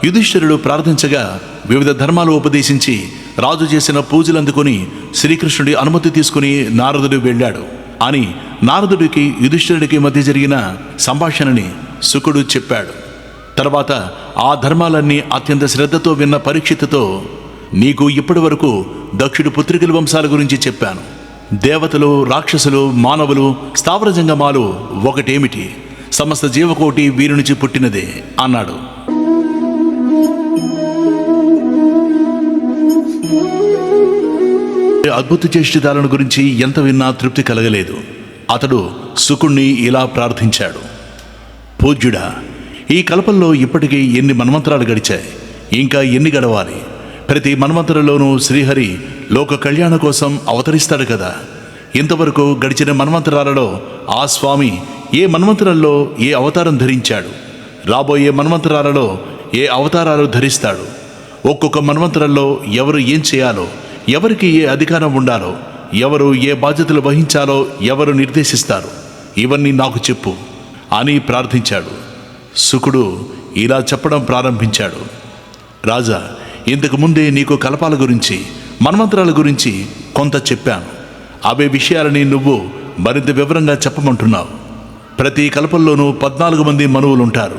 యుధిష్ఠిరుడు ప్రార్థించగా వివిధ ధర్మాలు ఉపదేశించి రాజు చేసిన పూజలు అందుకుని శ్రీకృష్ణుడి అనుమతి తీసుకుని నారదుడు వెళ్ళాడు అని నారదుడికి యుధిష్ఠిరుడికి మధ్య జరిగిన సంభాషణని శుకుడు చెప్పాడు. తర్వాత ఆ ధర్మాలన్నీ అత్యంత శ్రద్ధతో విన్న పరీక్షితుతో, నీకు ఇప్పటి వరకు దక్షుడి పుత్రికల వంశాల గురించి చెప్పాను. దేవతలు, రాక్షసులు, మానవులు, స్థావర జంగమాలు ఒకటేమిటి? సమస్త జీవకోటి వీరి నుంచి పుట్టినదే అన్నాడు. అద్భుత చేష్టితాలను గురించి ఎంత విన్నా తృప్తి కలగలేదు. అతడు శుకుణ్ణి ఇలా ప్రార్థించాడు. పూజ్యుడా, ఈ కల్పంలో ఇప్పటికీ ఎన్ని మన్వంతరాలు గడిచాయి, ఇంకా ఎన్ని గడవాలి? ప్రతి మన్వంతరంలోనూ శ్రీహరి లోక కళ్యాణ కోసం అవతరిస్తాడు కదా. ఇంతవరకు గడిచిన మన్వంతరాలలో ఆ స్వామి ఏ మన్వంతరంలో ఏ అవతారం ధరించాడు, రాబోయే మన్వంతరాలలో ఏ అవతారాలు ధరిస్తాడు, ఒక్కొక్క మన్వంతరంలో ఎవరు ఏం చేయాలో, ఎవరికి ఏ అధికారం ఉండాలో, ఎవరు ఏ బాధ్యతలు వహించాలో ఎవరు నిర్దేశిస్తారు, ఇవన్నీ నాకు చెప్పు అని ప్రార్థించాడు. శుకుడు ఇలా చెప్పడం ప్రారంభించాడు. రాజా, ఇంతకు ముందే నీకు కల్పాల గురించి, మన్వంతరాల గురించి కొంత చెప్పాను. అవే విషయాలని నువ్వు మరింత వివరంగా చెప్పమంటున్నావు. ప్రతి కల్పంలోనూ 14 మంది మనువులుంటారు.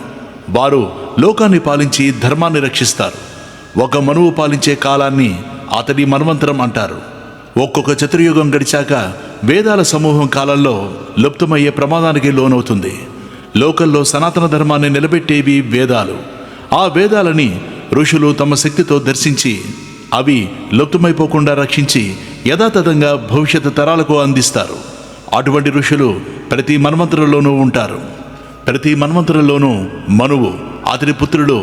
వారు లోకాన్ని పాలించి ధర్మాన్ని రక్షిస్తారు. ఒక మనువు పాలించే కాలాన్ని అతడి మన్వంతరం అంటారు. ఒక్కొక్క చతుర్యుగం గడిచాక వేదాల సమూహం కాలంలో లుప్తమయ్యే ప్రమాదానికి లోనవుతుంది. లోకంలో సనాతన ధర్మాన్ని నిలబెట్టేవి వేదాలు. ఆ వేదాలని ఋషులు తమ శక్తితో దర్శించి అవి లుప్తమైపోకుండా రక్షించి యథాతథంగా భవిష్యత్తు తరాలకు అందిస్తారు. అటువంటి ఋషులు ప్రతి మన్వంతరంలోనూ ఉంటారు. ప్రతి మన్వంతరంలోనూ మనువు, అతడి పుత్రులు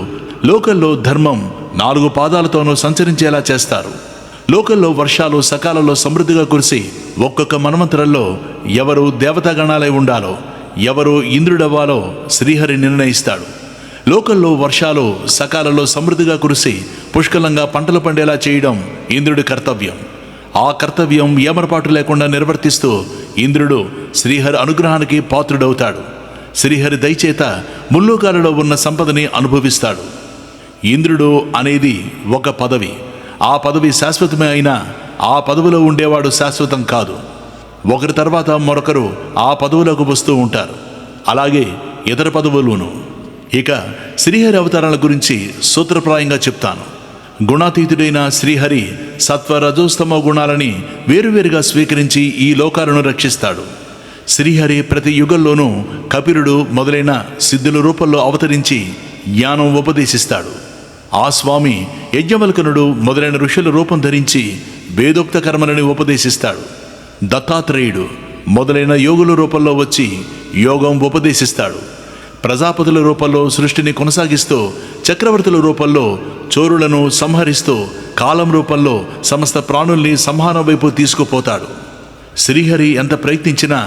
లోకంలో ధర్మం 4 పాదాలతోనూ సంచరించేలా చేస్తారు. లోకంలో వర్షాలు సకాలంలో సమృద్ధిగా కురిసి ఒక్కొక్క మన్వంతరంలో ఎవరు దేవతాగణాలై ఉండాలో, ఎవరు ఇంద్రుడవ్వాలో శ్రీహరి నిర్ణయిస్తాడు. లోకంలో వర్షాలు సకాలంలో సమృద్ధిగా కురిసి పుష్కలంగా పంటలు పండేలా చేయడం ఇంద్రుడి కర్తవ్యం. ఆ కర్తవ్యం ఏమరపాటు లేకుండా నిర్వర్తిస్తూ ఇంద్రుడు శ్రీహరి అనుగ్రహానికి పాత్రుడవుతాడు. శ్రీహరి దయచేత ముల్లోకాలలో ఉన్న సంపదని అనుభవిస్తాడు. ఇంద్రుడు అనేది ఒక పదవి. ఆ పదవి శాశ్వతమే అయినా ఆ పదవిలో ఉండేవాడు శాశ్వతం కాదు. ఒకరి తర్వాత మరొకరు ఆ పదవులకు వస్తూ ఉంటారు. అలాగే ఇతర పదవులును. ఇక శ్రీహరి అవతారాల గురించి సూత్రప్రాయంగా చెప్తాను. గుణాతీతుడైన శ్రీహరి సత్వ రజోస్తమ గుణాలని వేరువేరుగా స్వీకరించి ఈ లోకాలను రక్షిస్తాడు. శ్రీహరి ప్రతి యుగంలోనూ కపిలుడు మొదలైన సిద్ధుల రూపంలో అవతరించి జ్ఞానం ఉపదేశిస్తాడు. ఆ స్వామి యజ్ఞవల్కనుడు మొదలైన ఋషుల రూపం ధరించి వేదోక్త కర్మలని ఉపదేశిస్తాడు. దత్తాత్రేయుడు మొదలైన యోగుల రూపంలో వచ్చి యోగం ఉపదేశిస్తాడు. ప్రజాపతుల రూపంలో సృష్టిని కొనసాగిస్తూ, చక్రవర్తుల రూపంలో చోరులను సంహరిస్తూ, కాలం రూపంలో సమస్త ప్రాణుల్ని సంహారం వైపు తీసుకుపోతాడు. శ్రీహరి ఎంత ప్రయత్నించినా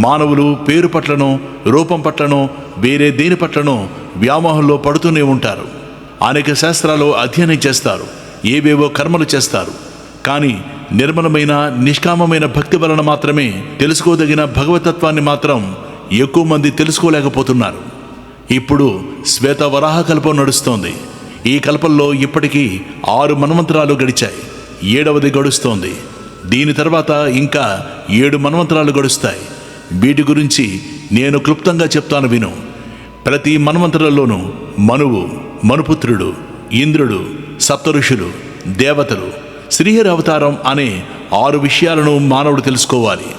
మానవులు పేరు పట్లనో రూపం పట్లనో వేరే దేని పట్లనో వ్యామోహంలో పడుతూనే ఉంటారు. అనేక శాస్త్రాలు అధ్యయనం చేస్తారు, ఏవేవో కర్మలు చేస్తారు. కానీ నిర్మలమైన నిష్కామమైన భక్తి వలన మాత్రమే తెలుసుకోదగిన భగవతత్వాన్ని మాత్రం ఎక్కువ మంది తెలుసుకోలేకపోతున్నారు. ఇప్పుడు శ్వేత వరాహ కల్పం నడుస్తోంది. ఈ కల్పంలో ఇప్పటికీ 6 మన్వంతరాలు గడిచాయి. 7వది గడుస్తోంది. దీని తర్వాత ఇంకా 7 మన్వంతరాలు గడుస్తాయి. వీటి గురించి నేను క్లుప్తంగా చెప్తాను విను. ప్రతి మన్వంతరంలోనూ మనువు, మనుపుత్రుడు, ఇంద్రుడు, సప్తఋషులు, దేవతలు, శ్రీహరి అవతారం అనే 6 విషయాలను మానవుడు తెలుసుకోవాలి.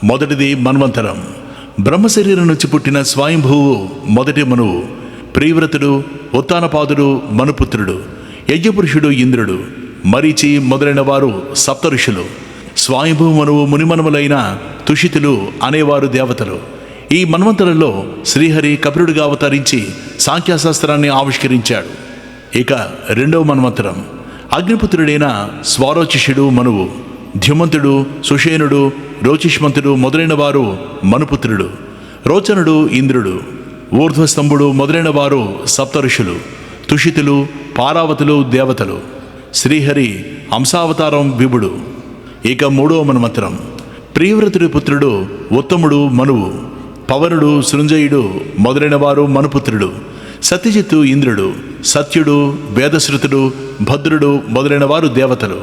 మొదటిది మన్వంతరం. బ్రహ్మశరీరం నుంచి పుట్టిన స్వయంభువు మొదటి మనువు. ప్రియవ్రతుడు, ఉత్తానపాదుడు మనుపుత్రుడు, యజ్ఞపురుషుడు ఇంద్రుడు, మరీచి మొదలైన వారు సప్తఋషులు. స్వయంభువు మనువు మునిమనుములైన తుషితులు అనేవారు దేవతలు. ఈ మన్వంతరంలో శ్రీహరి కపిలుడిగా అవతరించి సాంఖ్యశాస్త్రాన్ని ఆవిష్కరించాడు. ఇక 2వ మన్వంతరం. అగ్నిపుత్రుడైన స్వారోచిషుడు మనువు, ధ్యుమంతుడు, సుషేనుడు, రోచిష్మంతుడు మొదలైన వారు మనుపుత్రుడు, రోచనుడు ఇంద్రుడు, ఊర్ధ్వస్తంభుడు మొదలైన వారు సప్తఋషులు, తుషితులు, పారావతులు దేవతలు. శ్రీహరి అంశావతారం విభుడు. ఇక 3వ మన్వంతరం. ప్రియవ్రతుడి పుత్రుడు ఉత్తముడు మనువు, పవనుడు సృంజయుడు మొదలైన వారు మనుపుత్రుడు, సత్యజిత్తు ఇంద్రుడు, సత్యుడు, వేదశ్రుతుడు, భద్రుడు మొదలైన వారు దేవతలు.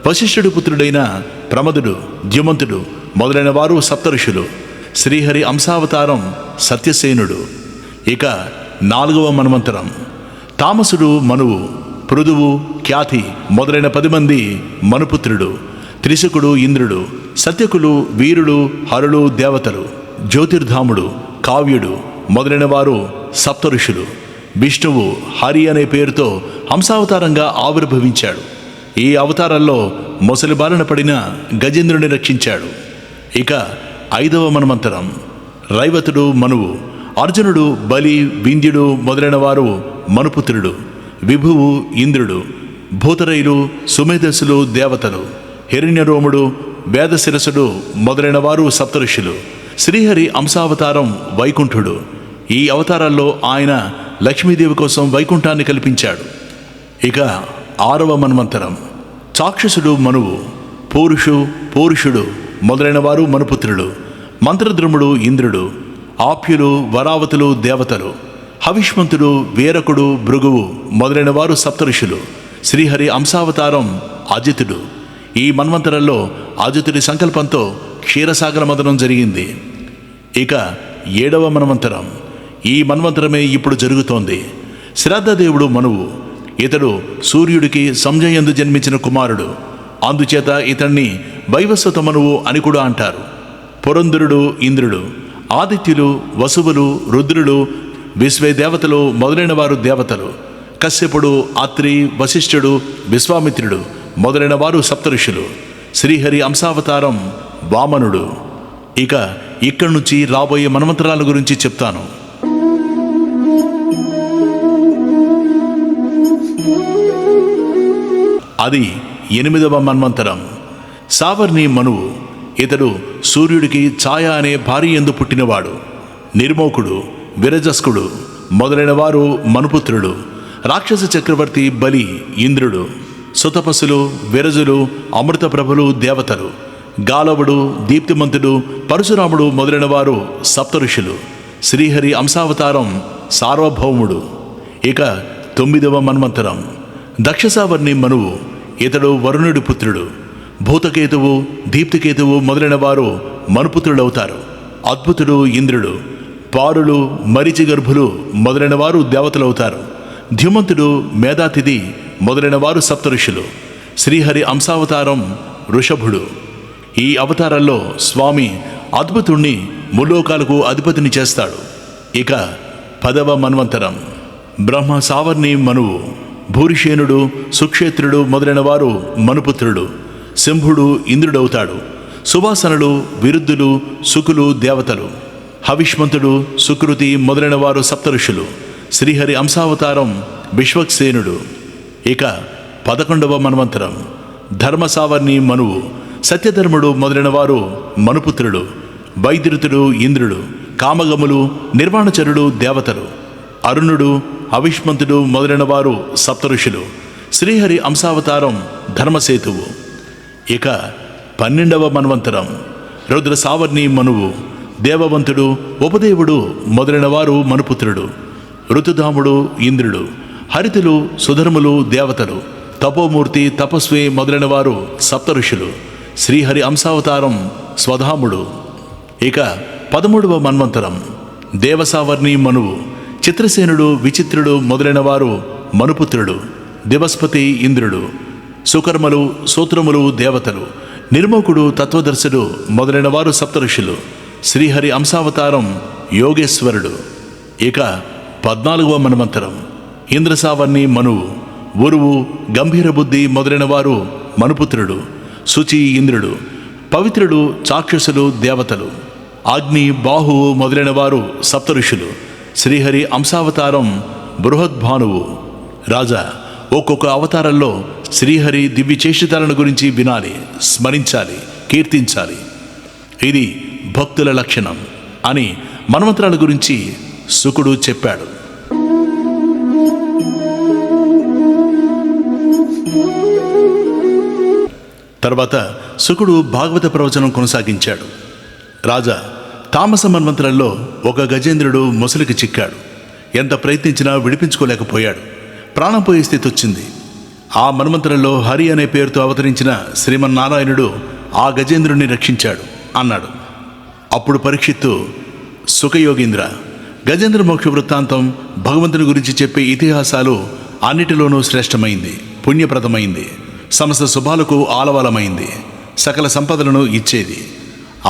వశిష్ఠుడి పుత్రుడైన ప్రమదుడు, ద్యుమంతుడు మొదలైన వారు సప్తఋషులు. శ్రీహరి అంశావతారం సత్యసేనుడు. ఇక 4వ మన్వంతరం. తామసుడు మనువు, పృథువు, ఖ్యాతి మొదలైన 10 మంది మనుపుత్రుడు, త్రిశకుడు ఇంద్రుడు, సత్యకులు, వీరుడు, హరులు దేవతలు, జ్యోతిర్ధాముడు, కావ్యుడు మొదలైన వారు సప్తఋషులు. విష్ణువు హరి అనే పేరుతో హంసావతారంగా ఆవిర్భవించాడు. ఈ అవతారంలో మొసలి బారిన పడిన గజేంద్రుని రక్షించాడు. ఇక 5వ మన్వంతరం. రైవతుడు మనువు, అర్జునుడు, బలి, వింధ్యుడు మొదలైన వారు మనుపుత్రుడు, విభువు ఇంద్రుడు, భూతరైలు, సుమేధస్సులు దేవతలు, హిరణ్యరోముడు, వేదశిరసుడు మొదలైన వారు సప్తఋషులు. శ్రీహరి అంశావతారం వైకుంఠుడు. ఈ అవతారాల్లో ఆయన లక్ష్మీదేవి కోసం వైకుంఠాన్ని కల్పించాడు. ఇక 6వ మన్వంతరం. చాక్షుషుడు మనువు, పూరుషుడు మొదలైన వారు మనుపుత్రుడు, మంత్రద్రుముడు ఇంద్రుడు, ఆప్యులు, వరావతులు దేవతలు, హవిష్మంతుడు, వీరకుడు, భృగువు మొదలైన వారు సప్తఋషులు. శ్రీహరి అంశావతారం అజితుడు. ఈ మన్వంతరంలో అజితుడి సంకల్పంతో క్షీరసాగర మదనం జరిగింది. ఇక 7వ మన్వంతరం. ఈ మన్వంతరమే ఇప్పుడు జరుగుతోంది. శ్రద్ధదేవుడు మనువు. ఇతడు సూర్యుడికి సంజయందు జన్మించిన కుమారుడు. అందుచేత ఇతన్ని వైవస్వత మనువు అని కూడా అంటారు. పురంధరుడు ఇంద్రుడు, ఆదిత్యులు, వసువులు, రుద్రులు, విశ్వే దేవతలు మొదలైన వారు దేవతలు. కశ్యపుడు, అత్రి, వశిష్ఠుడు, విశ్వామిత్రుడు మొదలైన వారు సప్తఋషులు. శ్రీహరి అంశావతారం వామనుడు. ఇక ఇక్కడి నుంచి రాబోయే మన్వంతరాల గురించి చెప్తాను. అది 8వ మన్వంతరం. సావర్ణి మనువు. ఇతడు సూర్యుడికి ఛాయ అనే భార్య యందు పుట్టినవాడు. నిర్మోకుడు, విరజస్కుడు మొదలైన వారు మనుపుత్రుడు. రాక్షస చక్రవర్తి బలి ఇంద్రుడు. సుతపసులు, విరజులు, అమృత ప్రభులు దేవతలు, గాలవుడు, దీప్తిమంతుడు, పరశురాముడు మొదలైన వారు సప్త ఋషులు, శ్రీహరి అంశావతారం సార్వభౌముడు. ఇక 9వ మన్వంతరం దక్షసావర్ణి మనువు, ఇతడు వరుణుడి పుత్రుడు. భూతకేతువు, దీప్తికేతువు మొదలైన వారు మనుపుత్రుడవుతారు. అద్భుతుడు ఇంద్రుడు, పారులు, మరిచి గర్భులు మొదలైన వారు దేవతలవుతారు. ధ్యుమంతుడు, మేధాతిథి మొదలైన వారు సప్త ఋషులు. శ్రీహరి అంశావతారం వృషభుడు. ఈ అవతారాల్లో స్వామి అద్భుతుణ్ణి ముల్లోకాలకు అధిపతిని చేస్తాడు. ఇక 10వ మన్వంతరం బ్రహ్మ సావర్ణి మనువు, భూరిషేనుడు, సుక్షేత్రుడు మొదలైన వారు మనుపుత్రుడు. శంభుడు ఇంద్రుడవుతాడు. సువాసనులు, విరుద్ధులు, శుకులు దేవతలు. హవిష్మంతుడు, సుకృతి మొదలైన వారు సప్త ఋషులు. శ్రీహరి అంశావతారం విశ్వక్సేనుడు. ఇక 11వ మన్వంతరం ధర్మసావర్ణి మనువు, సత్యధర్ముడు మొదలైన వారు మనుపుత్రుడు. వైద్యుతుడు ఇంద్రుడు. కామగములు, నిర్వాణచరుడు దేవతలు. అరుణుడు, అవిష్మంతుడు మొదలైన వారు సప్త ఋషులు. శ్రీహరి అంశావతారం ధర్మసేతువు. ఇక 12వ మన్వంతరం రుద్ర సావర్ణి మనువు, దేవవంతుడు, ఉపదేవుడు మొదలైన వారు మనుపుత్రుడు. ఋతుధాముడు ఇంద్రుడు. హరితులు, సుధర్ములు దేవతలు. తపోమూర్తి, తపస్వి మొదలైన వారు సప్త ఋషులు. శ్రీహరి అంశావతారం స్వధాముడు. ఇక 13వ మన్వంతరం దేవసావర్ణి మనువు, చిత్రసేనుడు, విచిత్రుడు మొదలైన వారు మనుపుత్రుడు. దివస్పతి ఇంద్రుడు. సుకర్మలు, సూత్రములు దేవతలు. నిర్మోకుడు, తత్వదర్శుడు మొదలైన వారు సప్త ఋషులు. శ్రీహరి అంశావతారం యోగేశ్వరుడు. ఇక 14వ మన్వంతరం ఇంద్రసావర్ణి మనువు, ఉరువు, గంభీర బుద్ధి మొదలైన వారు మనుపుత్రుడు. శుచి ఇంద్రుడు. పవిత్రుడు, చాక్షుషులు దేవతలు. అగ్ని, బాహువు మొదలైన వారు సప్త ఋషులు. శ్రీహరి అంశావతారం బృహద్భానువు. రాజా, ఒక్కొక్క అవతారంలో శ్రీహరి దివ్య చేష్టితాలను గురించి వినాలి, స్మరించాలి, కీర్తించాలి. ఇది భక్తుల లక్షణం అని మన్వంతరాల గురించి శుకుడు చెప్పాడు. తర్వాత శుకుడు భాగవత ప్రవచనం కొనసాగించాడు. రాజా, తామస మన్వంతరంలో ఒక గజేంద్రుడు ముసలికి చిక్కాడు. ఎంత ప్రయత్నించినా విడిపించుకోలేకపోయాడు. ప్రాణం పోయే స్థితి వచ్చింది. ఆ మన్వంతరంలో హరి అనే పేరుతో అవతరించిన శ్రీమన్నారాయణుడు ఆ గజేంద్రుడిని రక్షించాడు అన్నాడు. అప్పుడు పరీక్షిత్తు, సుఖయోగీంద్ర, గజేంద్ర మోక్ష వృత్తాంతం, భగవంతుని గురించి చెప్పే ఇతిహాసాలు అన్నిటిలోనూ శ్రేష్టమైంది, పుణ్యప్రదమైంది, సమస్త శుభాలకు ఆలవాలమైంది, సకల సంపదలను ఇచ్చేది.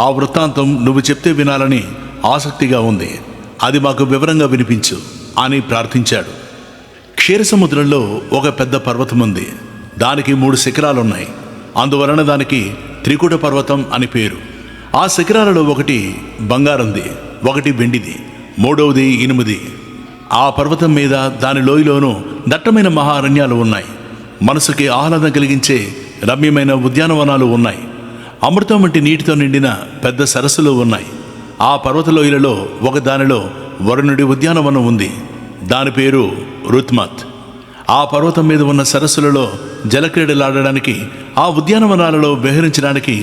ఆ వృత్తాంతం నువ్వు చెప్తే వినాలని ఆసక్తిగా ఉంది. అది మాకు వివరంగా వినిపించు అని ప్రార్థించాడు. క్షీరసముద్రంలో ఒక పెద్ద పర్వతం ఉంది. దానికి 3 శిఖరాలున్నాయి. అందువలన దానికి త్రికూట పర్వతం అని పేరు. ఆ శిఖరాలలో ఒకటి బంగారంది, ఒకటి వెండిది, మూడవది ఇనుముది. ఆ పర్వతం మీద దాని లోయలోనూ దట్టమైన మహారణ్యాలు ఉన్నాయి. మనసుకి ఆహ్లాదం కలిగించే రమ్యమైన ఉద్యానవనాలు ఉన్నాయి. అమృతం వంటి నీటితో నిండిన పెద్ద సరస్సులు ఉన్నాయి. ఆ పర్వతలోయలలో ఒక దానిలో వరుణుడి ఉద్యానవనం ఉంది. దాని పేరు రుత్మత్. ఆ పర్వతం మీద ఉన్న సరస్సులలో జలక్రీడలాడడానికి, ఆ ఉద్యానవనాలలో విహరించడానికి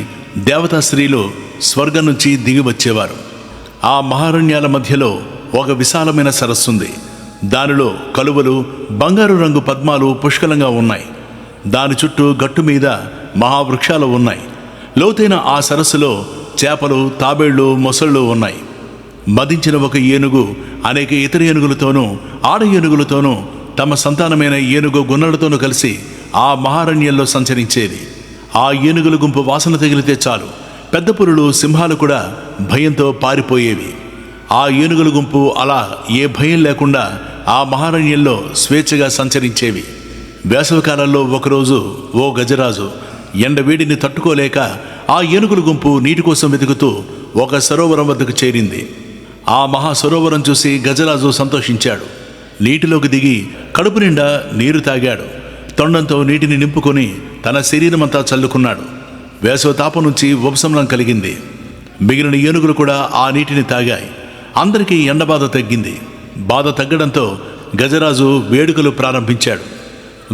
దేవతా స్త్రీలు స్వర్గం నుంచి దిగి వచ్చేవారు. ఆ మహారణ్యాల మధ్యలో ఒక విశాలమైన సరస్సుంది. దానిలో కలువలు, బంగారు రంగు పద్మాలు పుష్కలంగా ఉన్నాయి. దాని చుట్టూ గట్టు మీద మహావృక్షాలు ఉన్నాయి. లోతైన ఆ సరస్సులో చేపలు, తాబేళ్లు, మొసళ్ళు ఉన్నాయి. మదించిన ఒక ఏనుగు అనేక ఇతర ఏనుగులతోనూ, ఆడ ఏనుగులతోనూ, తమ సంతానమైన ఏనుగు గున్నలతోనూ కలిసి ఆ మహారణ్యంలో సంచరించేది. ఆ ఏనుగుల గుంపు వాసన తగిలితే చాలు పెద్ద పులులు, సింహాలు కూడా భయంతో పారిపోయేవి. ఆ ఏనుగుల గుంపు అలా ఏ భయం లేకుండా ఆ మహారణ్యంలో స్వేచ్ఛగా సంచరించేవి. వేసవికాలంలో ఒకరోజు ఓ గజరాజు ఎండవేడిని తట్టుకోలేక ఆ ఏనుగుల గుంపు నీటి కోసం వెతుకుతూ ఒక సరోవరం వద్దకు చేరింది. ఆ మహా సరోవరం చూసి గజరాజు సంతోషించాడు. నీటిలోకి దిగి కడుపు నిండా నీరు తాగాడు. తొండంతో నీటిని నింపుకొని తన శరీరమంతా చల్లుకున్నాడు. వేసవి తాపం నుంచి ఉపశమనం కలిగింది. మిగిలిన ఏనుగులు కూడా ఆ నీటిని తాగాయి. అందరికీ ఎండబాధ తగ్గింది. బాధ తగ్గడంతో గజరాజు వేడుకలు ప్రారంభించాడు.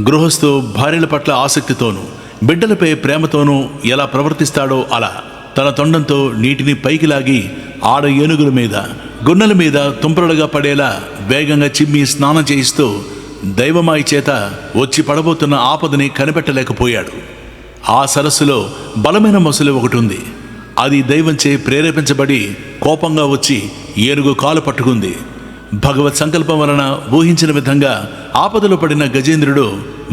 గృహస్థు భార్యల పట్ల ఆసక్తితోనూ బిడ్డలపై ప్రేమతోనూ ఎలా ప్రవర్తిస్తాడో అలా తన తొండంతో నీటిని పైకి లాగి ఆడ ఏనుగుల మీద గున్నెల మీద తుంపరలుగా పడేలా వేగంగా చిమ్మి స్నానం చేయిస్తూ దైవమాయి చేత వచ్చి పడబోతున్న ఆపదని కనిపెట్టలేకపోయాడు. ఆ సరస్సులో బలమైన మొసలి ఒకటి ఉంది. అది దైవంచే ప్రేరేపించబడి కోపంగా వచ్చి ఏనుగు కాలు పట్టుకుంది. భగవత్ సంకల్పం వలన ఊహించిన విధంగా ఆపదలో పడిన గజేంద్రుడు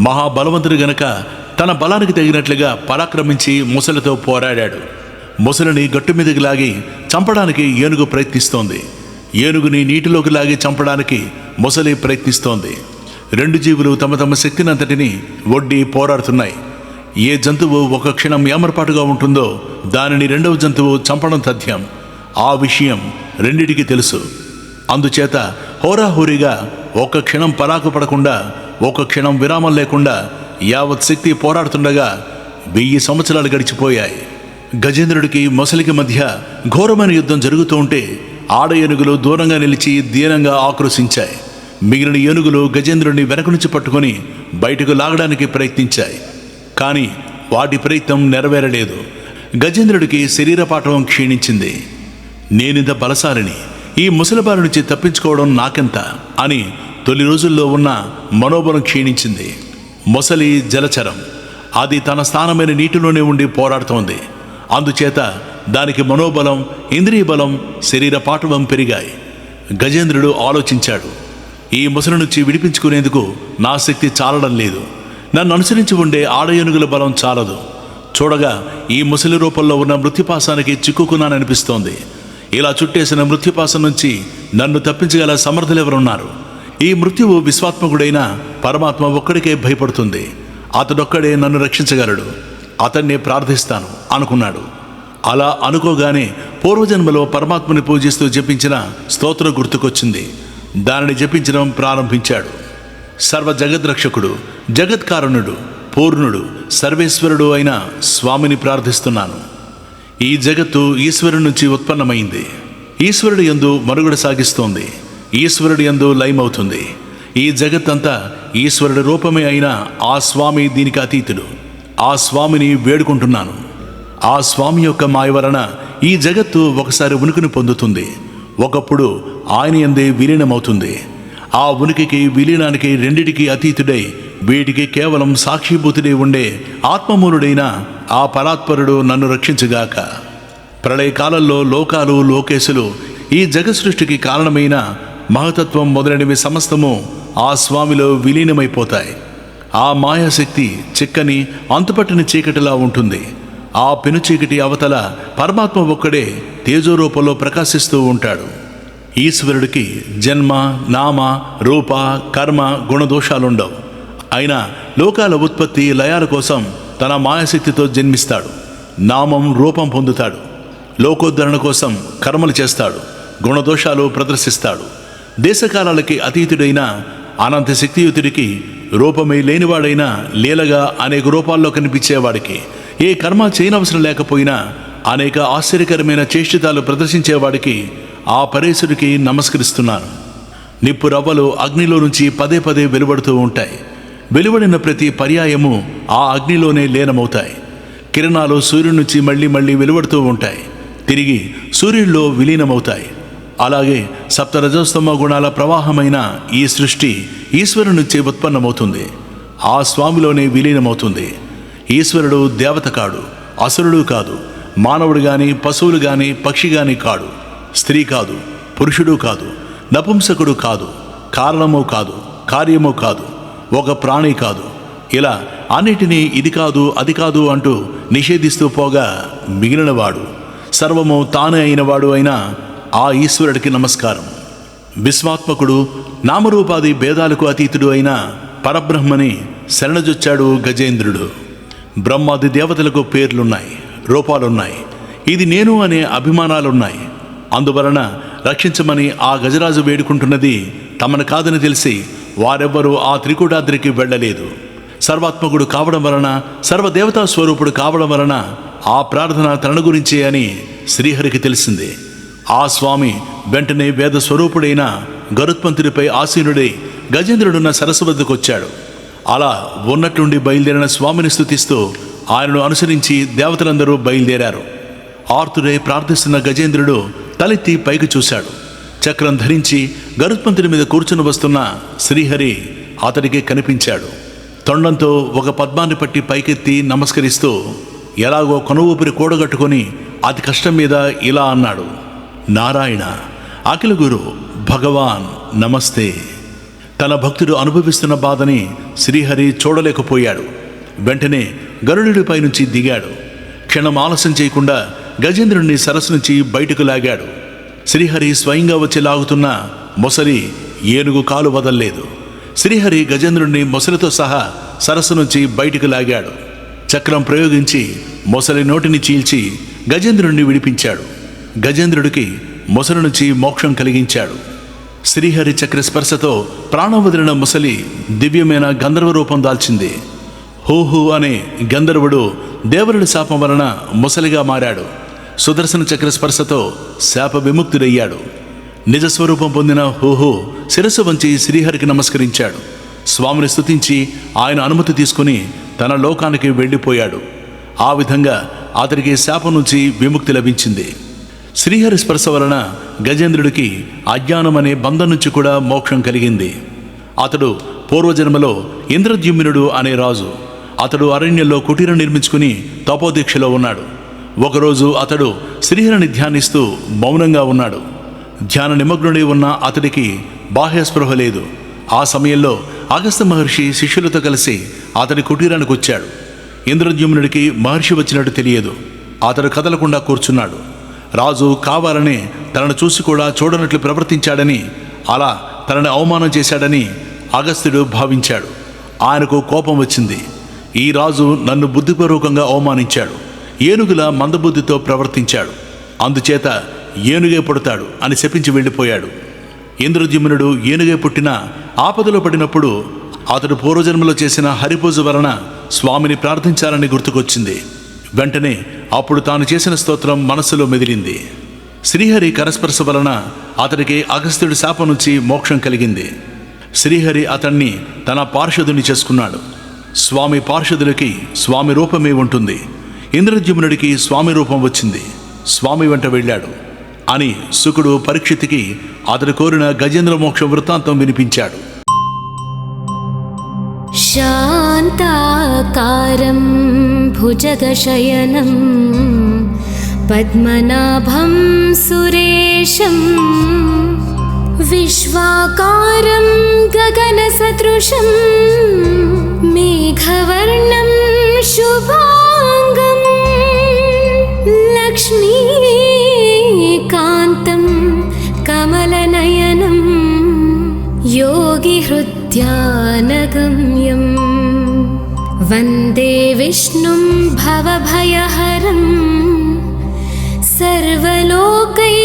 మహాబలవంతుడు గనక తన బలానికి తగినట్లుగా పరాక్రమించి ముసలితో పోరాడాడు. ముసలిని గట్టు మీదకి లాగి చంపడానికి ఏనుగు ప్రయత్నిస్తోంది. ఏనుగుని నీటిలోకి లాగి చంపడానికి ముసలి ప్రయత్నిస్తోంది. రెండు జీవులు తమ తమ శక్తినంతటిని ఒడ్డి పోరాడుతున్నాయి. ఏ జంతువు ఒక క్షణం ఏమరపాటుగా ఉంటుందో దానిని రెండవ జంతువు చంపడం తథ్యం. ఆ విషయం రెండిటికి తెలుసు. అందుచేత హోరాహోరీగా ఒక క్షణం పరాకు పడకుండా, ఒక క్షణం విరామం లేకుండా యావత్ శక్తి పోరాడుతుండగా 1000 సంవత్సరాలు గడిచిపోయాయి. గజేంద్రుడికి మొసలికి మధ్య ఘోరమైన యుద్ధం జరుగుతూ ఉంటే ఆడ ఏనుగులు దూరంగా నిలిచి దీనంగా ఆక్రోశించాయి. మిగిలిన ఏనుగులు గజేంద్రుడిని వెనక నుంచి పట్టుకొని బయటకు లాగడానికి ప్రయత్నించాయి. కానీ వాటి ప్రయత్నం నెరవేరలేదు. గజేంద్రుడికి శరీరపాఠవం క్షీణించింది. నేనింత బలశాలిని, ఈ ముసలిబారి నుంచి తప్పించుకోవడం నాకెంత అని తొలి రోజుల్లో ఉన్న మనోబలం క్షీణించింది. మొసలి జలచరం. అది తన స్థానమైన నీటిలోనే ఉండి పోరాడుతోంది. అందుచేత దానికి మనోబలం, ఇంద్రియ బలం, శరీర పాఠవం పెరిగాయి. గజేంద్రుడు ఆలోచించాడు, ఈ ముసలి నుంచి విడిపించుకునేందుకు నా శక్తి చాలడం లేదు. నన్ను అనుసరించి ఉండే ఆడ ఏనుగుల బలం చాలదు. చూడగా ఈ ముసలి రూపంలో ఉన్న మృత్యుపాసానికి చిక్కుకున్నాననిపిస్తోంది. ఇలా చుట్టేసిన మృత్యుపాసం నుంచి నన్ను తప్పించగల సమర్థులెవరున్నారు? ఈ మృత్యువు విశ్వాత్మకుడైన పరమాత్మ ఒక్కడికే భయపడుతుంది. అతడొక్కడే నన్ను రక్షించగలడు. అతన్నే ప్రార్థిస్తాను అనుకున్నాడు. అలా అనుకోగానే పూర్వజన్మలో పరమాత్మని పూజిస్తూ జపించిన స్తోత్రం గుర్తుకొచ్చింది. దానిని జపించడం ప్రారంభించాడు. సర్వ జగద్రక్షకుడు, జగత్కారుణుడు, పూర్ణుడు, సర్వేశ్వరుడు అయిన స్వామిని ప్రార్థిస్తున్నాను. ఈ జగత్తు ఈశ్వరుడి నుంచి ఉత్పన్నమైంది. ఈశ్వరుడు యందు మనుగడ సాగిస్తోంది. ఈశ్వరుడు యందు లయమవుతుంది. ఈ జగత్తంతా ఈశ్వరుడి రూపమే అయిన ఆ స్వామి దీనికి అతీతుడు. ఆ స్వామిని వేడుకుంటున్నాను. ఆ స్వామి యొక్క మాయ వలన ఈ జగత్తు ఒకసారి ఉనికిని పొందుతుంది. ఒకప్పుడు ఆయన యందే విలీనమవుతుంది. ఆ ఉనికికి విలీనానికి రెండిటికి అతీతుడై వీటికి కేవలం సాక్షిభూతుడై ఉండే ఆత్మమూలుడైన ఆ పరాత్పరుడు నన్ను రక్షించుగాక. ప్రళయకాలంలో లోకాలు, లోకేశులు, ఈ జగత్ సృష్టికి కారణమైన మహతత్వం మొదలైనవి సమస్తము ఆ స్వామిలో విలీనమైపోతాయి. ఆ మాయాశక్తి చిక్కని అంతుపట్టిన చీకటిలా ఉంటుంది. ఆ పెను చీకటి అవతల పరమాత్మ ఒక్కడే తేజోరూపంలో ప్రకాశిస్తూ ఉంటాడు. ఈశ్వరుడికి జన్మ, నామ, రూప, కర్మ, గుణదోషాలుండవు. అయినా లోకాల ఉత్పత్తి, లయాల కోసం తన మాయాశక్తితో జన్మిస్తాడు. నామం, రూపం పొందుతాడు. లోకోద్ధరణ కోసం కర్మలు చేస్తాడు. గుణదోషాలు ప్రదర్శిస్తాడు. దేశకాలాలకి అతీతుడైన అనంత శక్తియుతుడికి రూపమే లేనివాడైన లీలగా అనేక రూపాల్లో కనిపించేవాడికి, ఏ కర్మ చేయనవసరం లేకపోయినా అనేక ఆశ్చర్యకరమైన చేష్టితాలు ప్రదర్శించేవాడికి, ఆ పరేశుడికి నమస్కరిస్తున్నాను. నిప్పు రవ్వలు అగ్నిలో నుంచి పదే పదే వెలువడుతూ ఉంటాయి. వెలువడిన ప్రతి పర్యాయము ఆ అగ్నిలోనే లీనమవుతాయి. కిరణాలు సూర్యుడి నుంచి మళ్ళీ మళ్ళీ వెలువడుతూ ఉంటాయి, తిరిగి సూర్యుడిలో విలీనమవుతాయి. అలాగే సప్తరజోస్తమ గుణాల ప్రవాహమైన ఈ సృష్టి ఈశ్వరుడి నుంచి ఉత్పన్నమవుతుంది. ఆ స్వామిలోనే విలీనమవుతుంది. ఈశ్వరుడు దేవత కాడు, అసురుడు కాదు, మానవుడు గాని, పశువులు గాని, పక్షి గాని కాడు, స్త్రీ కాదు, పురుషుడు కాదు, నపుంసకుడు కాదు, కారణము కాదు, కార్యము కాదు, ఒక ప్రాణి కాదు. ఇలా అన్నిటినీ ఇది కాదు, అది కాదు అంటూ నిషేధిస్తూ పోగా మిగిలినవాడు, సర్వము తానే అయినవాడు అయిన ఆ ఈశ్వరుడికి నమస్కారం. విశ్వాత్మకుడు, నామరూపాది భేదాలకు అతీతుడు అయిన పరబ్రహ్మని శరణజొచ్చాడు గజేంద్రుడు. బ్రహ్మాది దేవతలకు పేర్లున్నాయి, రూపాలున్నాయి. ఇది నేను అనే అభిమానాలున్నాయి. అందువలన రక్షించమని ఆ గజరాజు వేడుకుంటున్నది తమను కాదని తెలిసి వారెవ్వరూ ఆ త్రికూటాద్రికి వెళ్ళలేదు. సర్వాత్మకుడు కావడం వలన, సర్వదేవతా స్వరూపుడు కావడం వలన ఆ ప్రార్థన తన గురించే అని శ్రీహరికి తెలిసింది. ఆ స్వామి వెంటనే వేద స్వరూపుడైన గరుత్మంతుడిపై ఆసీనుడై గజేంద్రుడున్న సరస్సు వద్దకు వచ్చాడు. అలా ఉన్నట్లుండి బయలుదేరిన స్వామిని స్తుతిస్తూ ఆయనను అనుసరించి దేవతలందరూ బయలుదేరారు. ఆర్తుడై ప్రార్థిస్తున్న గజేంద్రుడు తలెత్తి పైకి చూశాడు. చక్రం ధరించి గరుత్మంతుడి మీద కూర్చుని వస్తున్న శ్రీహరి అతడికి కనిపించాడు. తొండంతో ఒక పద్మాన్ని పట్టి పైకెత్తి నమస్కరిస్తూ ఎలాగో కొన ఊపిరి కూడగట్టుకొని అతి కష్టం మీద ఇలా అన్నాడు: నారాయణ, అఖిల గురు, భగవాన్ నమస్తే. తన భక్తుడు అనుభవిస్తున్న బాధని శ్రీహరి చూడలేకపోయాడు. వెంటనే గరుడుడిపై నుంచి దిగాడు. క్షణం ఆలస్యం చేయకుండా గజేంద్రుడిని సరస్సు నుంచి బయటకు లాగాడు. శ్రీహరి స్వయంగా వచ్చి లాగుతున్న మొసలి ఏనుగు కాలు వదల్లేదు. శ్రీహరి గజేంద్రుడిని మొసలితో సహా సరస్సు నుంచి బయటకు లాగాడు. చక్రం ప్రయోగించి మొసలి నోటిని చీల్చి గజేంద్రుడిని విడిపించాడు. గజేంద్రుడికి మొసలి నుంచి మోక్షం కలిగించాడు. శ్రీహరి చక్ర స్పర్శతో ప్రాణం వదిలిన ముసలి దివ్యమైన గంధర్వ రూపం దాల్చింది. హూహు అనే గంధర్వుడు దేవరుడి శాపం వలన ముసలిగా మారాడు. సుదర్శన చక్ర స్పర్శతో శాప విముక్తుడయ్యాడు. నిజస్వరూపం పొందిన హూహు శిరస్సు వంచి శ్రీహరికి నమస్కరించాడు. స్వామిని స్తుతించి ఆయన అనుమతి తీసుకుని తన లోకానికి వెళ్ళిపోయాడు. ఆ విధంగా అతడికి శాపం నుంచి విముక్తి లభించింది. శ్రీహరి స్పర్శ వలన గజేంద్రుడికి అజ్ఞానం అనే బంధం నుంచి కూడా మోక్షం కలిగింది. అతడు పూర్వజన్మలో ఇంద్రద్యుమ్నుడు అనే రాజు. అతడు అరణ్యంలో కుటీరం నిర్మించుకుని తపోదీక్షలో ఉన్నాడు. ఒకరోజు అతడు శ్రీహరిని ధ్యానిస్తూ మౌనంగా ఉన్నాడు. ధ్యాన నిమగ్నుడై ఉన్న అతడికి బాహ్య స్పృహ లేదు. ఆ సమయంలో అగస్త్య మహర్షి శిష్యులతో కలిసి అతడి కుటీరానికి వచ్చాడు. ఇంద్రద్యుమ్నుడికి మహర్షి వచ్చినట్టు తెలియదు. అతడు కదలకుండా కూర్చున్నాడు. రాజు కావాలనే తనను చూసి కూడా చూడనట్లు ప్రవర్తించాడని, అలా తనని అవమానం చేశాడని అగస్త్యుడు భావించాడు. ఆయనకు కోపం వచ్చింది. ఈ రాజు నన్ను బుద్ధిపూర్వకంగా అవమానించాడు, ఏనుగులా మందబుద్ధితో ప్రవర్తించాడు, అందుచేత ఏనుగే పుడతాడు అని శపించి వెళ్ళిపోయాడు. ఇంద్రద్యుమ్నుడు ఏనుగే పుట్టిన ఆపదలో పడినప్పుడు అతడు పూర్వజన్మలో చేసిన హరిపూజ వలన స్వామిని ప్రార్థించాలని గుర్తుకొచ్చింది. వెంటనే అప్పుడు తాను చేసిన స్తోత్రం మనస్సులో మెదిలింది. శ్రీహరి కరస్పర్శ వలన అతడికి అగస్త్యుడి శాపం నుంచి మోక్షం కలిగింది. శ్రీహరి అతన్ని తన పార్షదుని చేసుకున్నాడు. స్వామి పార్షదులకి స్వామి రూపమే ఉంటుంది. ఇంద్రద్యుమ్నుడికి స్వామి రూపం వచ్చింది. స్వామి వెంట వెళ్ళాడు అని శుకుడు పరీక్షిత్తుకి అతడు కోరిన గజేంద్ర మోక్ష వృత్తాంతం వినిపించాడు. శాంతాకారం భుజగశయనం పద్మనాభం సురేశం విశ్వాకారం గగనసదృశం మేఘవర్ణం శుభాంగం లక్ష్మీకాంతం కమలనయనం योगिहृद्यानगम्यं वन्दे विष्णुं भवभयहरं सर्वलोकैकनाथं